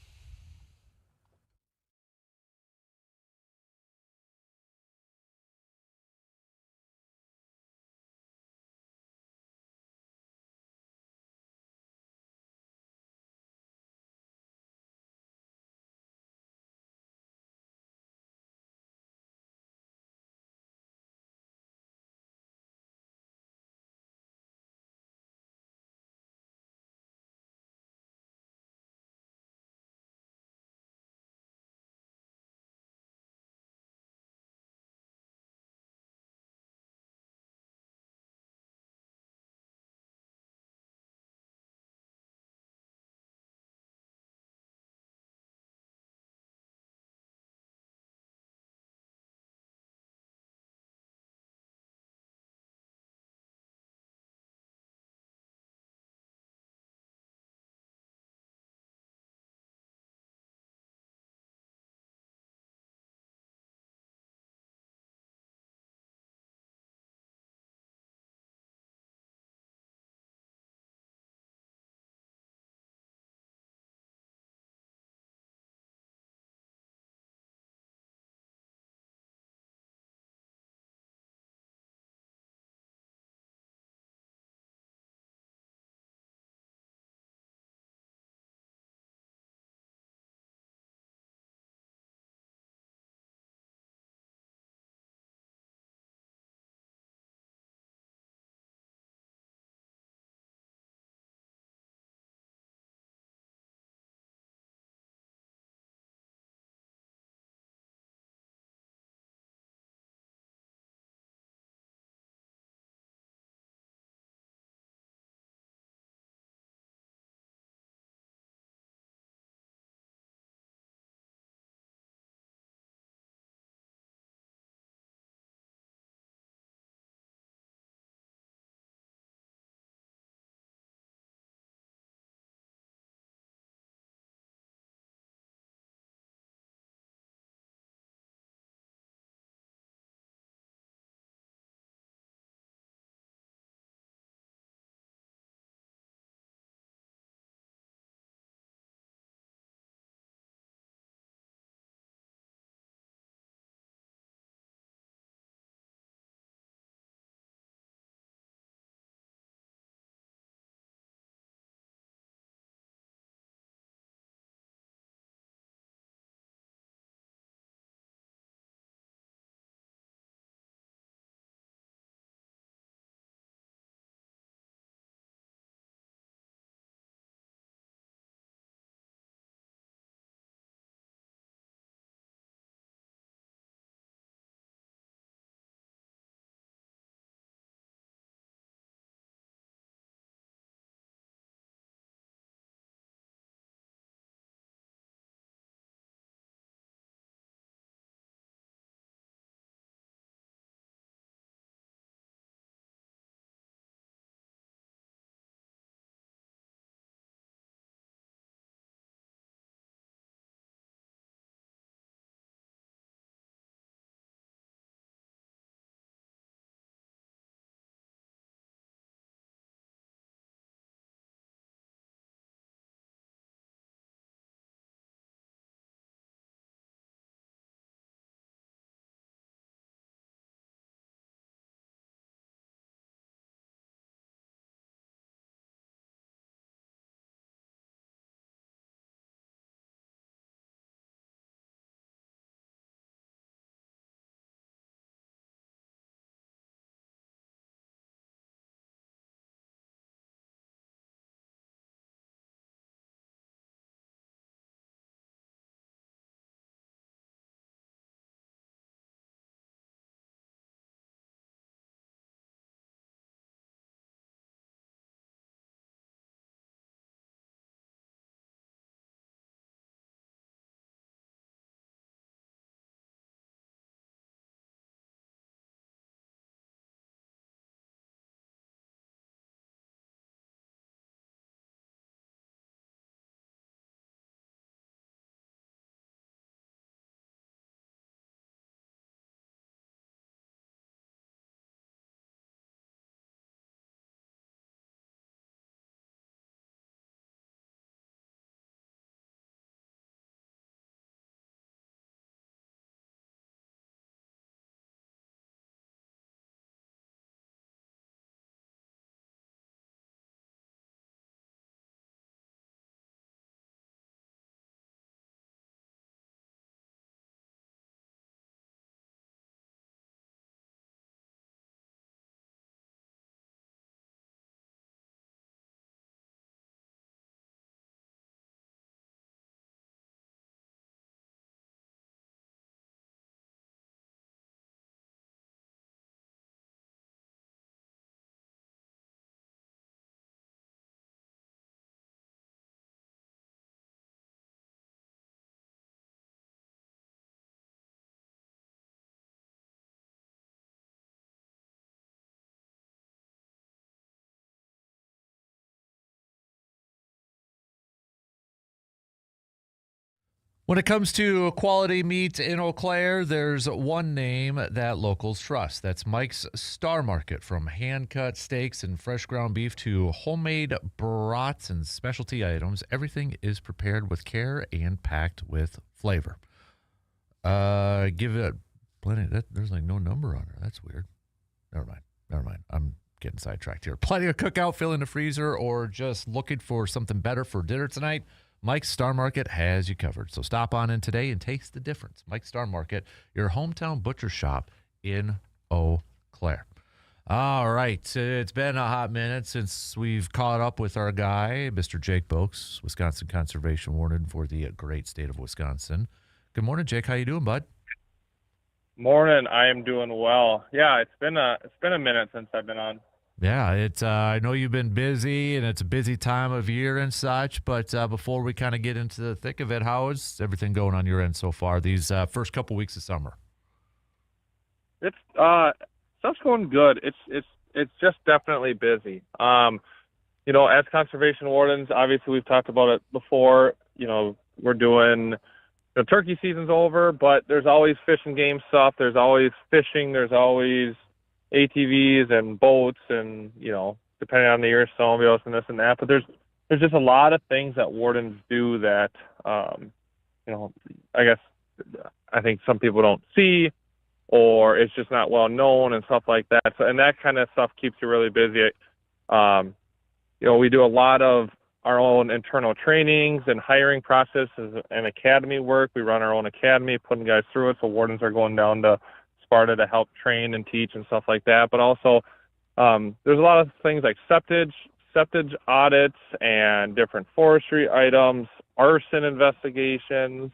When it comes to quality meat in Eau Claire, there's one name that locals trust. That's Mike's Star Market. From hand-cut steaks and fresh ground beef to homemade brats and specialty items, everything is prepared with care and packed with flavor. Give it plenty. There's like no number on her. That's weird. Never mind. I'm getting sidetracked here. Plenty of cookout, fill in the freezer, or just looking for something better for dinner tonight. Mike's Star Market has you covered. So stop on in today and taste the difference. Mike's Star Market, your hometown butcher shop in Eau Claire. All right. It's been a hot minute since we've caught up with our guy, Mr. Jake Boakes, Wisconsin Conservation Warden for the great state of Wisconsin. Good morning, Jake. How you doing, bud? Morning. I am doing well. Yeah, it's been a minute since I've been on. Yeah, I know you've been busy, and it's a busy time of year and such, but before we kind of get into the thick of it, how is everything going on your end so far, these first couple weeks of summer? It's stuff's going good. It's just definitely busy. As conservation wardens, obviously we've talked about it before. We're doing the turkey season's over, but there's always fish and game stuff. There's always fishing. There's always ATVs and boats and, depending on the year, snowmobiles and this and that. But there's just a lot of things that wardens do that, I think some people don't see, or it's just not well known and stuff like that. So, and that kind of stuff keeps you really busy. We do a lot of our own internal trainings and hiring processes and academy work. We run our own academy, putting guys through it. So wardens are going down to Sparta to help train and teach and stuff like that. But also there's a lot of things like septage audits and different forestry items, arson investigations,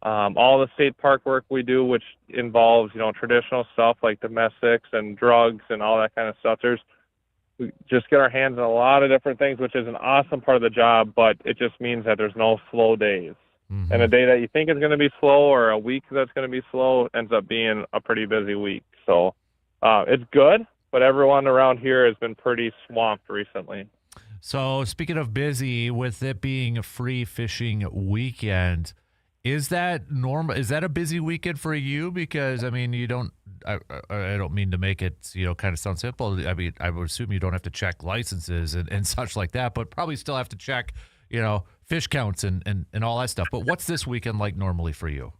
all the state park work we do, which involves, traditional stuff like domestics and drugs and all that kind of stuff. We just get our hands on a lot of different things, which is an awesome part of the job, but it just means that there's no slow days. Mm-hmm. And a day that you think is going to be slow or a week that's going to be slow ends up being a pretty busy week. So it's good, but everyone around here has been pretty swamped recently. So speaking of busy, with it being a free fishing weekend, is that normal? Is that a busy weekend for you? Because, I mean, I don't mean to make it, kind of sound simple. I mean, I would assume you don't have to check licenses and such like that, but probably still have to check, fish counts and all that stuff. But what's this weekend like normally for you?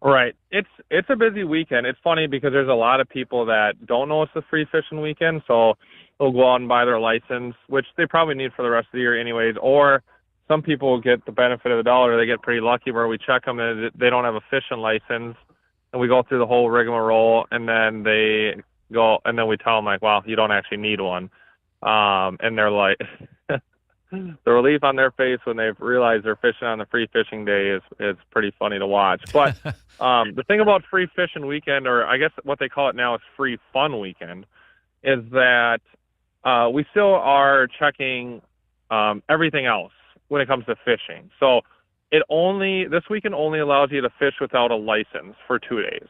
Right. It's a busy weekend. It's funny because there's a lot of people that don't know it's a free fishing weekend, so they'll go out and buy their license, which they probably need for the rest of the year anyways, or some people get the benefit of the dollar. They get pretty lucky where we check them and they don't have a fishing license, and we go through the whole rigmarole, and then we tell them like, "Wow, you don't actually need one," and they're like, the relief on their face when they've realized they're fishing on the free fishing day is pretty funny to watch. But the thing about free fishing weekend, or I guess what they call it now is free fun weekend, is that we still are checking everything else when it comes to fishing. So this weekend only allows you to fish without a license for 2 days.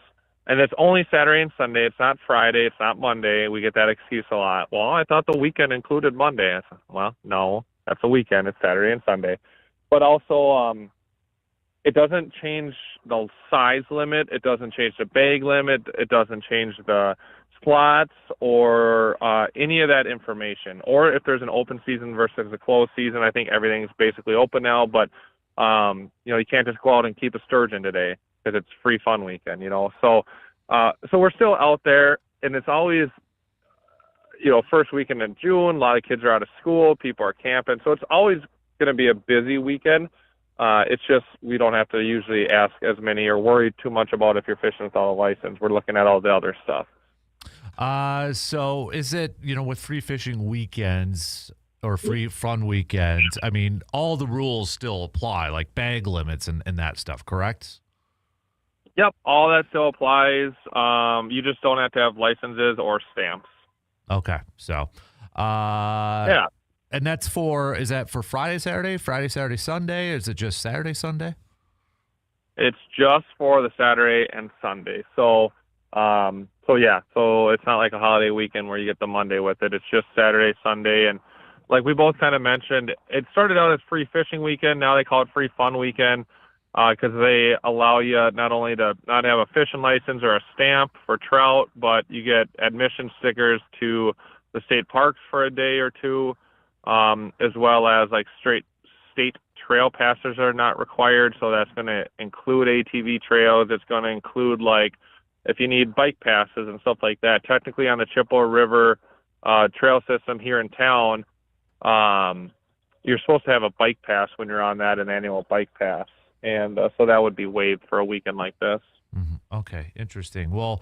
And it's only Saturday and Sunday. It's not Friday. It's not Monday. We get that excuse a lot. Well, I thought the weekend included Monday. I said, well, no, that's the weekend. It's Saturday and Sunday. But also, it doesn't change the size limit. It doesn't change the bag limit. It doesn't change the slots or any of that information. Or if there's an open season versus a closed season, I think everything's basically open now. But you can't just go out and keep a sturgeon today because it's free fun weekend. So we're still out there, and it's always first weekend in June. A lot of kids are out of school. People are camping, so it's always going to be a busy weekend. It's just we don't have to usually ask as many or worry too much about if you're fishing without a license. We're looking at all the other stuff. So is it, with free fishing weekends or free fun weekends, I mean, all the rules still apply, like bag limits and that stuff, correct? Yep, all that still applies. You just don't have to have licenses or stamps. Okay, so yeah. And is that for Friday, Saturday, Sunday? Is it just Saturday, Sunday? It's just for the Saturday and Sunday. So it's not like a holiday weekend where you get the Monday with it. It's just Saturday, Sunday. And like we both kind of mentioned, it started out as free fishing weekend. Now they call it free fun weekend. because they allow you not only to not have a fishing license or a stamp for trout, but you get admission stickers to the state parks for a day or two, as well as like straight state trail passes are not required. So that's going to include ATV trails. It's going to include like if you need bike passes and stuff like that. Technically on the Chippewa River trail system here in town, you're supposed to have a bike pass when you're on that, an annual bike pass. And so that would be waived for a weekend like this. Mm-hmm. Okay, interesting. Well,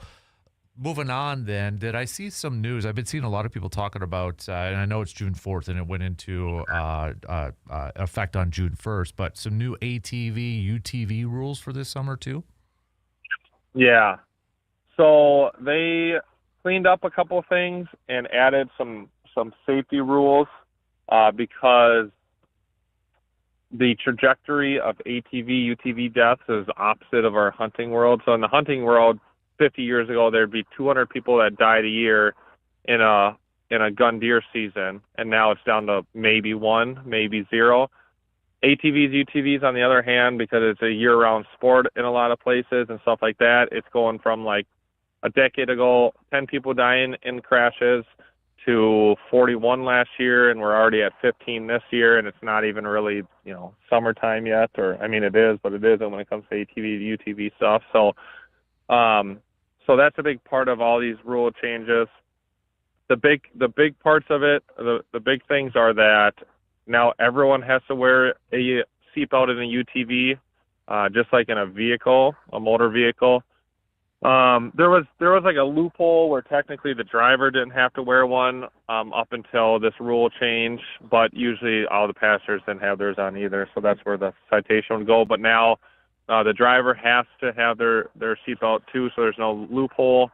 moving on then, did I see some news? I've been seeing a lot of people talking about, and I know it's June 4th and it went into effect on June 1st, but some new ATV, UTV rules for this summer too? Yeah. So they cleaned up a couple of things and added some safety rules because the trajectory of ATV, UTV deaths is opposite of our hunting world. So in the hunting world, 50 years ago, there'd be 200 people that died a year in a gun deer season, and now it's down to maybe 1, maybe 0. ATVs, UTVs, on the other hand, because it's a year-round sport in a lot of places and stuff like that, it's going from like a decade ago, 10 people dying in crashes to 41 last year, and we're already at 15 this year, and it's not even really, summertime yet, or, I mean, it is, but it isn't when it comes to ATV, UTV stuff. So that's a big part of all these rule changes. The big parts of it, the big things are that now everyone has to wear a seatbelt in a UTV, just like in a vehicle, a motor vehicle. There was like a loophole where technically the driver didn't have to wear one up until this rule change, but usually all the passengers didn't have theirs on either, so that's where the citation would go. But now the driver has to have their seatbelt too, so there's no loophole.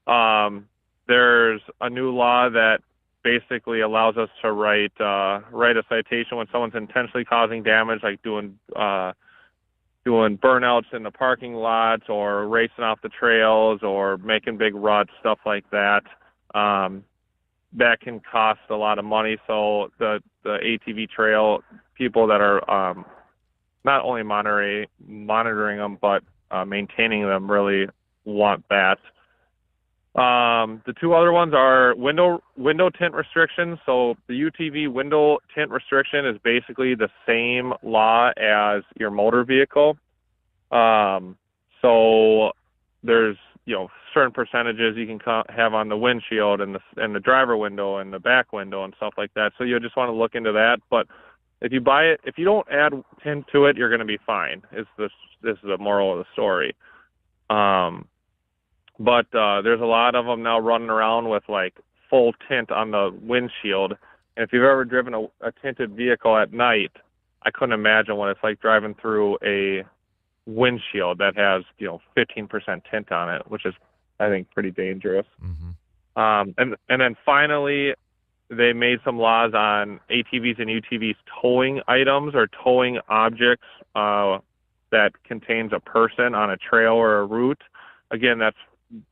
There's a new law that basically allows us to write a citation when someone's intentionally causing damage, like doing burnouts in the parking lots or racing off the trails or making big ruts, stuff like that. That can cost a lot of money. So the ATV trail people that are not only monitoring them, but maintaining them really want that. The two other ones are window tint restrictions. So the UTV window tint restriction is basically the same law as your motor vehicle. So there's certain percentages you can have on the windshield and the driver window and the back window and stuff like that. So you just want to look into that. But if you buy it, if you don't add tint to it, you're going to be fine. This is the moral of the story. But there's a lot of them now running around with like full tint on the windshield. And if you've ever driven a tinted vehicle at night, I couldn't imagine what it's like driving through a windshield that has 15% tint on it, which is, I think, pretty dangerous. Mm-hmm. And then finally, they made some laws on ATVs and UTVs towing items or towing objects that contains a person on a trail or a route. Again, that's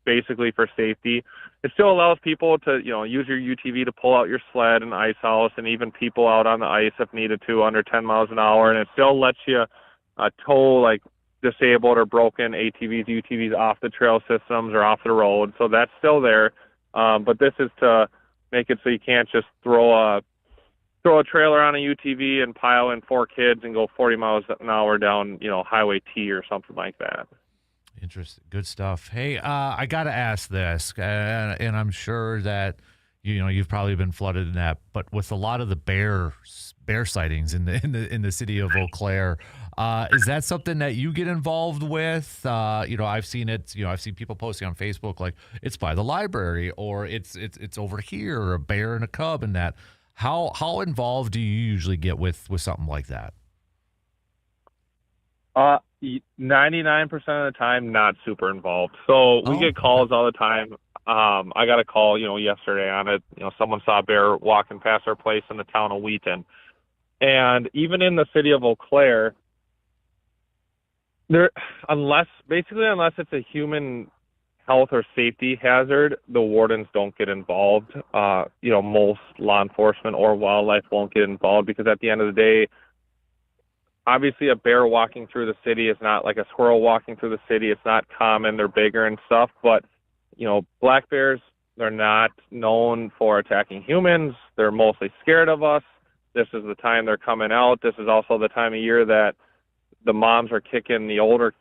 basically for safety. It still allows people to, use your UTV to pull out your sled and ice house, and even people out on the ice if needed to under 10 miles an hour. And it still lets you tow like disabled or broken ATVs, UTVs off the trail systems or off the road. So that's still there. But this is to make it so you can't just throw a trailer on a UTV and pile in 4 kids and go 40 miles an hour down, Highway T or something like that. Interesting. Good stuff. Hey, I got to ask this, and I'm sure that, you've probably been flooded in that, but with a lot of the bear sightings in the city of Eau Claire, is that something that you get involved with? I've seen it, I've seen people posting on Facebook, like it's by the library or it's over here, or a bear and a cub and that. How involved do you usually get with something like that? 99% of the time, not super involved. So we get calls all the time. I got a call, yesterday on it. Someone saw a bear walking past our place in the town of Wheaton. And even in the city of Eau Claire, unless it's a human health or safety hazard, the wardens don't get involved. Most law enforcement or wildlife won't get involved because at the end of the day, obviously a bear walking through the city is not like a squirrel walking through the city. It's not common. They're bigger and stuff. But, black bears, they're not known for attacking humans. They're mostly scared of us. This is the time they're coming out. This is also the time of year that the moms are kicking the older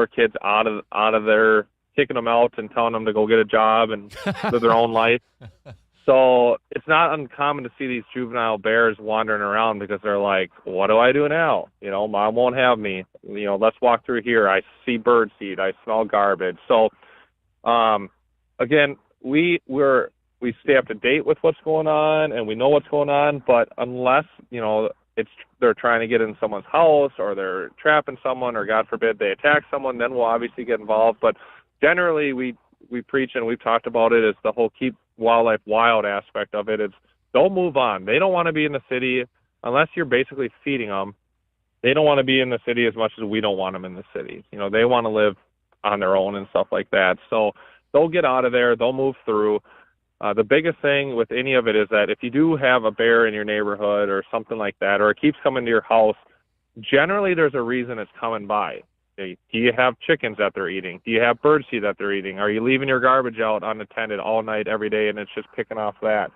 kids out of their, kicking them out and telling them to go get a job and live their own life. So it's not uncommon to see these juvenile bears wandering around because they're like, what do I do now? Mom won't have me. Let's walk through here. I see bird seed. I smell garbage. So, again, we stay up to date with what's going on and we know what's going on. But unless, they're trying to get in someone's house or they're trapping someone or God forbid they attack someone, then we'll obviously get involved. But generally we preach and we've talked about it is the whole keep wildlife wild aspect of it. It's don't move on. They don't want to be in the city unless you're basically feeding them. They don't want to be in the city as much as we don't want them in the city. They want to live on their own and stuff like that. So they'll get out of there. They'll move through. The biggest thing with any of it is that if you do have a bear in your neighborhood or something like that, or it keeps coming to your house, generally there's a reason it's coming by. Do you have chickens that they're eating? Do you have birdseed that they're eating? Are you leaving your garbage out unattended all night, every day, and it's just picking off that?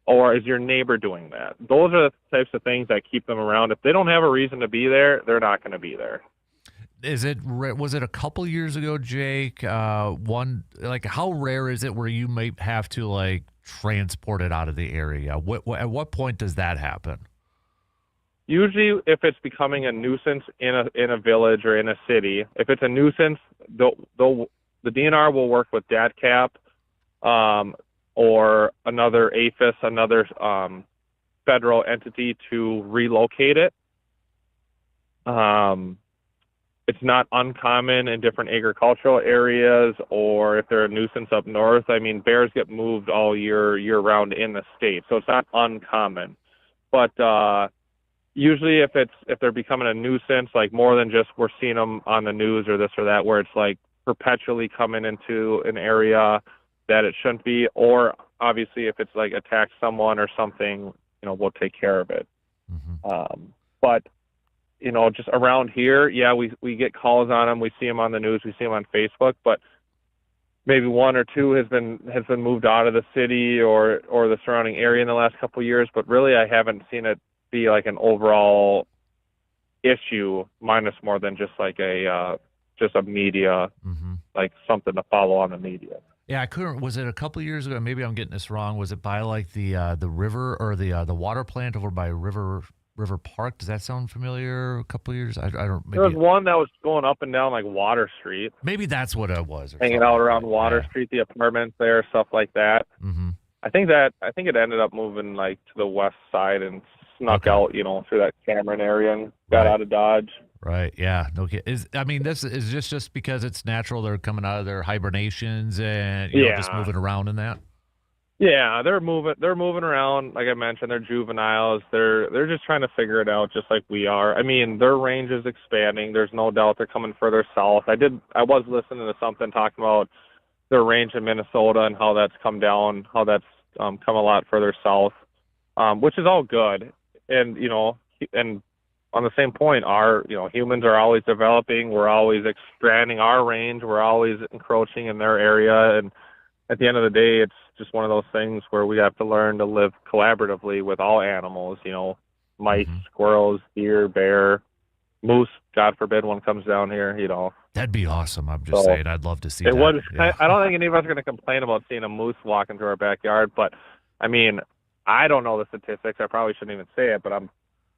Or is your neighbor doing that? Those are the types of things that keep them around. If they don't have a reason to be there, they're not going to be there. Was it a couple years ago, Jake? How rare is it where you may have to transport it out of the area? At what point does that happen? Usually, if it's becoming a nuisance in a village or in a city, if it's a nuisance, the DNR will work with DADCAP or another APHIS, another federal entity to relocate it. It's not uncommon in different agricultural areas, or if they're a nuisance up north. I mean, bears get moved all year round in the state, so it's not uncommon. But usually if they're becoming a nuisance, like more than just we're seeing them on the news or this or that, where it's like perpetually coming into an area that it shouldn't be, or obviously if it's like attacks someone or something, we'll take care of it. Mm-hmm. But just around here, yeah, we get calls on them. We see them on the news. We see them on Facebook, but maybe one or two has been moved out of the city or the surrounding area in the last couple of years. But really, I haven't seen it be like an overall issue, minus more than just like a media, mm-hmm. like something to follow on the media. Yeah, I couldn't. Was it a couple of years ago? Maybe I'm getting this wrong. Was it by like the river or the water plant over by River Park? Does that sound familiar? A couple of years? I don't. Maybe there was one that was going up and down like Water Street. Maybe that's what it was. Hanging out around Water Street, the apartments there, stuff like that. Mm-hmm. I think it ended up moving like to the west side and snuck out, through that Cameron area and got out of Dodge. Right. Yeah. Okay. This is just because it's natural. They're coming out of their hibernations and just moving around in that. Yeah, they're moving around. Like I mentioned, they're juveniles. They're just trying to figure it out, just like we are. I mean, their range is expanding. There's no doubt they're coming further south. I was listening to something talking about their range in Minnesota and how that's come down, how that's come a lot further south, which is all good. And and on the same point, humans are always developing. We're always expanding our range. We're always encroaching in their area. And at the end of the day, it's just one of those things where we have to learn to live collaboratively with all animals, mice, mm-hmm. squirrels, deer, bear, moose, God forbid one comes down here, That'd be awesome. I'm just saying, I'd love to see it. Yeah. I don't think any of us are going to complain about seeing a moose walking through our backyard, but, I mean, I don't know the statistics. I probably shouldn't even say it, but I'm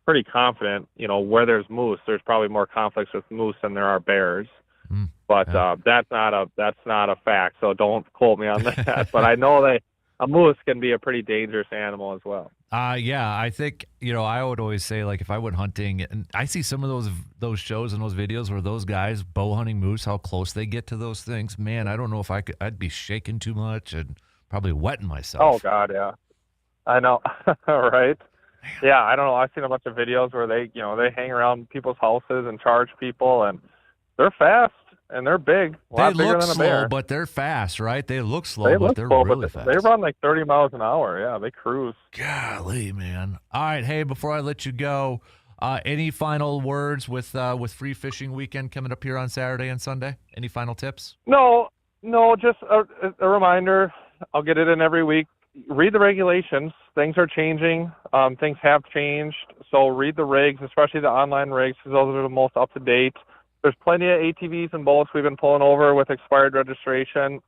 pretty confident, where there's moose, there's probably more conflicts with moose than there are bears. But that's not a fact, so don't quote me on that. But I know that a moose can be a pretty dangerous animal as well. Yeah, I think I would always say, like, if I went hunting, and I see some of those shows and those videos where those guys bow hunting moose, how close they get to those things. Man, I don't know if I'd be shaking too much and probably wetting myself. Oh God, yeah, I know, right? Yeah, I don't know. I've seen a bunch of videos where they hang around people's houses and charge people, and they're fast and they're big. A lot bigger than a bear. Slow, but they're fast, right? They look slow, but they're really fast. They run like 30 miles an hour. Yeah, they cruise. Golly, man. All right, hey, before I let you go, Any final words with Free Fishing Weekend coming up here on Saturday and Sunday? Any final tips? No, just a reminder. I'll get it in every week. Read the regulations. Things are changing. Things have changed. So read the regs, especially the online regs, because those are the most up to date. There's plenty of ATVs and boats we've been pulling over with expired registration.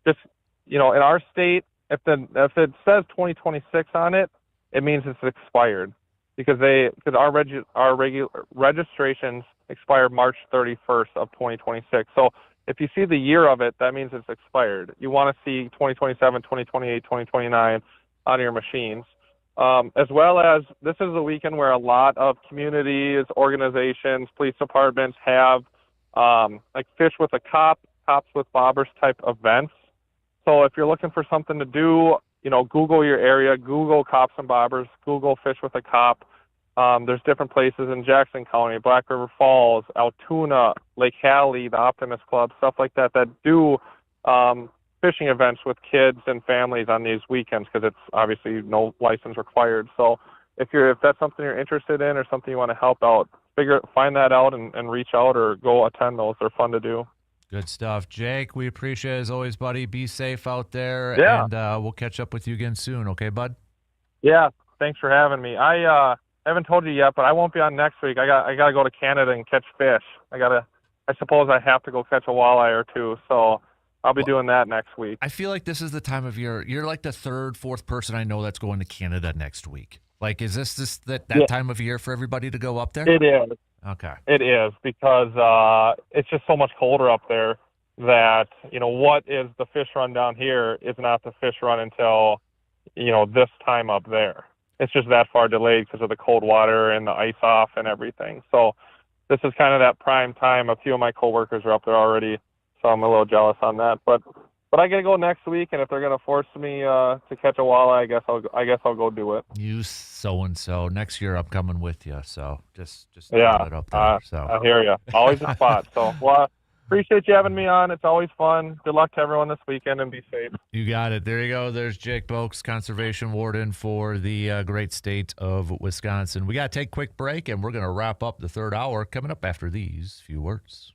Just, in our state, if it says 2026 on it, it means it's expired because our regular registrations expire March 31st of 2026. So if you see the year of it, that means it's expired. You want to see 2027, 2028, 2029 on your machines. As well as this is a weekend where a lot of communities, organizations, police departments have like Fish with a Cop, Cops with Bobbers type events. So if you're looking for something to do, Google your area, Google Cops and Bobbers, Google Fish with a Cop. There's different places in Jackson County, Black River Falls, Altoona, Lake Hallie, the Optimist Club, stuff like that do fishing events with kids and families on these weekends because it's obviously no license required. So if that's something you're interested in or something you want to help out, find that out and reach out or go attend those. They're fun to do. Good stuff. Jake, we appreciate it as always, buddy. Be safe out there, Yeah. and we'll catch up with you again soon, okay, bud? Yeah, thanks for having me. I haven't told you yet, but I won't be on next week. I got to go to Canada and catch fish. I suppose I have to go catch a walleye or two, so I'll be doing that next week. I feel like this is the time of year. You're like the third, fourth person I know that's going to Canada next week. Like, is this that time of year for everybody to go up there? It is. Okay. It is because it's just so much colder up there that, what is the fish run down here is not the fish run until, this time up there. It's just that far delayed because of the cold water and the ice off and everything. So this is kind of that prime time. A few of my coworkers are up there already, so I'm a little jealous on that. But I got to go next week, and if they're going to force me to catch a walleye, I guess I'll go do it. You so-and-so. Next year I'm coming with you, so just yeah, put it up there. I hear you. Always a spot. So, appreciate you having me on. It's always fun. Good luck to everyone this weekend, and be safe. You got it. There you go. There's Jake Boakes, Conservation Warden for the great state of Wisconsin. We got to take a quick break, and we're going to wrap up the third hour coming up after these few words.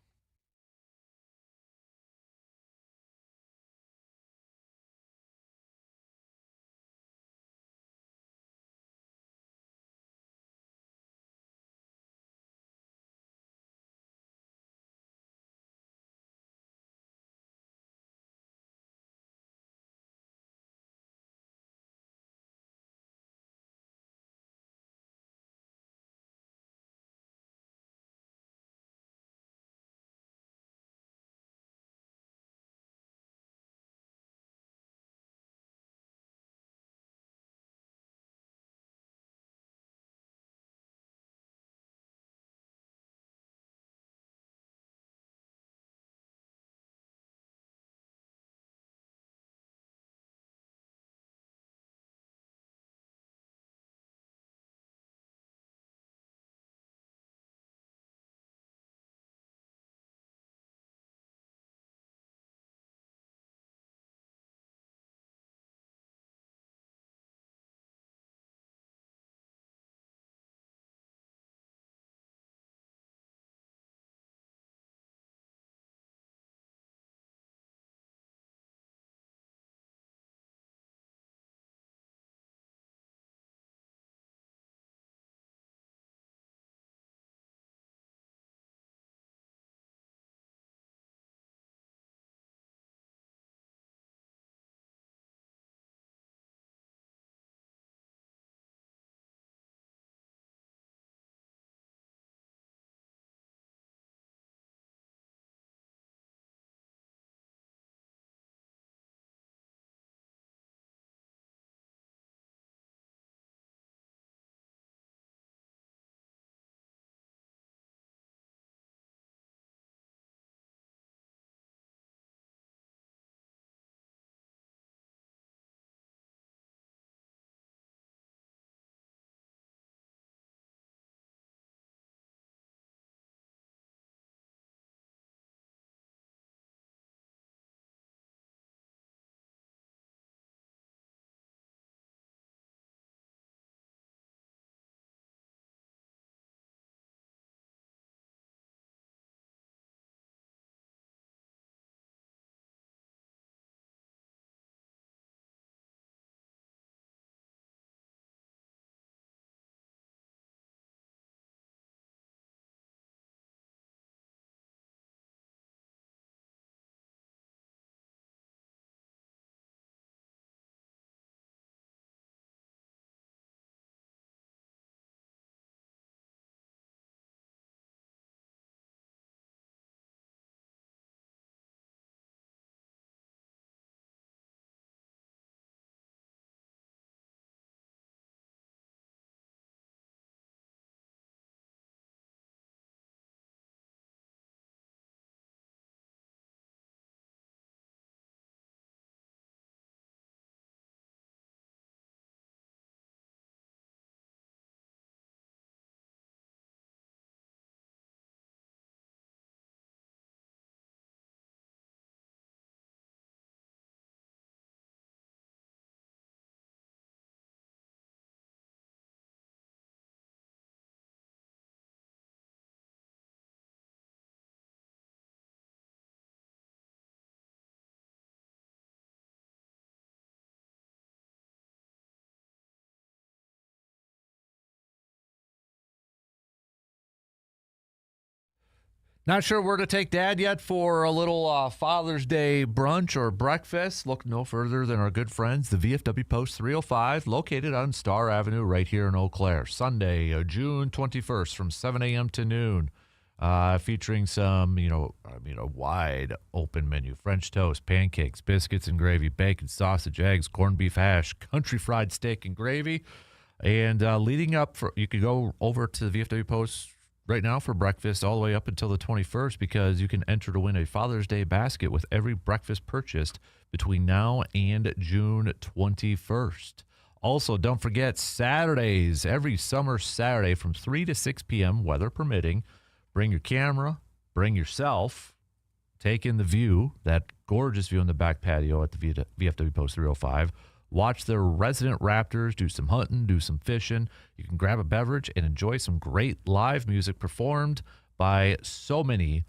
Not sure where to take Dad yet for a little Father's Day brunch or breakfast? Look no further than our good friends, the VFW Post 305, located on Star Avenue right here in Eau Claire. Sunday, June 21st from 7 a.m. to noon, featuring some, a wide open menu. French toast, pancakes, biscuits and gravy, bacon, sausage, eggs, corned beef hash, country fried steak and gravy. And leading up, you could go over to the VFW Post right now for breakfast all the way up until the 21st, because you can enter to win a Father's Day basket with every breakfast purchased between now and June 21st. Also, don't forget Saturdays, every summer Saturday from 3 to 6 p.m., weather permitting. Bring your camera, bring yourself, take in the view, that gorgeous view in the back patio at the VFW Post 305. Watch the resident Raptors do some hunting, do some fishing. You can grab a beverage and enjoy some great live music performed by so many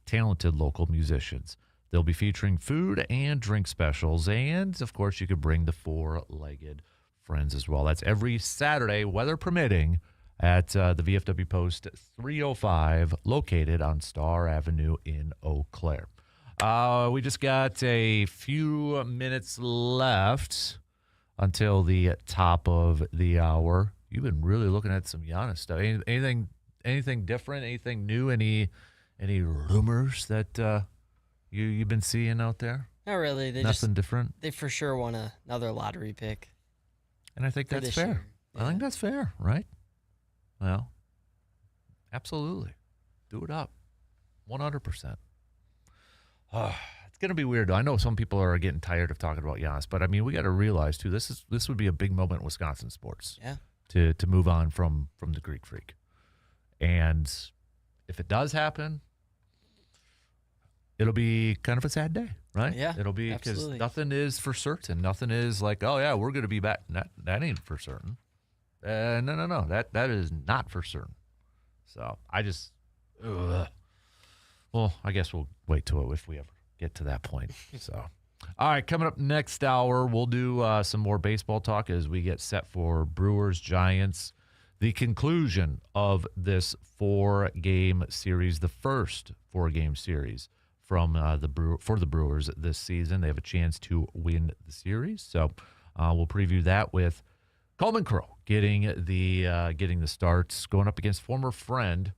talented local musicians. They'll be featuring food and drink specials. And, of course, you could bring the four-legged friends as well. That's every Saturday, weather permitting, at the VFW Post 305, located on Star Avenue in Eau Claire. We just got a few minutes left until the top of the hour. You've been really looking at some Giannis stuff. Anything different? Anything new? Any rumors that you've been seeing out there? Not really. Nothing different. They for sure want another lottery pick. And I think that's fair. Yeah. I think that's fair, right? Well, absolutely. Do it up. 100%. It's going to be weird. I know some people are getting tired of talking about Giannis, but I mean, we got to realize too, this would be a big moment in Wisconsin sports. Yeah. To move on from the Greek Freak. And if it does happen, it'll be kind of a sad day, right? Yeah. It'll be, because nothing is for certain. Nothing is like, oh yeah, we're going to be back. That ain't for certain. No. That is not for certain. So I just, well, I guess we'll wait till if we ever get to that point. So, all right, coming up next hour, we'll do some more baseball talk as we get set for Brewers Giants, the conclusion of this 4-game series, the first 4-game series from for the Brewers this season. They have a chance to win the series, so we'll preview that with Coleman Crow getting the starts, going up against former friend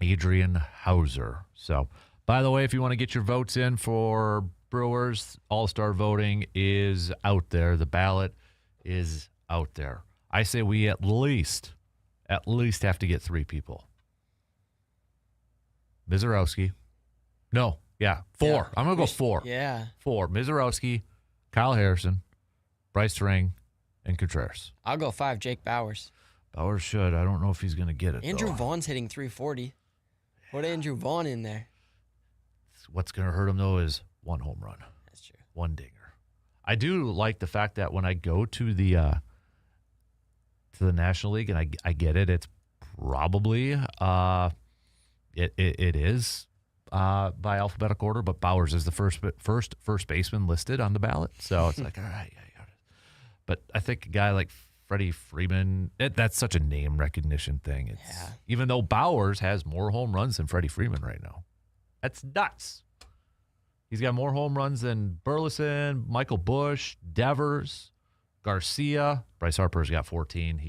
Adrian Hauser. So, by the way, if you want to get your votes in for Brewers, All-Star voting is out there. The ballot is out there. I say we at least have to get 3 people. Mizorowski. No, yeah, 4. Yeah. I'm going to go 4. Yeah. 4. Mizorowski, Kyle Harrison, Bryce Ring, and Contreras. I'll go 5, Jake Bowers. Bowers should. I don't know if he's going to get it, Andrew Vaughn's hitting 340. Put Andrew Vaughn in there. What's going to hurt him, though, is 1 home run. That's true. 1 dinger. I do like the fact that when I go to the National League, and I get it, it's probably it is by alphabetical order, but Bowers is the first baseman listed on the ballot. So it's like, all right, yeah. But I think a guy like Freddie Freeman, that's such a name recognition thing. Even though Bowers has more home runs than Freddie Freeman right now. That's nuts. He's got more home runs than Burleson, Michael Bush, Devers, Garcia. Bryce Harper's got 14.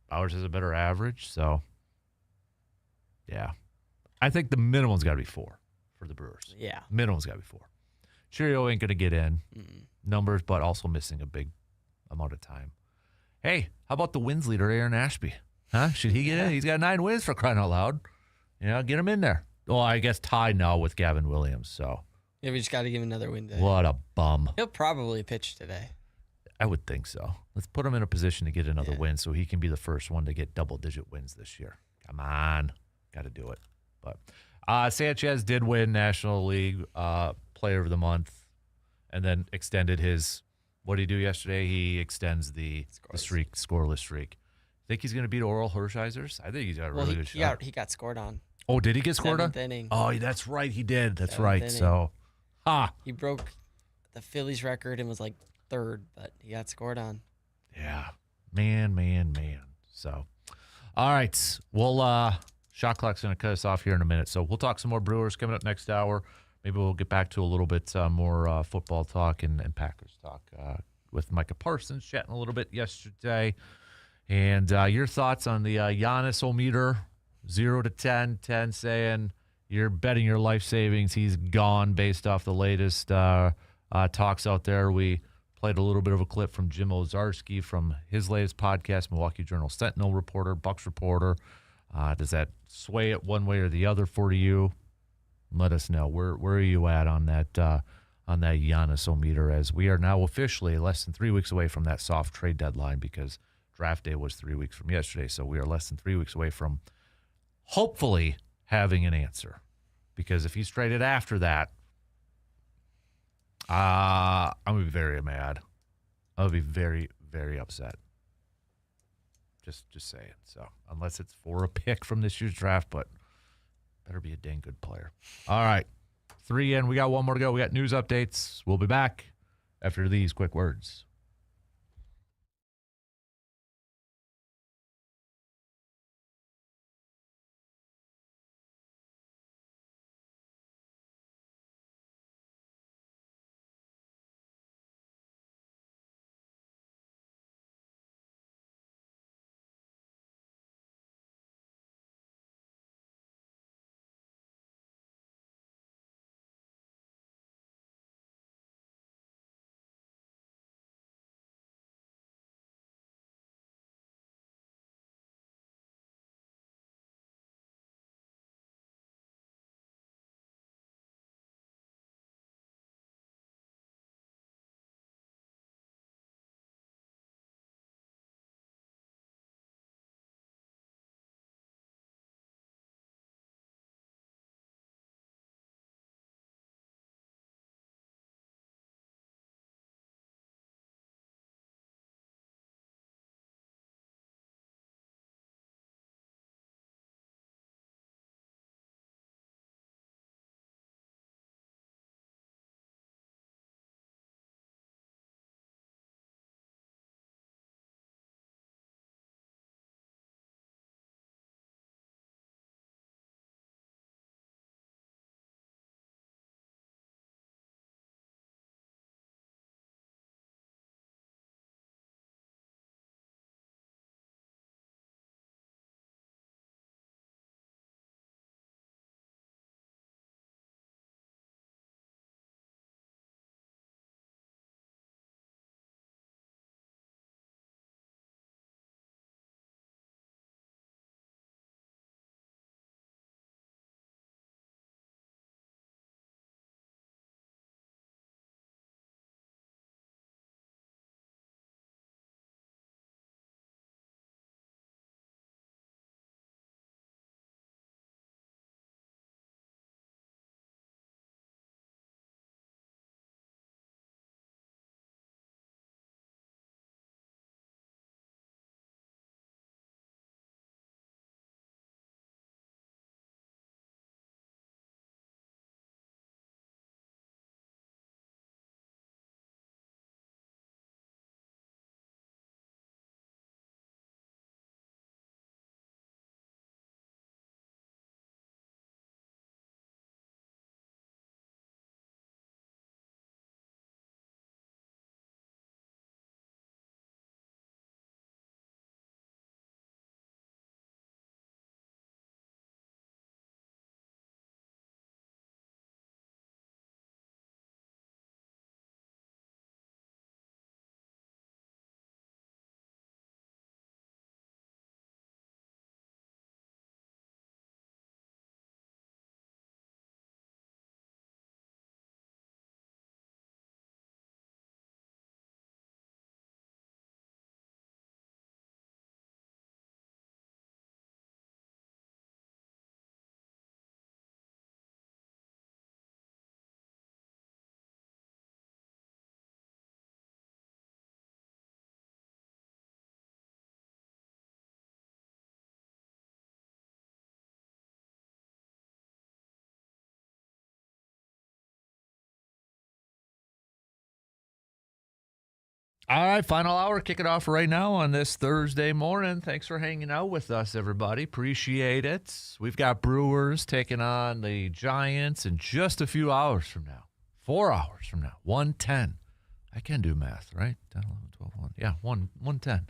Bowers has a better average, so yeah. I think the minimum's got to be 4 for the Brewers. Yeah. Minimum's got to be 4. Cheerio ain't going to get in numbers, but also missing a big amount of time. Hey, how about the wins leader, Aaron Ashby? Huh? Should he get in? He's got 9 wins, for crying out loud. Get him in there. Well, I guess tied now with Gavin Williams, so. Yeah, we just got to give him another win today. What a bum. He'll probably pitch today. I would think so. Let's put him in a position to get another win so he can be the first one to get double-digit wins this year. Come on. Got to do it. But Sanchez did win National League Player of the Month and then extended his, what did he do yesterday? He extends the scoreless streak. Think he's going to beat Oral Hershiser's? I think he's got a really good shot. He got scored on. Oh, did he get scored on? 7th inning. Oh, that's right. He did. That's 7th right. inning. So, he broke the Phillies record and was like 3rd, but he got scored on. Yeah. Man. So, all right. We'll Shot clock's going to cut us off here in a minute. So we'll talk some more Brewers coming up next hour. Maybe we'll get back to a little bit more football talk and Packers talk with Micah Parsons chatting a little bit yesterday. And your thoughts on the Giannis-o-meter, 0 to 10, 10 saying you're betting your life savings. He's gone based off the latest talks out there. We played a little bit of a clip from Jim Ozarski from his latest podcast, Milwaukee Journal Sentinel reporter, Bucks reporter. Does that sway it one way or the other for you? Let us know. Where are you at on that Giannis-o-meter, as we are now officially less than 3 weeks away from that soft trade deadline, because draft day was 3 weeks from yesterday. So we are less than 3 weeks away from hopefully having an answer, because if he's traded after that, I'm going to be very mad. I'll be very, very upset. Just saying. So unless it's for a pick from this year's draft, but better be a dang good player. All right. 3 in. We got one more to go. We got news updates. We'll be back after these quick words. All right, final hour. Kick it off right now on this Thursday morning. Thanks for hanging out with us, everybody. Appreciate it. We've got Brewers taking on the Giants in just a few hours from now. 4 hours from now. 1:10. I can do math, right? 10, 11, 12, 1. Yeah, 1:10.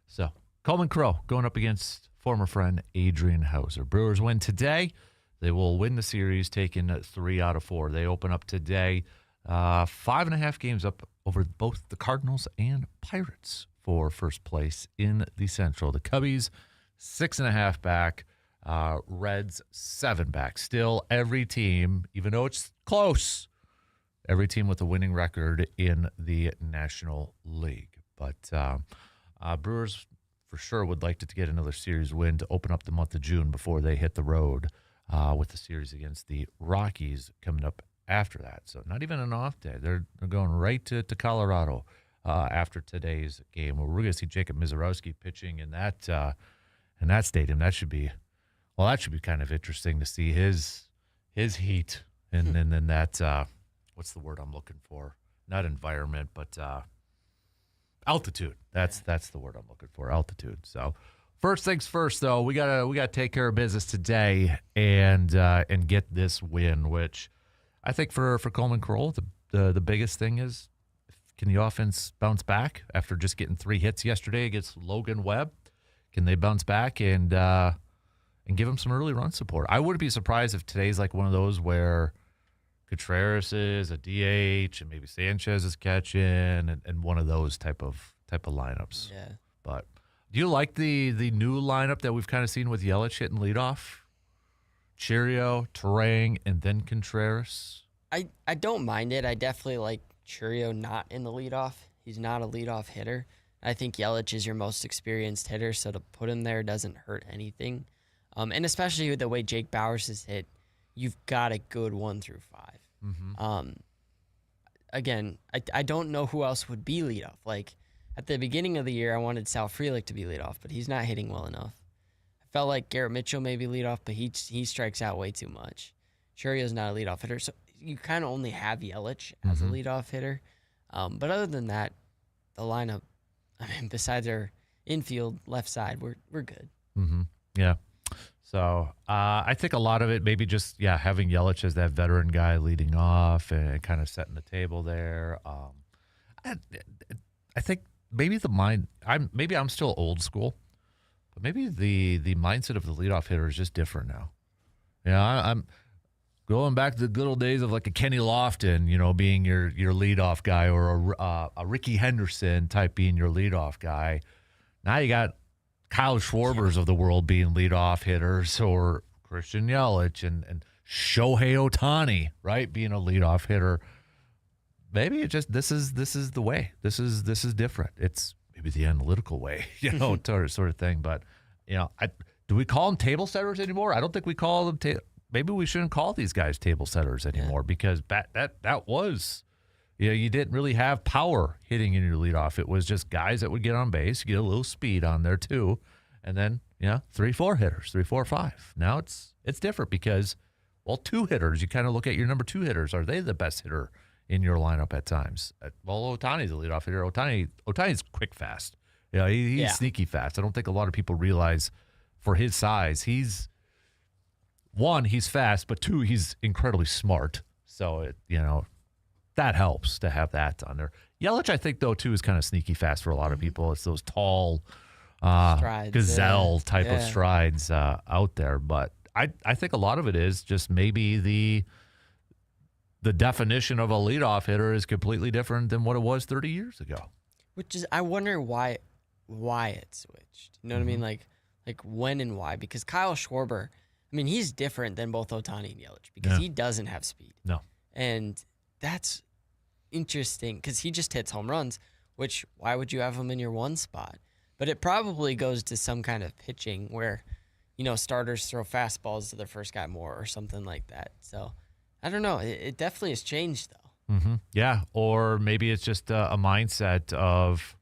So, Coleman Crow going up against former friend Adrian Hauser. Brewers win today. They will win the series, taking 3 out of 4. They open up today. 5.5 games up over both the Cardinals and Pirates for first place in the Central. The Cubbies, 6.5 back. Reds, 7 back. Still, every team, even though it's close, every team with a winning record in the National League. But Brewers for sure would like to get another series win to open up the month of June before they hit the road with the series against the Rockies coming up after that. So not even an off day. They're going right to Colorado after today's game. We're going to see Jacob Mizorowski pitching in that stadium. That should be kind of interesting to see his heat and then that what's the word I'm looking for? Not environment, but altitude. That's the word I'm looking for. Altitude. So first things first, though, we gotta take care of business today and get this win, which I think for Coleman Kroll, the biggest thing is, can the offense bounce back after just getting 3 hits yesterday against Logan Webb? Can they bounce back and give him some early run support? I wouldn't be surprised if today's like one of those where Contreras is a DH and maybe Sanchez is catching and one of those type of lineups. Yeah. But do you like the new lineup that we've kind of seen with Yelich hitting leadoff? Cheerio, Terang, and then Contreras? I don't mind it. I definitely like Cheerio not in the leadoff. He's not a leadoff hitter. I think Yelich is your most experienced hitter, so to put him there doesn't hurt anything. And especially with the way Jake Bauers has hit, you've got a good 1 through 5. Mm-hmm. Again, I don't know who else would be leadoff. Like, at the beginning of the year, I wanted Sal Frelick to be leadoff, but he's not hitting well enough. I felt like Garrett Mitchell may be leadoff, but he strikes out way too much. Cheerio's not a leadoff hitter, so you kind of only have Yelich as a leadoff hitter. But other than that, the lineup, I mean, besides our infield left side, we're good. Mm-hmm. Yeah. So I think a lot of it maybe just, having Yelich as that veteran guy leading off and kind of setting the table there. I think maybe I'm still old school, but maybe the mindset of the leadoff hitter is just different now. I'm going back to the good old days of like a Kenny Lofton, being your leadoff guy, or a Ricky Henderson type being your leadoff guy. Now you got Kyle Schwarbers of the world being leadoff hitters, or Christian Yelich and Shohei Ohtani, right, being a leadoff hitter. Maybe it just this is the way. This is different. It's maybe the analytical way, sort of thing. But do we call them table setters anymore? I don't think we call them. Maybe we shouldn't call these guys table setters anymore because that was. You didn't really have power hitting in your leadoff. It was just guys that would get on base, get a little speed on there too, and then 3-4 hitters, 3-4-5. Now it's different because 2 hitters. You kind of look at your number 2 hitters. Are they the best hitter in your lineup at times? Ohtani's a leadoff hitter. Ohtani's quick, fast. He's sneaky fast. I don't think a lot of people realize for his size, he's fast, but 2, he's incredibly smart. So that helps to have that on there. Yelich, I think, though, too, is kind of sneaky fast for a lot of people. It's those tall strides, gazelle type of strides out there. But I think a lot of it is just maybe the definition of a leadoff hitter is completely different than what it was 30 years ago. Which is, I wonder why it switched. You know what I mean? Like when and why. Because Kyle Schwarber, I mean, he's different than both Ohtani and Yelich because he doesn't have speed. No. And that's interesting because he just hits home runs, which why would you have him in your 1 spot? But it probably goes to some kind of pitching where, starters throw fastballs to their first guy more or something like that. So I don't know. It definitely has changed, though. Mm-hmm. Yeah, or maybe it's just a mindset of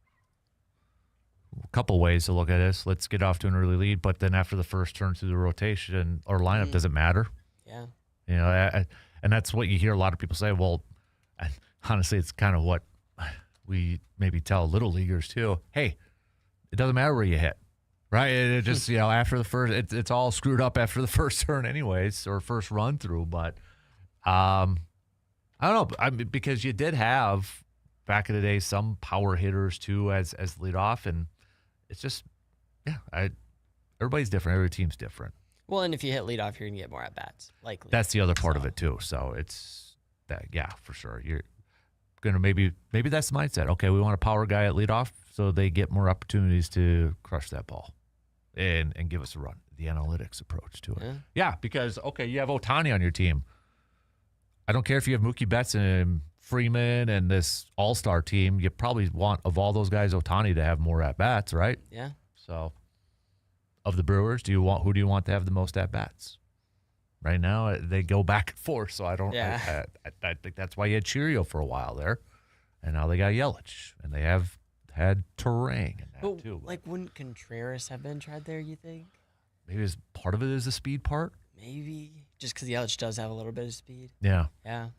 a couple ways to look at this. Let's get off to an early lead, but then after the first turn through the rotation, our lineup doesn't matter. Yeah. And that's what you hear a lot of people say. Well, honestly, it's kind of what we maybe tell little leaguers too, hey, it doesn't matter where you hit, right? It just, after the first, it's all screwed up after the first turn anyways, or first run through. But I don't know, because you did have back in the day some power hitters too as leadoff, and it's just, everybody's different. Every team's different. Well, and if you hit leadoff, you're going to get more at-bats, likely. That's the other part of it too. So it's that, for sure. You're going to maybe that's the mindset. Okay, we want a power guy at leadoff so they get more opportunities to crush that ball and give us a run. The analytics approach to it. Yeah, because, okay, you have Ohtani on your team. I don't care if you have Mookie Betts and Freeman and this all-star team. You probably want, of all those guys, Ohtani to have more at-bats, right? Yeah. So, of the Brewers, who do you want to have the most at-bats? Right now, they go back and forth, so I don't. Yeah. I think that's why you had Cheerio for a while there, and now they got Yelich, and they have had Terang in that too. Like, wouldn't Contreras have been tried there? You think? Maybe part of it is the speed part. Maybe just because Yelich does have a little bit of speed. Yeah. Yeah.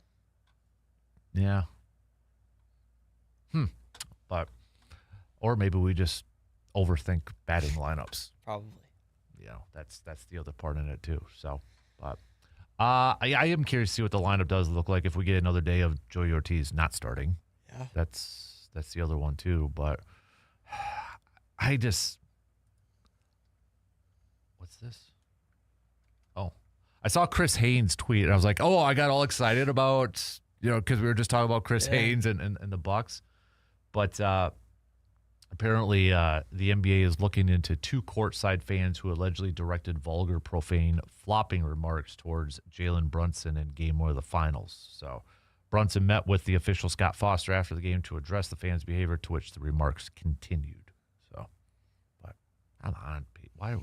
Yeah. But, or maybe we just overthink batting lineups. Probably. That's the other part in it too. So, but I am curious to see what the lineup does look like if we get another day of Joey Ortiz not starting. Yeah. That's the other one too. But what's this? Oh, I saw Chris Haynes tweet and I was like, oh, I got all excited about, because we were just talking about Chris Haynes and the Bucks. But apparently, the NBA is looking into 2 courtside fans who allegedly directed vulgar, profane, flopping remarks towards Jalen Brunson in Game 1 of the Finals. So Brunson met with the official Scott Foster after the game to address the fans' behavior, to which the remarks continued. So, but come on, why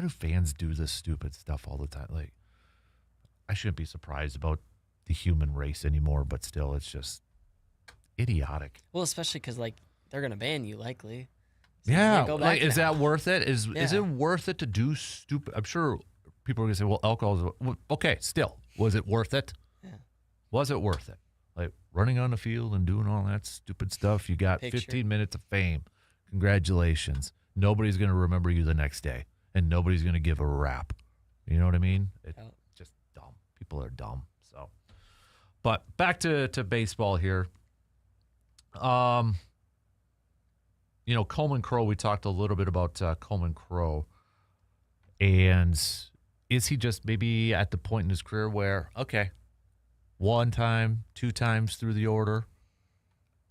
do fans do this stupid stuff all the time? Like, I shouldn't be surprised about the human race anymore, but still, it's just idiotic. Well, especially because, they're going to ban you, likely. So is that worth it? Is it worth it to do stupid? I'm sure people are going to say, well, alcohol is... Okay, still, was it worth it? Yeah. Was it worth it? Like, running on the field and doing all that stupid stuff, you got 15 minutes of fame. Congratulations. Nobody's going to remember you the next day, and nobody's going to give a rap. You know what I mean? It's just dumb. People are dumb. So, but back to baseball here. Coleman Crow, we talked a little bit about Coleman Crow. And is he just maybe at the point in his career where, okay, 1 time, 2 times through the order,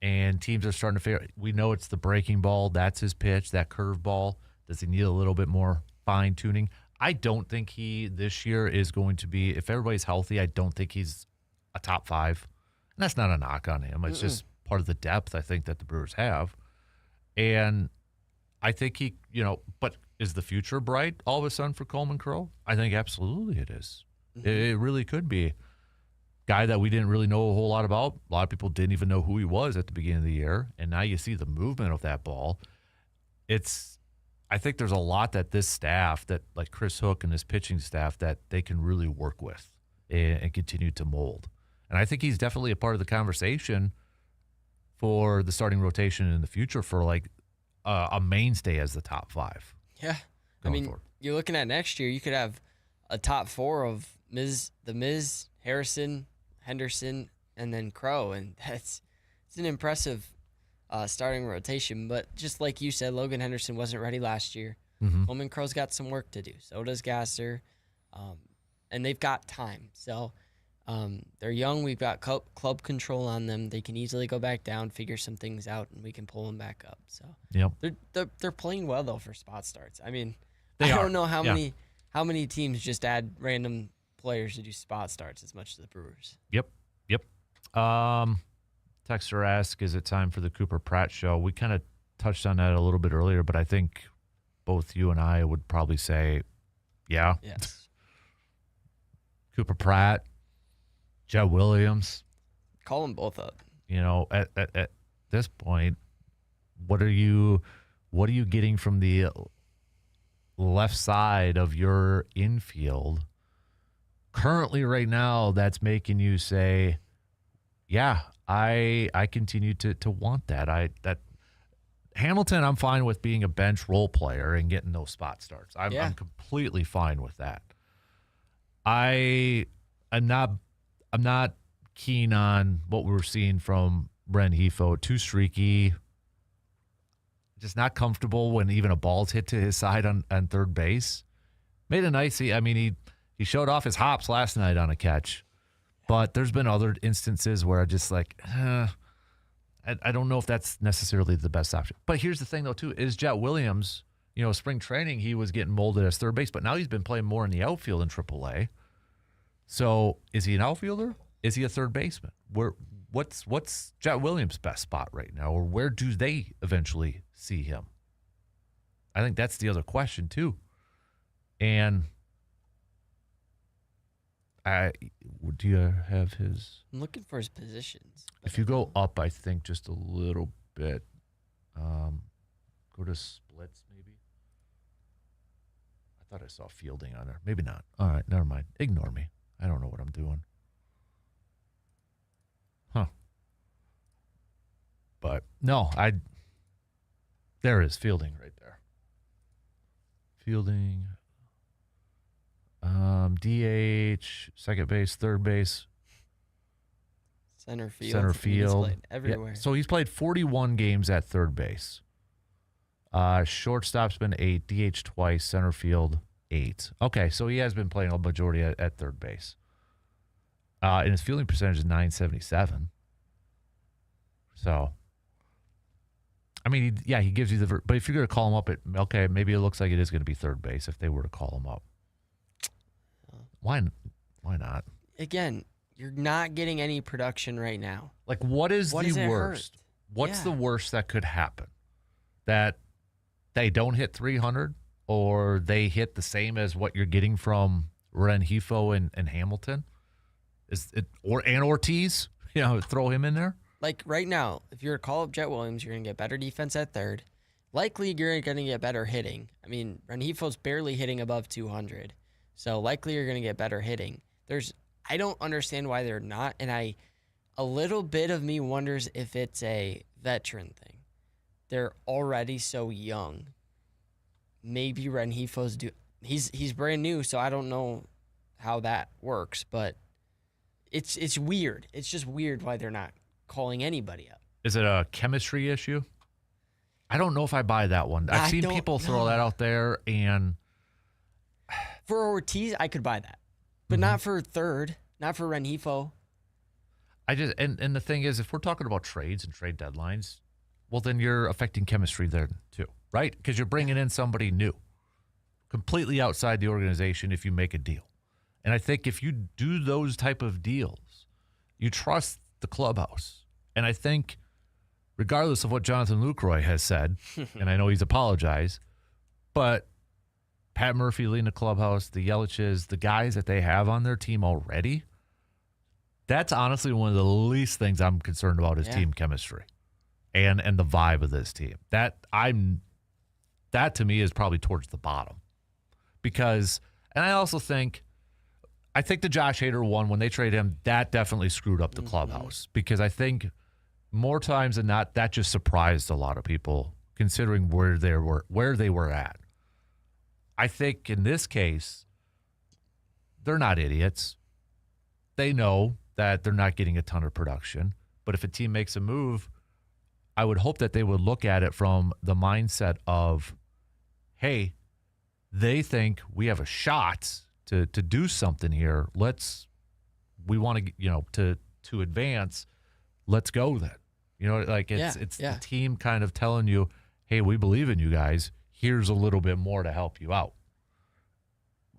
and teams are starting to figure, we know it's the breaking ball, that's his pitch, that curve ball. Does he need a little bit more fine-tuning? I don't think he, this year, is going to be, if everybody's healthy, I don't think he's a top 5. And that's not a knock on him. It's just part of the depth, I think, that the Brewers have. And I think he, but is the future bright all of a sudden for Coleman Crow? I think absolutely it is. Mm-hmm. It really could be. Guy that we didn't really know a whole lot about. A lot of people didn't even know who he was at the beginning of the year. And now you see the movement of that ball. I think there's a lot that this staff, that like Chris Hook and this pitching staff, that they can really work with and continue to mold. And I think he's definitely a part of the conversation for the starting rotation in the future for a mainstay as the top 5. Yeah. You're looking at next year, you could have a top 4 of The Miz, Harrison, Henderson, and then Crow. And it's an impressive starting rotation. But just like you said, Logan Henderson wasn't ready last year. Mm-hmm. Coleman Crow's got some work to do. So does Gasser. And they've got time. So they're young. We've got club control on them. They can easily go back down, figure some things out, and we can pull them back up. So they're playing well though for spot starts. I don't know how many teams just add random players to do spot starts as much as the Brewers. Yep. Texter asks, is it time for the Cooper Pratt show? We kind of touched on that a little bit earlier, but I think both you and I would probably say, yeah. Yes. Cooper Pratt, Joe Williams. Call them both up. At this point, what are you getting from the left side of your infield currently right now that's making you say, yeah, I continue to want that. That Hamilton, I'm fine with being a bench role player and getting those spot starts. I'm completely fine with that. I'm not keen on what we were seeing from Rengifo. Too streaky. Just not comfortable when even a ball's hit to his side on third base. Made a nice. He showed off his hops last night on a catch, but there's been other instances where I just like, I don't know if that's necessarily the best option. But here's the thing though too, is Jet Williams, spring training he was getting molded as third base, but now he's been playing more in the outfield in AAA. So is he an outfielder? Is he a third baseman? What's Jet Williams' best spot right now, or where do they eventually see him? I think that's the other question too. And do you have his? I'm looking for his positions. If you go up, I think just a little bit. Go to splits, maybe. I thought I saw fielding on there. Maybe not. All right, never mind. Ignore me. I don't know what I'm doing. Huh. But no, there is fielding right there. Fielding. DH, second base, third base. Center field. Center field. He's played everywhere. Yeah. So he's played 41 games at third base. Shortstop's been 8, DH twice, center field 8. Okay, so he has been playing a majority at third base. And his fielding percentage is .977. So, he gives you the. But if you're going to call him up, maybe it looks like it is going to be third base if they were to call him up. Why not? Again, you're not getting any production right now. Like, what is the worst? Hurt? What's the worst that could happen? That they don't hit 300, or they hit the same as what you're getting from Rengifo and Hamilton? Is it and Ortiz? Throw him in there. Like right now, if you're to call up Jet Williams, you're gonna get better defense at third. Likely, you're gonna get better hitting. Rengifo's barely hitting above 200. So likely you're going to get better hitting. I don't understand why they're not, and a little bit of me wonders if it's a veteran thing. They're already so young. Maybe Rengifo's he's brand new, so I don't know how that works, but it's weird. It's just weird why they're not calling anybody up. Is it a chemistry issue? I don't know if I buy that one. I've seen people throw that out there, and for Ortiz, I could buy that, but not for third, not for Rengifo. And the thing is, if we're talking about trades and trade deadlines, well, then you're affecting chemistry there too, right? Because you're bringing in somebody new, completely outside the organization if you make a deal. And I think if you do those type of deals, you trust the clubhouse. And I think regardless of what Jonathan Lucroy has said, and I know he's apologized, but Pat Murphy leading the clubhouse, the Yelich's, the guys that they have on their team already, that's honestly one of the least things I'm concerned about is team chemistry and the vibe of this team. That to me is probably towards the bottom. Because, and I think the Josh Hader one, when they traded him, that definitely screwed up the clubhouse. Because I think more times than not, that just surprised a lot of people considering where they were at. I think in this case, they're not idiots. They know that they're not getting a ton of production. But if a team makes a move, I would hope that they would look at it from the mindset of, hey, they think we have a shot to do something here. We want to advance. Let's go then. It's the team kind of telling you, hey, we believe in you guys. Here's a little bit more to help you out.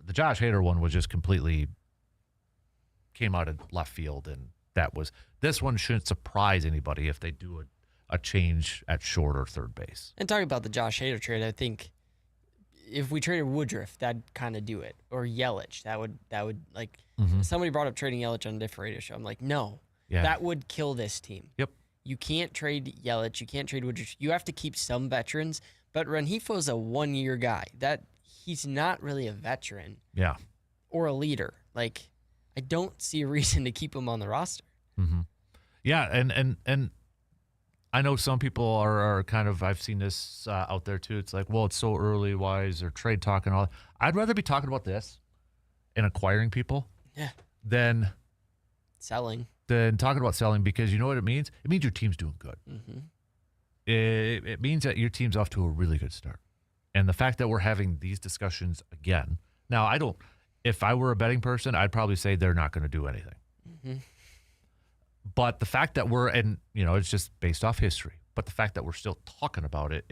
The Josh Hader one was just completely came out of left field, and this one shouldn't surprise anybody if they do a change at short or third base. And talking about the Josh Hader trade, I think if we traded Woodruff, that'd kind of do it, or Yelich, that would like somebody brought up trading Yelich on a different radio show. I'm like, no, that would kill this team. Yep. You can't trade Yelich, you can't trade Woodruff. You have to keep some veterans. But Rengifo's a 1-year guy. That he's not really a veteran. Yeah. Or a leader. Like, I don't see a reason to keep him on the roster. Mm-hmm. Yeah, and I know some people are kind of, I've seen this out there too. It's like, well, it's so early. Why is there trade talk and all that? I'd rather be talking about this and acquiring people than selling. Than talking about selling, because you know what it means? It means your team's doing good. Mm-hmm. It means that your team's off to a really good start. And the fact that we're having these discussions again. Now, if I were a betting person, I'd probably say they're not going to do anything. Mm-hmm. But the fact that it's just based off history. But the fact that we're still talking about it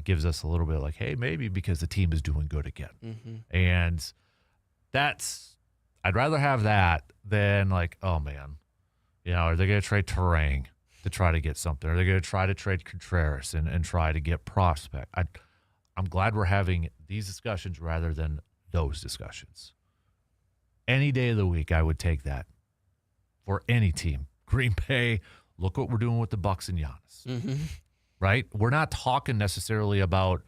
gives us a little bit like, hey, maybe because the team is doing good again. Mm-hmm. And I'd rather have that than like, oh man, are they going to trade Terang to try to get something? Are they going to try to trade Contreras and try to get prospect? I'm glad we're having these discussions rather than those discussions. Any day of the week, I would take that for any team. Green Bay, look what we're doing with the Bucks and Giannis. Mm-hmm. Right? We're not talking necessarily about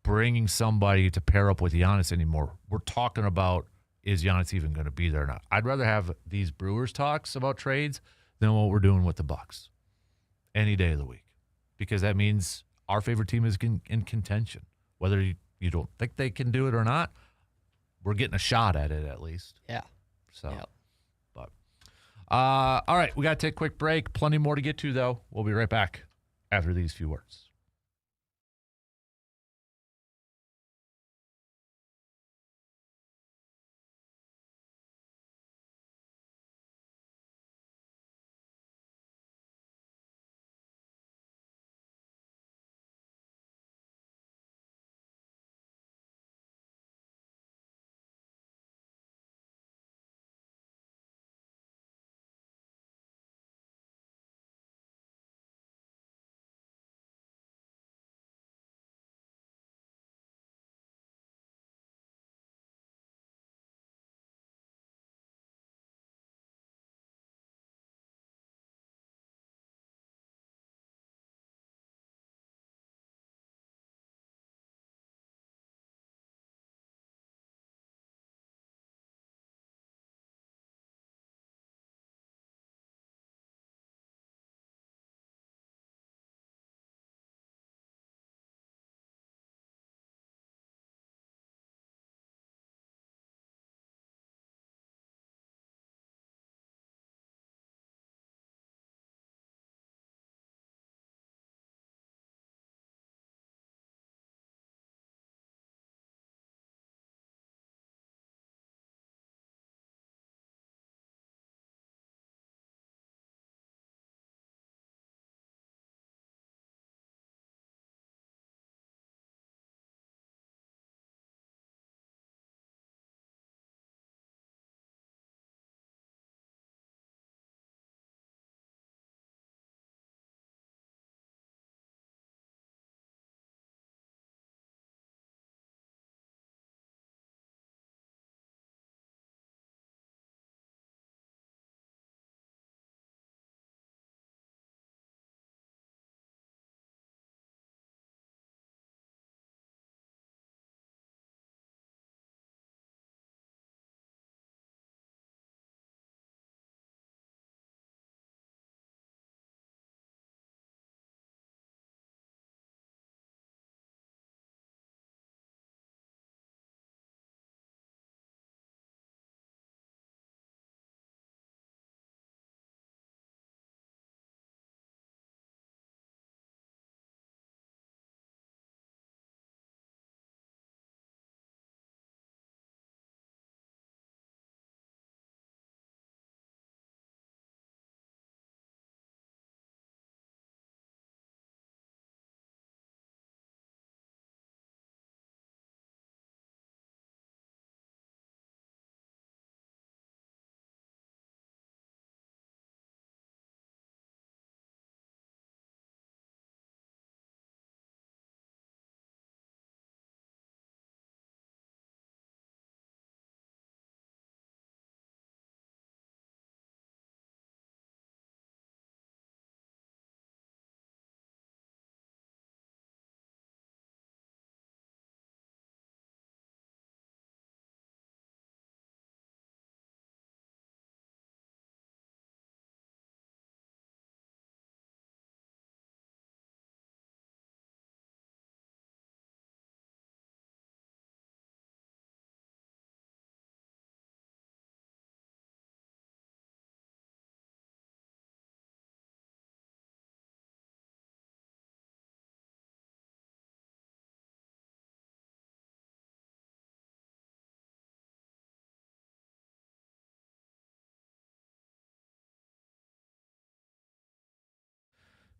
bringing somebody to pair up with Giannis anymore. We're talking about, is Giannis even going to be there or not? I'd rather have these Brewers talks about trades than what we're doing with the Bucks any day of the week, because that means our favorite team is in contention. Whether you don't think they can do it or not, we're getting a shot at it at least. Yeah. So, yep. But all right, we got to take a quick break. Plenty more to get to, though. We'll be right back after these few words.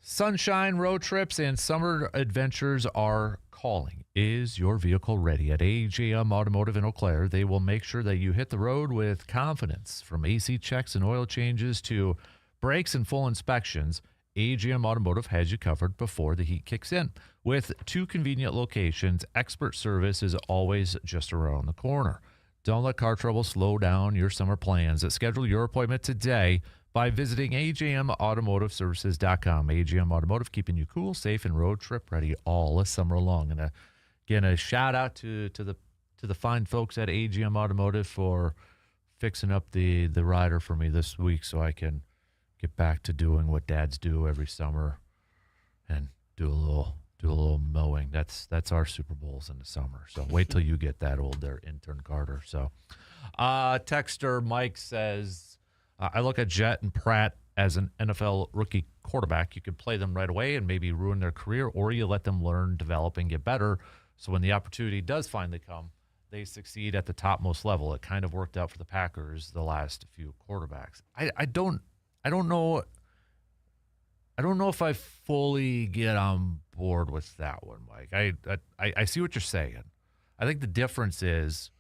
Sunshine road trips and summer adventures are calling. Is your vehicle ready? At AJM Automotive in Eau Claire, they will make sure that you hit the road with confidence. From AC checks and oil changes to brakes and full inspections, AJM Automotive has you covered before the heat kicks in. With 2 convenient locations, expert service is always just around the corner. Don't let car trouble slow down your summer plans. Schedule your appointment today by visiting ajmautomotiveservices.com. AJM Automotive, keeping you cool, safe, and road trip ready all summer long. And again, a shout out to the fine folks at AJM Automotive for fixing up the rider for me this week, so I can get back to doing what dads do every summer and do a little mowing. That's our Super Bowls in the summer. So wait till you get that old there, intern Carter. So, texter Mike says, I look at Jet and Pratt as an NFL rookie quarterback. You can play them right away and maybe ruin their career, or you let them learn, develop, and get better. So when the opportunity does finally come, they succeed at the topmost level. It kind of worked out for the Packers the last few quarterbacks. I don't know if I fully get on board with that one, Mike. I see what you're saying. I think the difference is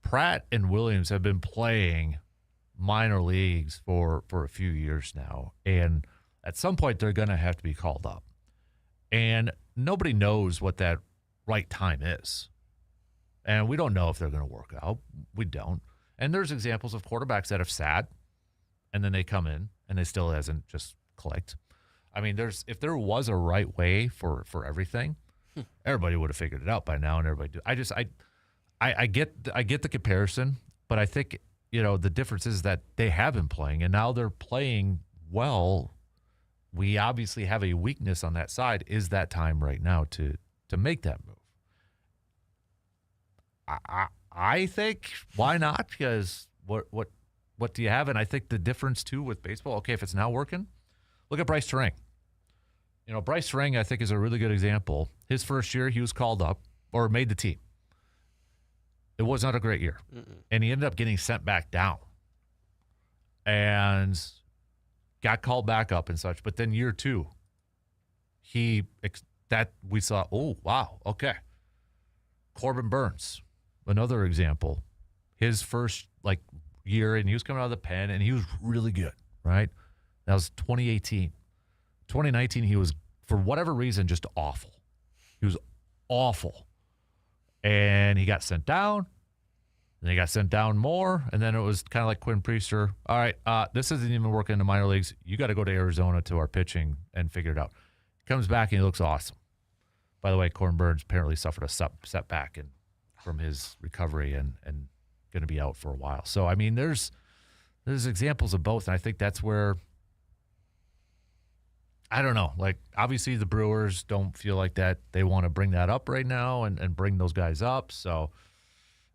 Pratt and Williams have been playing minor leagues for a few years now, and at some point they're going to have to be called up. And nobody knows what that right time is. And we don't know if they're going to work out. We don't. And there's examples of quarterbacks that have sat and then they come in and it still hasn't just clicked. I mean, if there was a right way for everything, everybody would have figured it out by now, and everybody do. I get the comparison, but I think, the difference is that they have been playing, and now they're playing well. We obviously have a weakness on that side. Is that time right now to make that move? I think, why not? Because what do you have? And I think the difference, too, with baseball, okay, if it's now working, look at Bryce Terang. Bryce Terang, I think, is a really good example. His first year, he was called up or made the team. It was not a great year. And he ended up getting sent back down and got called back up and such. But then year 2, we saw, oh, wow, okay. Corbin Burns, another example. His first year, and he was coming out of the pen, and he was really good, right? That was 2018. 2019, he was, for whatever reason, just awful. He was awful. And he got sent down, and he got sent down more, and then it was kind of like Quinn Priester. All right, this isn't even working in the minor leagues. You got to go to Arizona to our pitching and figure it out. He comes back, and he looks awesome. By the way, Corbin Burns apparently suffered a setback from his recovery and going to be out for a while. So, I mean, there's examples of both, and I think that's where, I don't know, obviously the Brewers don't feel like that they want to bring that up right now and bring those guys up, so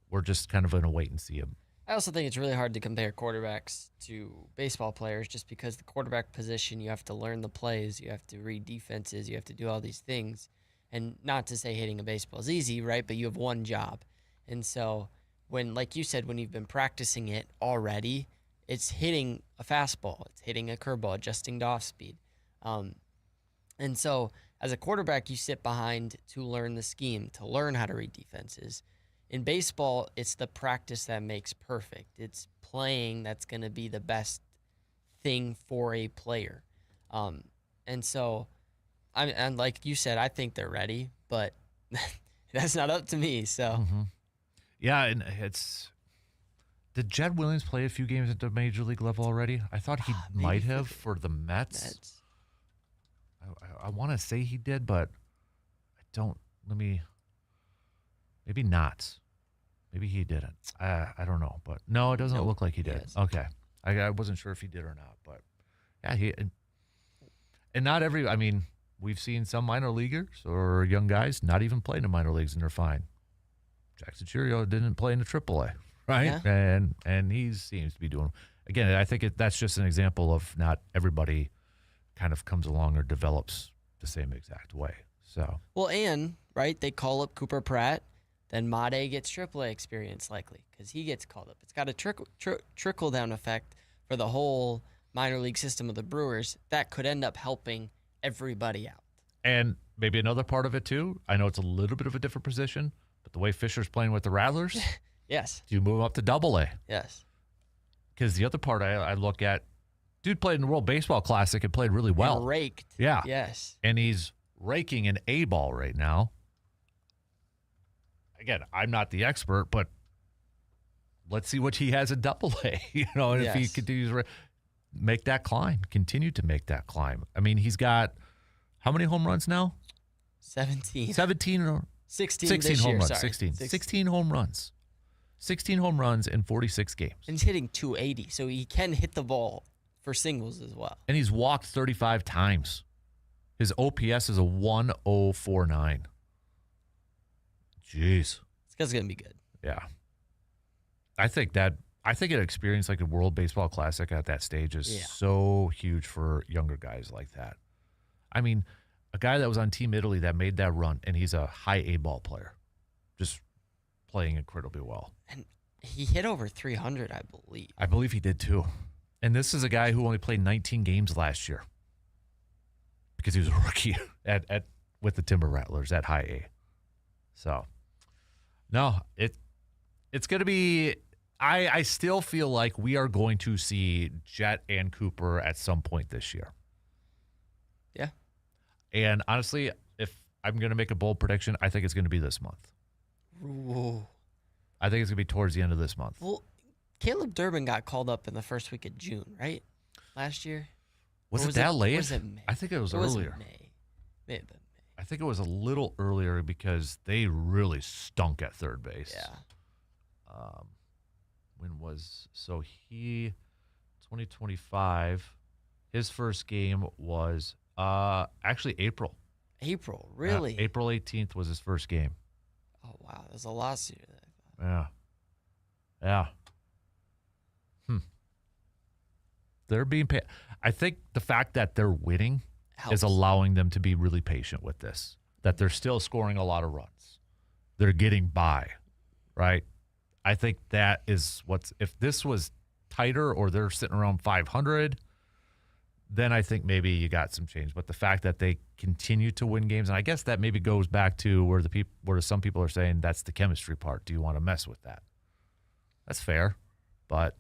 we're just kind of in a wait and see them. I also think it's really hard to compare quarterbacks to baseball players just because the quarterback position, you have to learn the plays, you have to read defenses, you have to do all these things. And not to say hitting a baseball is easy, right? But you have one job. And so when, like you said, when you've been practicing it already, it's hitting a fastball, it's hitting a curveball, adjusting to off speed. And so as a quarterback, you sit behind to learn the scheme, to learn how to read defenses. In baseball, it's the practice that makes perfect. It's playing that's going to be the best thing for a player. And so, and like you said, I think they're ready, but that's not up to me. So, yeah, and did Jed Williams play a few games at the major league level already? I thought he might have for the Mets. I want to say he did, but I don't. Maybe not. Maybe he didn't. I don't know, but no, it doesn't look like he did. Yes. Okay, I wasn't sure if he did or not, but yeah, and not every. I mean, we've seen some minor leaguers or young guys not even play in the minor leagues and they're fine. Jackson Churio didn't play in the AAA, right? Yeah. And he seems to be doing. Again, I think that's just an example of not everybody kind of comes along or develops the same exact way. So right, they call up Cooper Pratt, then Made gets AAA experience likely because he gets called up. It's got a trickle down effect for the whole minor league system of the Brewers that could end up helping everybody out. And maybe another part of it, too, I know it's a little bit of a different position, but the way Fisher's playing with the Rattlers, Yes. do you move him up to Double-A? Yes. Because the other part I look at, dude played in the World Baseball Classic and played really well. And raked. Yeah. Yes. And he's raking an A-ball right now. Again, I'm not the expert, but let's see what he has at Double-A. And if he continues to make that climb, continue to make that climb. I mean, he's got how many home runs now? 17. 17 or 16 16 this home year, runs. sorry. 16 home runs. 16 home runs in 46 games. And he's hitting 280, so he can hit the ball for singles as well. And he's walked 35 times. His OPS is a 1049. Jeez. This guy's going to be good. Yeah. I think an experience like the World Baseball Classic at that stage is so huge for younger guys like that. I mean, a guy that was on Team Italy that made that run, and he's a high A-ball player, just playing incredibly well. And he hit over 300, I believe. I believe he did too. And this is a guy who only played 19 games last year because he was a rookie with the Timber Rattlers at high A. So, no, it's going to be I still feel like we are going to see Jet and Cooper at some point this year. Yeah. And honestly, if I'm going to make a bold prediction, I think it's going to be this month. Ooh. I think it's going to be towards the end of this month. Well, Caleb Durbin got called up in the first week of June, right? Last year? Was it that late? Was it May? I think it was earlier. May. May have been May. I think it was a little earlier because they really stunk at third base. Yeah. He 2025, his first game was actually April. April, really? April 18th was his first game. Oh, wow. That was a lot sooner than I Yeah. thought. Yeah. They're being paid. I think the fact that they're winning is allowing them to be really patient with this, that they're still scoring a lot of runs. They're getting by, right? I think that is if this was tighter or they're sitting around 500, then I think maybe you got some change. But the fact that they continue to win games, and I guess that maybe goes back to where some people are saying that's the chemistry part. Do you want to mess with that? That's fair. But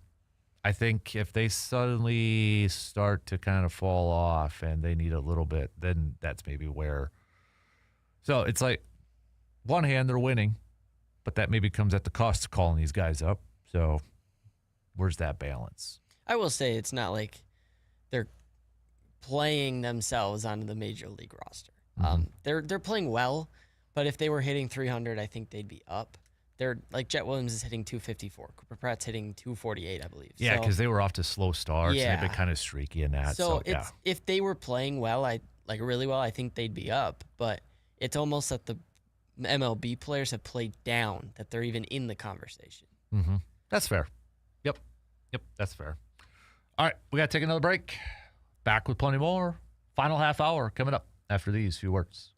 I think if they suddenly start to kind of fall off and they need a little bit, then that's maybe where. So it's like, one hand, they're winning, but that maybe comes at the cost of calling these guys up. So where's that balance? I will say it's not like they're playing themselves onto the major league roster. They're playing well, but if they were hitting 300, I think they'd be up. They're like Jet Williams is hitting 254. Cooper Pratt's hitting 248, I believe. Yeah, because they were off to slow starts. Yeah. They've been kind of streaky in that. So if they were playing well, really well, I think they'd be up. But it's almost that the MLB players have played down, that they're even in the conversation. Mm-hmm. That's fair. Yep, that's fair. All right, we got to take another break. Back with plenty more. Final half hour coming up after these few words.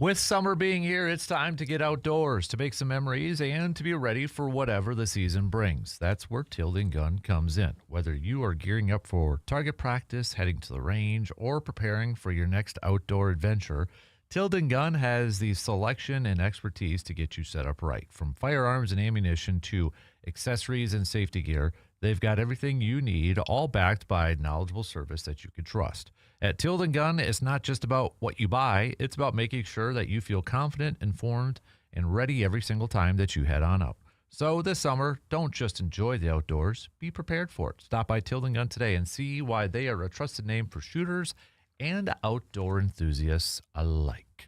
With summer being here, it's time to get outdoors, to make some memories, and to be ready for whatever the season brings. That's where Tilden Gun comes in. Whether you are gearing up for target practice, heading to the range, or preparing for your next outdoor adventure, Tilden Gun has the selection and expertise to get you set up right. From firearms and ammunition to accessories and safety gear, they've got everything you need, all backed by knowledgeable service that you can trust. At Tilden Gun, it's not just about what you buy, it's about making sure that you feel confident, informed, and ready every single time that you head on out. So this summer, don't just enjoy the outdoors, be prepared for it. Stop by Tilden Gun today and see why they are a trusted name for shooters and outdoor enthusiasts alike.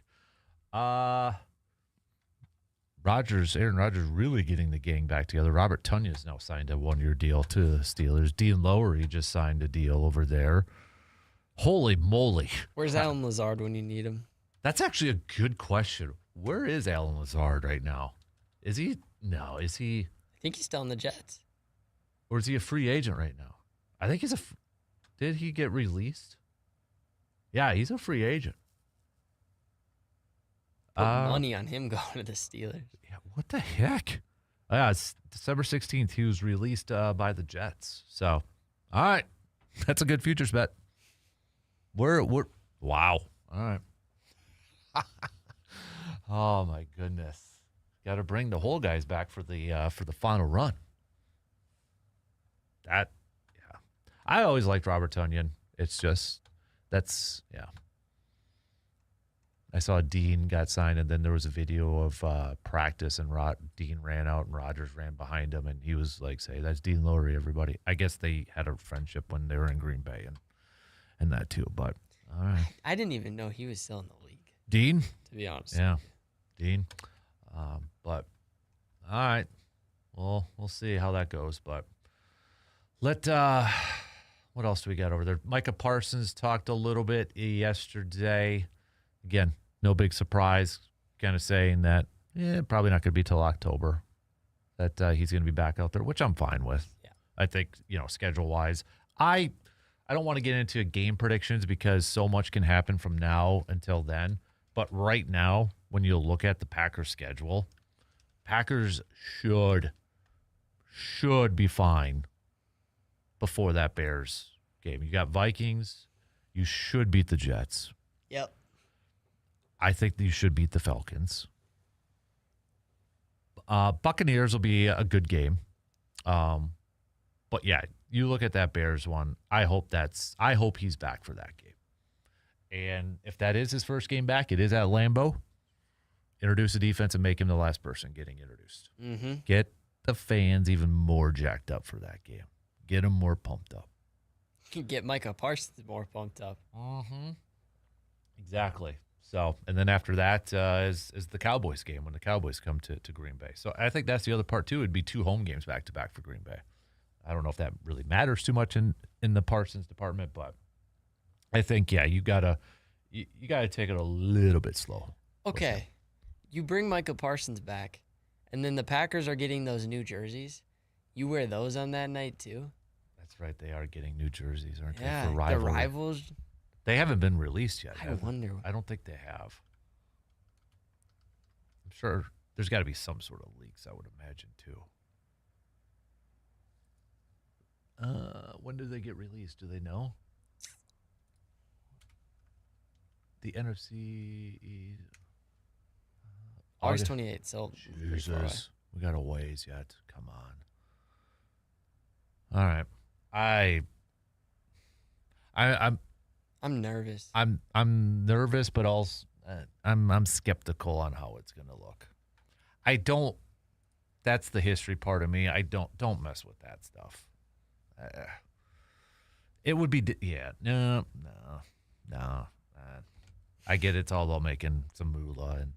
Aaron Rodgers really getting the gang back together. Robert Tonyan's now signed a one-year deal to the Steelers. Dean Lowery just signed a deal over there. Holy moly. Where's Alan Lazard when you need him? That's actually a good question. Where is Alan Lazard right now? Is he? No, is he? I think he's still in the Jets. Or is he a free agent right now? I think he's did he get released? Yeah, he's a free agent. Put money on him going to the Steelers. Yeah, what the heck? Yeah, it's December 16th. He was released by the Jets. So, all right. That's a good futures bet. We're wow. All right. Oh my goodness. Got to bring the whole guys back for the final run. Yeah. I always liked Robert Tonyan. It's just yeah. I saw Dean got signed, and then there was a video of practice, and Dean ran out, and Rodgers ran behind him, and he was like, "Say, that's Dean Lowery, everybody." I guess they had a friendship when they were in Green Bay, and that too. But all right, I didn't even know he was still in the league. Dean, to be honest, yeah, Dean. But all right, well, we'll see how that goes. But what else do we got over there? Micah Parsons talked a little bit yesterday. Again, no big surprise, kind of saying that probably not going to be till October that he's going to be back out there, which I'm fine with. Yeah. I think, schedule-wise. I don't want to get into game predictions because so much can happen from now until then. But right now, when you look at the Packers' schedule, Packers should be fine before that Bears game. You got Vikings. You should beat the Jets. Yep. I think you should beat the Falcons. Buccaneers will be a good game. But yeah, you look at that Bears one. I hope he's back for that game. And if that is his first game back, it is at Lambeau. Introduce the defense and make him the last person getting introduced. Mm-hmm. Get the fans even more jacked up for that game. Get them more pumped up. Get Micah Parsons more pumped up. Mm-hmm. Exactly. So, and then after that is the Cowboys game when the Cowboys come to Green Bay. So I think that's the other part too. It'd be 2 home games back to back for Green Bay. I don't know if that really matters too much in the Parsons department, but I think you gotta take it a little bit slow. Okay, you bring Micah Parsons back, and then the Packers are getting those new jerseys. You wear those on that night too. That's right. They are getting new jerseys, aren't they? Yeah, for the rivals. They haven't been released yet. I wonder. I don't think they have. I'm sure there's got to be some sort of leaks, I would imagine, too. When do they get released? Do they know? The NFC. August 28th. So Jesus, we got a ways yet. Come on. All right, I'm nervous. I'm nervous, but also I'm skeptical on how it's going to look. That's the history part of me. I don't mess with that stuff. It would be no. I get it's all about making some moolah and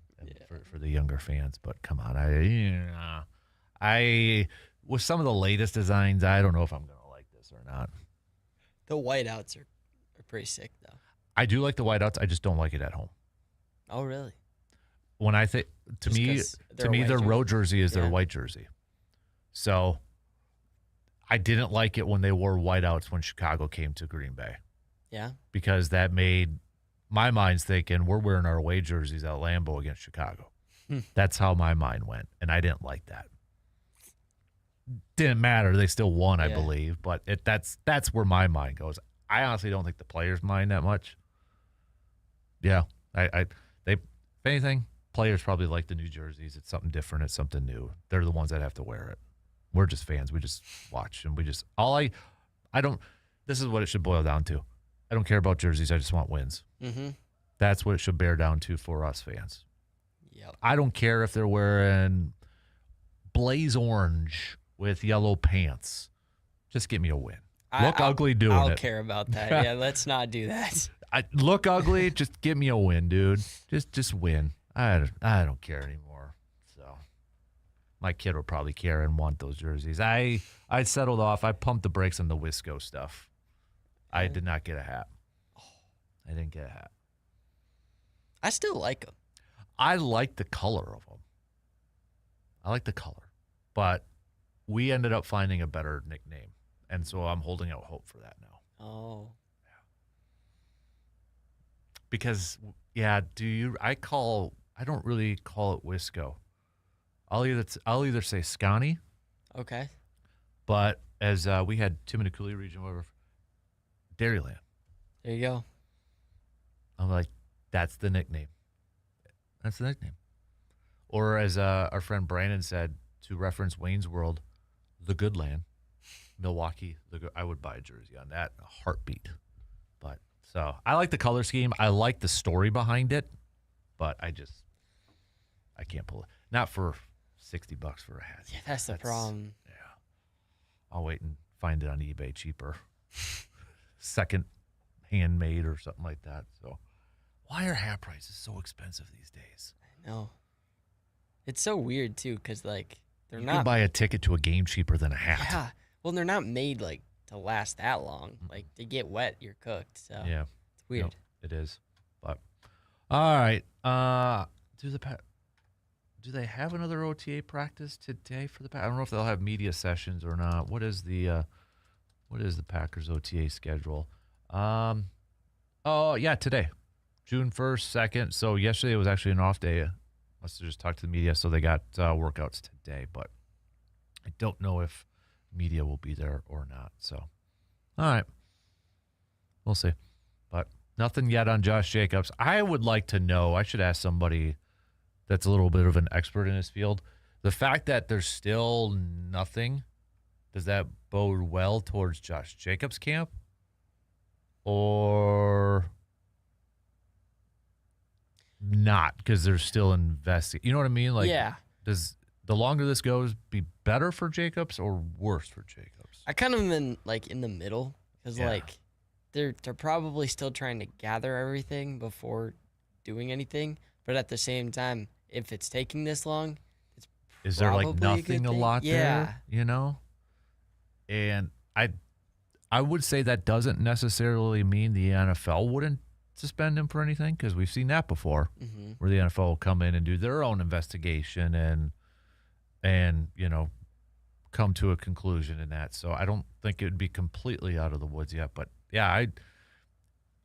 for the younger fans, but come on, I with some of the latest designs, I don't know if I'm going to like this or not. The whiteouts are pretty sick, though. I do like the whiteouts. I just don't like it at home. Oh, really? When I think to me, their road jersey is their white jersey. So I didn't like it when they wore whiteouts when Chicago came to Green Bay. Yeah. Because that made my mind's thinking we're wearing our away jerseys at Lambeau against Chicago. That's how my mind went, and I didn't like that. Didn't matter. They still won, I believe, but that's where my mind goes. I honestly don't think the players mind that much. Yeah, if anything, players probably like the new jerseys. It's something different. It's something new. They're the ones that have to wear it. We're just fans. We just watch, and I don't. This is what it should boil down to. I don't care about jerseys. I just want wins. Mm-hmm. That's what it should bear down to for us fans. Yep. I don't care if they're wearing blaze orange with yellow pants. Just give me a win. Look ugly doing it. I'll care about that. Yeah, let's not do that. Look ugly. Just give me a win, dude. Just win. I don't care anymore. So my kid will probably care and want those jerseys. I settled off. I pumped the brakes on the Wisco stuff. I did not get a hat. I didn't get a hat. I still like them. I like the color of them. I like the color. But we ended up finding a better nickname. And so I'm holding out hope for that now. Oh. Yeah. Because, I don't really call it Wisco. I'll either say Scotty. Okay. But as we had Timonaculi region, whatever, Dairyland. There you go. I'm like, that's the nickname. That's the nickname. Or as our friend Brandon said, to reference Wayne's World, the Good Land, Milwaukee. I would buy a jersey on that, a heartbeat. But so I like the color scheme. I like the story behind it, but I can't pull it. Not for $60 for a hat. Yeah, that's the problem. Yeah, I'll wait and find it on eBay cheaper, second handmade or something like that. So, why are hat prices so expensive these days? I know. It's so weird too, because like they're you not. can buy a ticket to a game cheaper than a hat. Yeah. Well, they're not made like to last that long. Like they get wet, you're cooked. So Yeah, it's weird. Yep, it is. But all right, do they have another OTA practice today for the Packers? I don't know if they'll have media sessions or not. What is the Packers OTA schedule? Oh yeah, today, June 1st, 2nd. So yesterday was actually an off day. Must have just talked to the media, so they got workouts today. But I don't know if media will be there or not. So, all right, we'll see. But nothing yet on Josh Jacobs. I would like to know. I should ask somebody that's a little bit of an expert in his field. The fact that there's still nothing, does that bode well towards Josh Jacobs' camp? Or not, because they're still investing. You know what I mean? Like, yeah. Does the longer this goes be better for Jacobs or worse for Jacobs? I kind of am in the middle because like they're probably still trying to gather everything before doing anything, but at the same time, if it's taking this long, it's is there like nothing a lot yeah. there? You know, and I would say that doesn't necessarily mean the NFL wouldn't suspend him for anything, because we've seen that before, where the NFL will come in and do their own investigation and come to a conclusion in that. So I don't think it would be completely out of the woods yet. But yeah,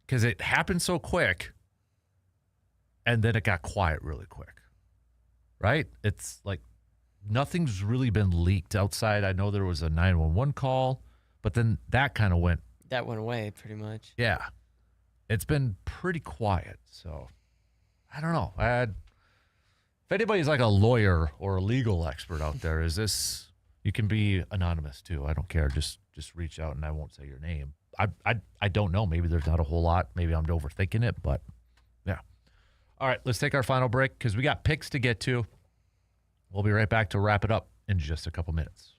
because it happened so quick, and then it got quiet really quick, right? It's like nothing's really been leaked outside. I know there was a 911 call, but then that kind of went. That went away pretty much. Yeah. It's been pretty quiet, so I don't know. If anybody's like a lawyer or a legal expert out there, you can be anonymous too. I don't care. Just reach out, and I won't say your name. I don't know. Maybe there's not a whole lot. Maybe I'm overthinking it, but yeah. All right, let's take our final break because we got picks to get to. We'll be right back to wrap it up in just a couple minutes.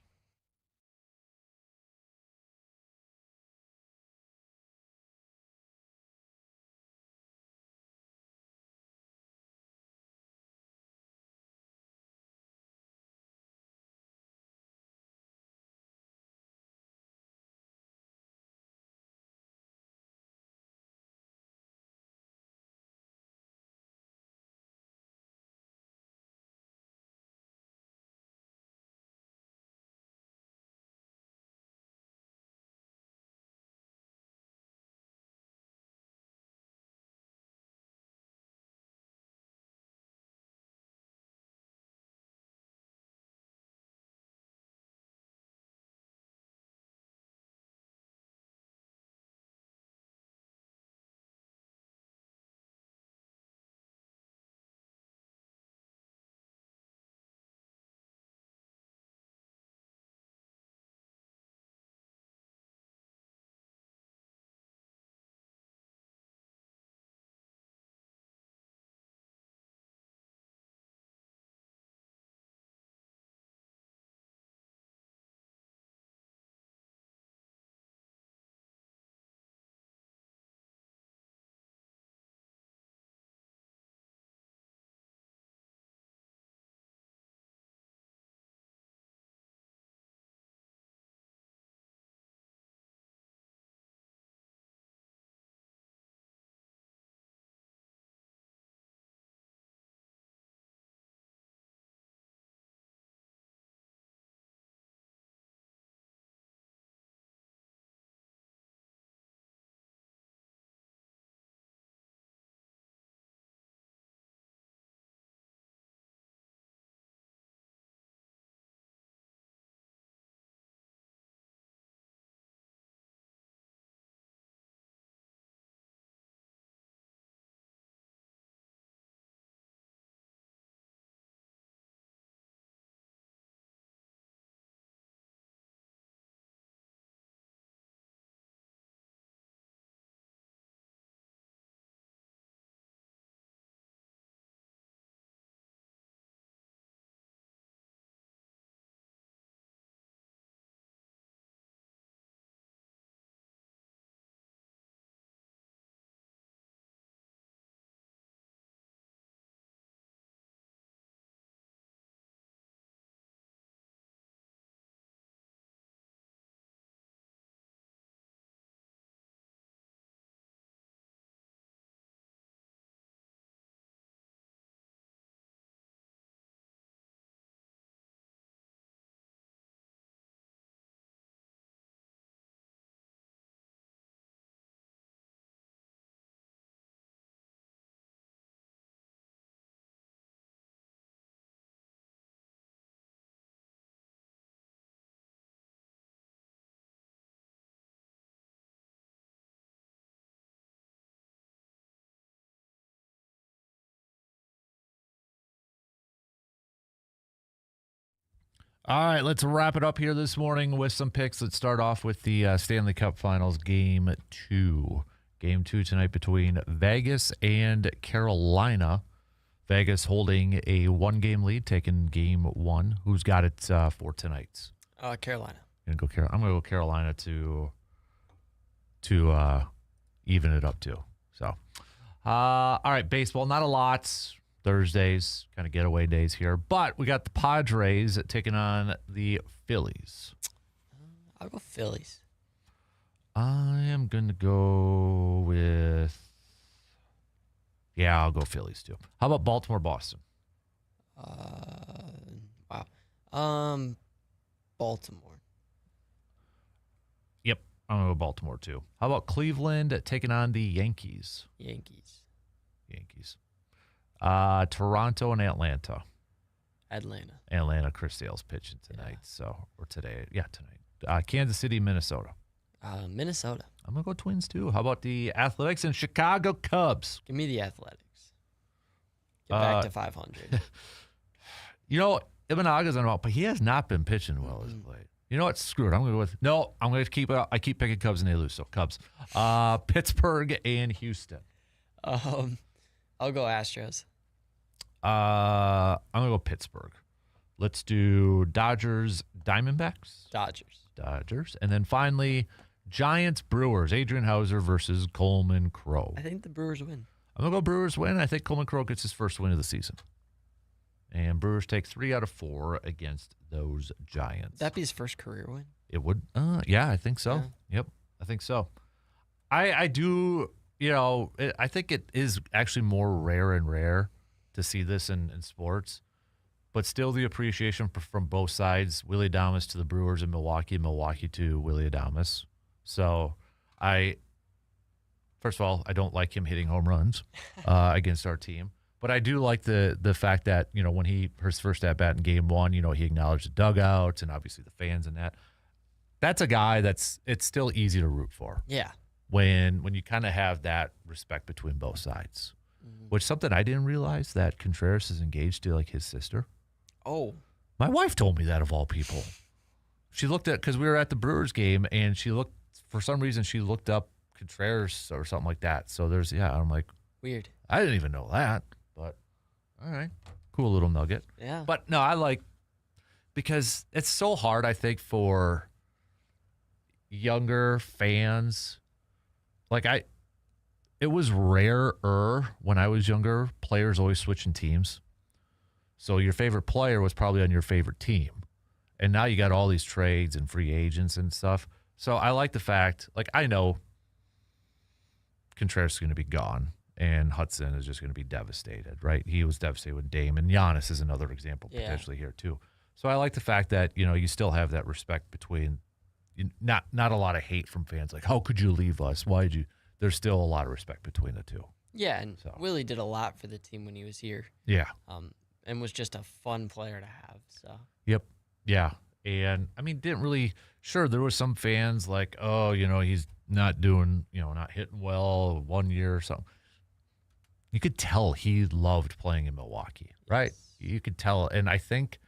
All right, let's wrap it up here this morning with some picks. Let's start off with the Stanley Cup Finals Game 2. Game 2 tonight between Vegas and Carolina. Vegas holding a 1-game lead, taking Game 1. Who's got it for tonight? Carolina. I'm going to go Carolina to even it up too. So, all right, baseball, not a lot. Thursdays, kind of getaway days here. But we got the Padres taking on the Phillies. I'll go Phillies. I am going to go with... Yeah, I'll go Phillies too. How about Baltimore-Boston? Wow. Baltimore. Yep, I'm going to go Baltimore too. How about Cleveland taking on the Yankees? Yankees. Toronto and Atlanta. Atlanta. Chris Sale's pitching tonight. Or today. Yeah, tonight. Kansas City, Minnesota. Minnesota. I'm going to go Twins too. How about the Athletics and Chicago Cubs? Give me the Athletics. Get back to 500. Imanaga's on out, but he has not been pitching well as of late. You know what? Screw it. I'm going to keep it. I keep picking Cubs and they lose. So Cubs. Pittsburgh and Houston. I'll go Astros. I'm going to go Pittsburgh. Let's do Dodgers, Diamondbacks. Dodgers. And then finally, Giants, Brewers. Adrian Hauser versus Coleman Crow. I think the Brewers win. I'm going to go Brewers win. I think Coleman Crow gets his first win of the season. And Brewers take 3 out of 4 against those Giants. That'd be his first career win. It would. Yeah, I think so. Yeah. Yep, I think so. I do, I think it is actually more rare to see this in sports, but still the appreciation from both sides, Willie Adames to the Brewers in Milwaukee to Willie Adames. So first of all, I don't like him hitting home runs against our team. But I do like the fact that, when his first at-bat in Game 1, he acknowledged the dugouts and obviously the fans and that. That's a guy it's still easy to root for. Yeah. When you kind of have that respect between both sides. Mm-hmm. Which something I didn't realize, that Contreras is engaged to, his sister. Oh. My wife told me that, of all people. She looked because we were at the Brewers game, and for some reason, she looked up Contreras or something like that. So I'm like. Weird. I didn't even know that. But, all right, cool little nugget. Yeah. But, no, because it's so hard, I think, for younger fans. It was rarer when I was younger, players always switching teams. So your favorite player was probably on your favorite team. And now you got all these trades and free agents and stuff. So I like the fact, I know Contreras is going to be gone. And Hudson is just going to be devastated, right? He was devastated with Dame, and Giannis is another example potentially here too. So I like the fact that you still have that respect between, not a lot of hate from fans. How could you leave us? Why did you? There's still a lot of respect between the two. Yeah, and Willie did a lot for the team when he was here. Yeah. And was just a fun player to have. So. Yep. Yeah, and didn't really. Sure, there was some fans he's not doing, not hitting well 1 year or something. You could tell he loved playing in Milwaukee, right? You could tell. And I think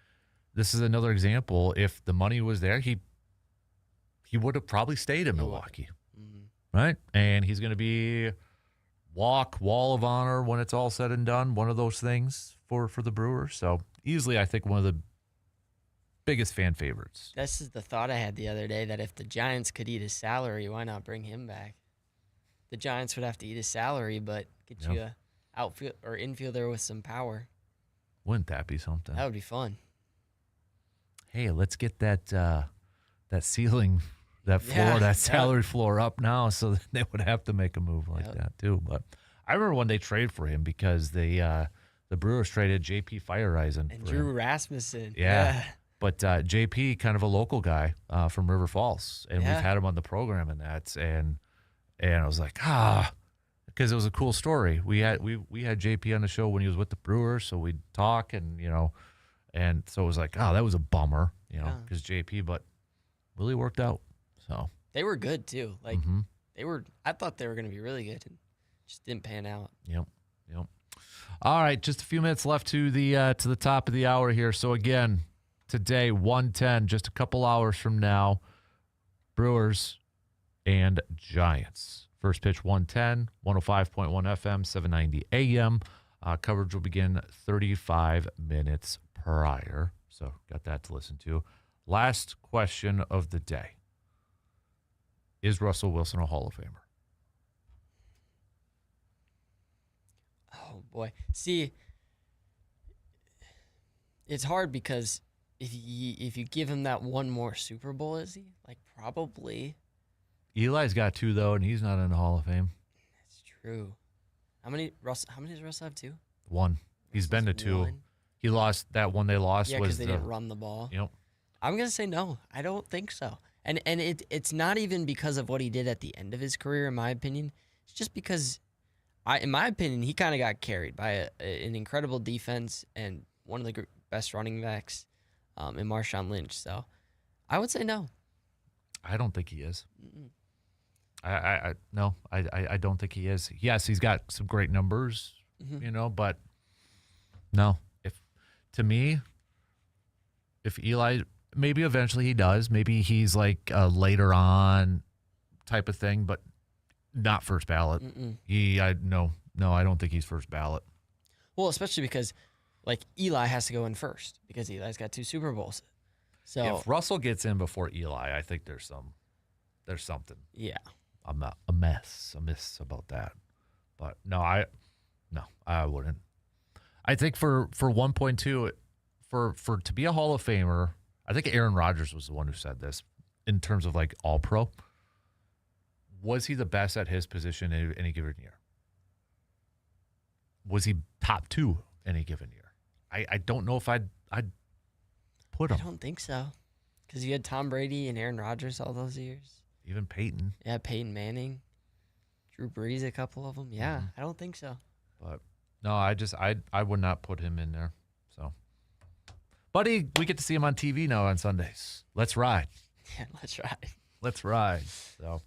this is another example. If the money was there, he would have probably stayed in Milwaukee, right? And he's going to be Wall of Honor when it's all said and done, one of those things for the Brewers. So easily, I think, one of the biggest fan favorites. This is the thought I had the other day, that if the Giants could eat his salary, why not bring him back? The Giants would have to eat his salary, but get you a outfield or infielder with some power. Wouldn't that be something? That would be fun. Hey, let's get that ceiling, that floor, that salary floor up now, so they would have to make a move like that too. But I remember when they traded for him, because the Brewers traded J.P. Fireisen and Drew Rasmussen. Yeah. But JP, kind of a local guy from River Falls, and we've had him on the program and that, and I was like, because it was a cool story. We had JP on the show when he was with the Brewers, so we'd talk, and and so it was like, that was a bummer, because JP, but really worked out. So they were good too. They were. I thought they were going to be really good, and just didn't pan out. Yep. All right, just a few minutes left to the top of the hour here. So again, today, 1:10, just a couple hours from now. Brewers and Giants. First pitch 1:10, 105.1 FM, 790 AM. Coverage will begin 35 minutes prior. So got that to listen to. Last question of the day. Is Russell Wilson a Hall of Famer? Oh, boy. See, it's hard because if you give him that one more Super Bowl, is he? Like, probably. Eli's got 2, though, and he's not in the Hall of Fame. That's true. How many does Russell have? 2? 1. He's been to 2. 1. He lost that one they lost. Yeah, was because they didn't run the ball. Yep. I'm going to say no. I don't think so. And it's not even because of what he did at the end of his career, in my opinion. It's just because, in my opinion, he kind of got carried by an incredible defense and one of the best running backs in Marshawn Lynch. So I would say no. I don't think he is. Mm-mm. I don't think he is. Yes, he's got some great numbers, but no. If Eli, maybe eventually he does. Maybe he's like a later on type of thing, but not first ballot. No, I don't think he's first ballot. Well, especially because like Eli has to go in first because Eli's got 2 Super Bowls. So if Russell gets in before Eli, I think there's something. Yeah. I'm not amiss about that. But no, I wouldn't. I think for 1.2, for to be a Hall of Famer, I think Aaron Rodgers was the one who said this in terms of like all pro. Was he the best at his position in any given year? Was he top 2 any given year? I don't know if I'd put him. I don't think so. Because you had Tom Brady and Aaron Rodgers all those years. Even Peyton. Yeah, Peyton Manning. Drew Brees, a couple of them. Yeah, I don't think so. But no, I would not put him in there. So, buddy, we get to see him on TV now on Sundays. Let's ride. Yeah, let's ride. Let's ride. So,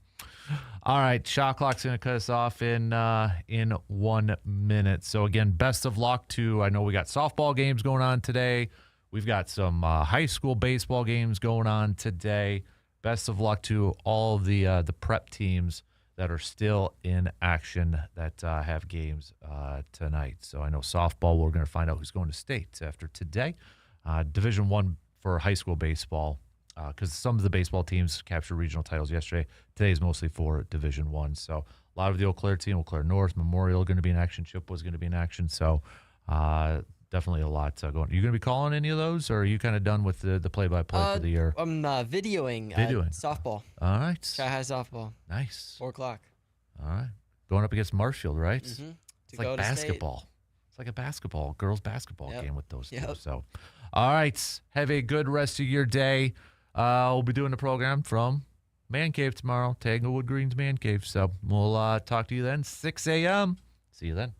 all right, shot clock's gonna cut us off in 1 minute. So again, best of luck to. I know we got softball games going on today. We've got some high school baseball games going on today. Best of luck to all the prep teams that are still in action that have games tonight. So I know softball, we're going to find out who's going to state after today. Division I for high school baseball, because some of the baseball teams captured regional titles yesterday. Today is mostly for Division I. So a lot of the Eau Claire team, Eau Claire North, Memorial going to be in action. Chippewa's going to be in action. So definitely a lot going. You going to be calling any of those, or are you kind of done with the play-by-play for the year? I'm videoing softball. All right. Sky High softball. Nice. 4 o'clock. All right. Going up against Marshfield, right? Mm-hmm. It's like basketball. It's like a girls' basketball game with those two. Yep. So, all right. Have a good rest of your day. We'll be doing the program from Man Cave tomorrow, Tanglewood Greens Man Cave. So we'll talk to you then, 6 a.m. See you then.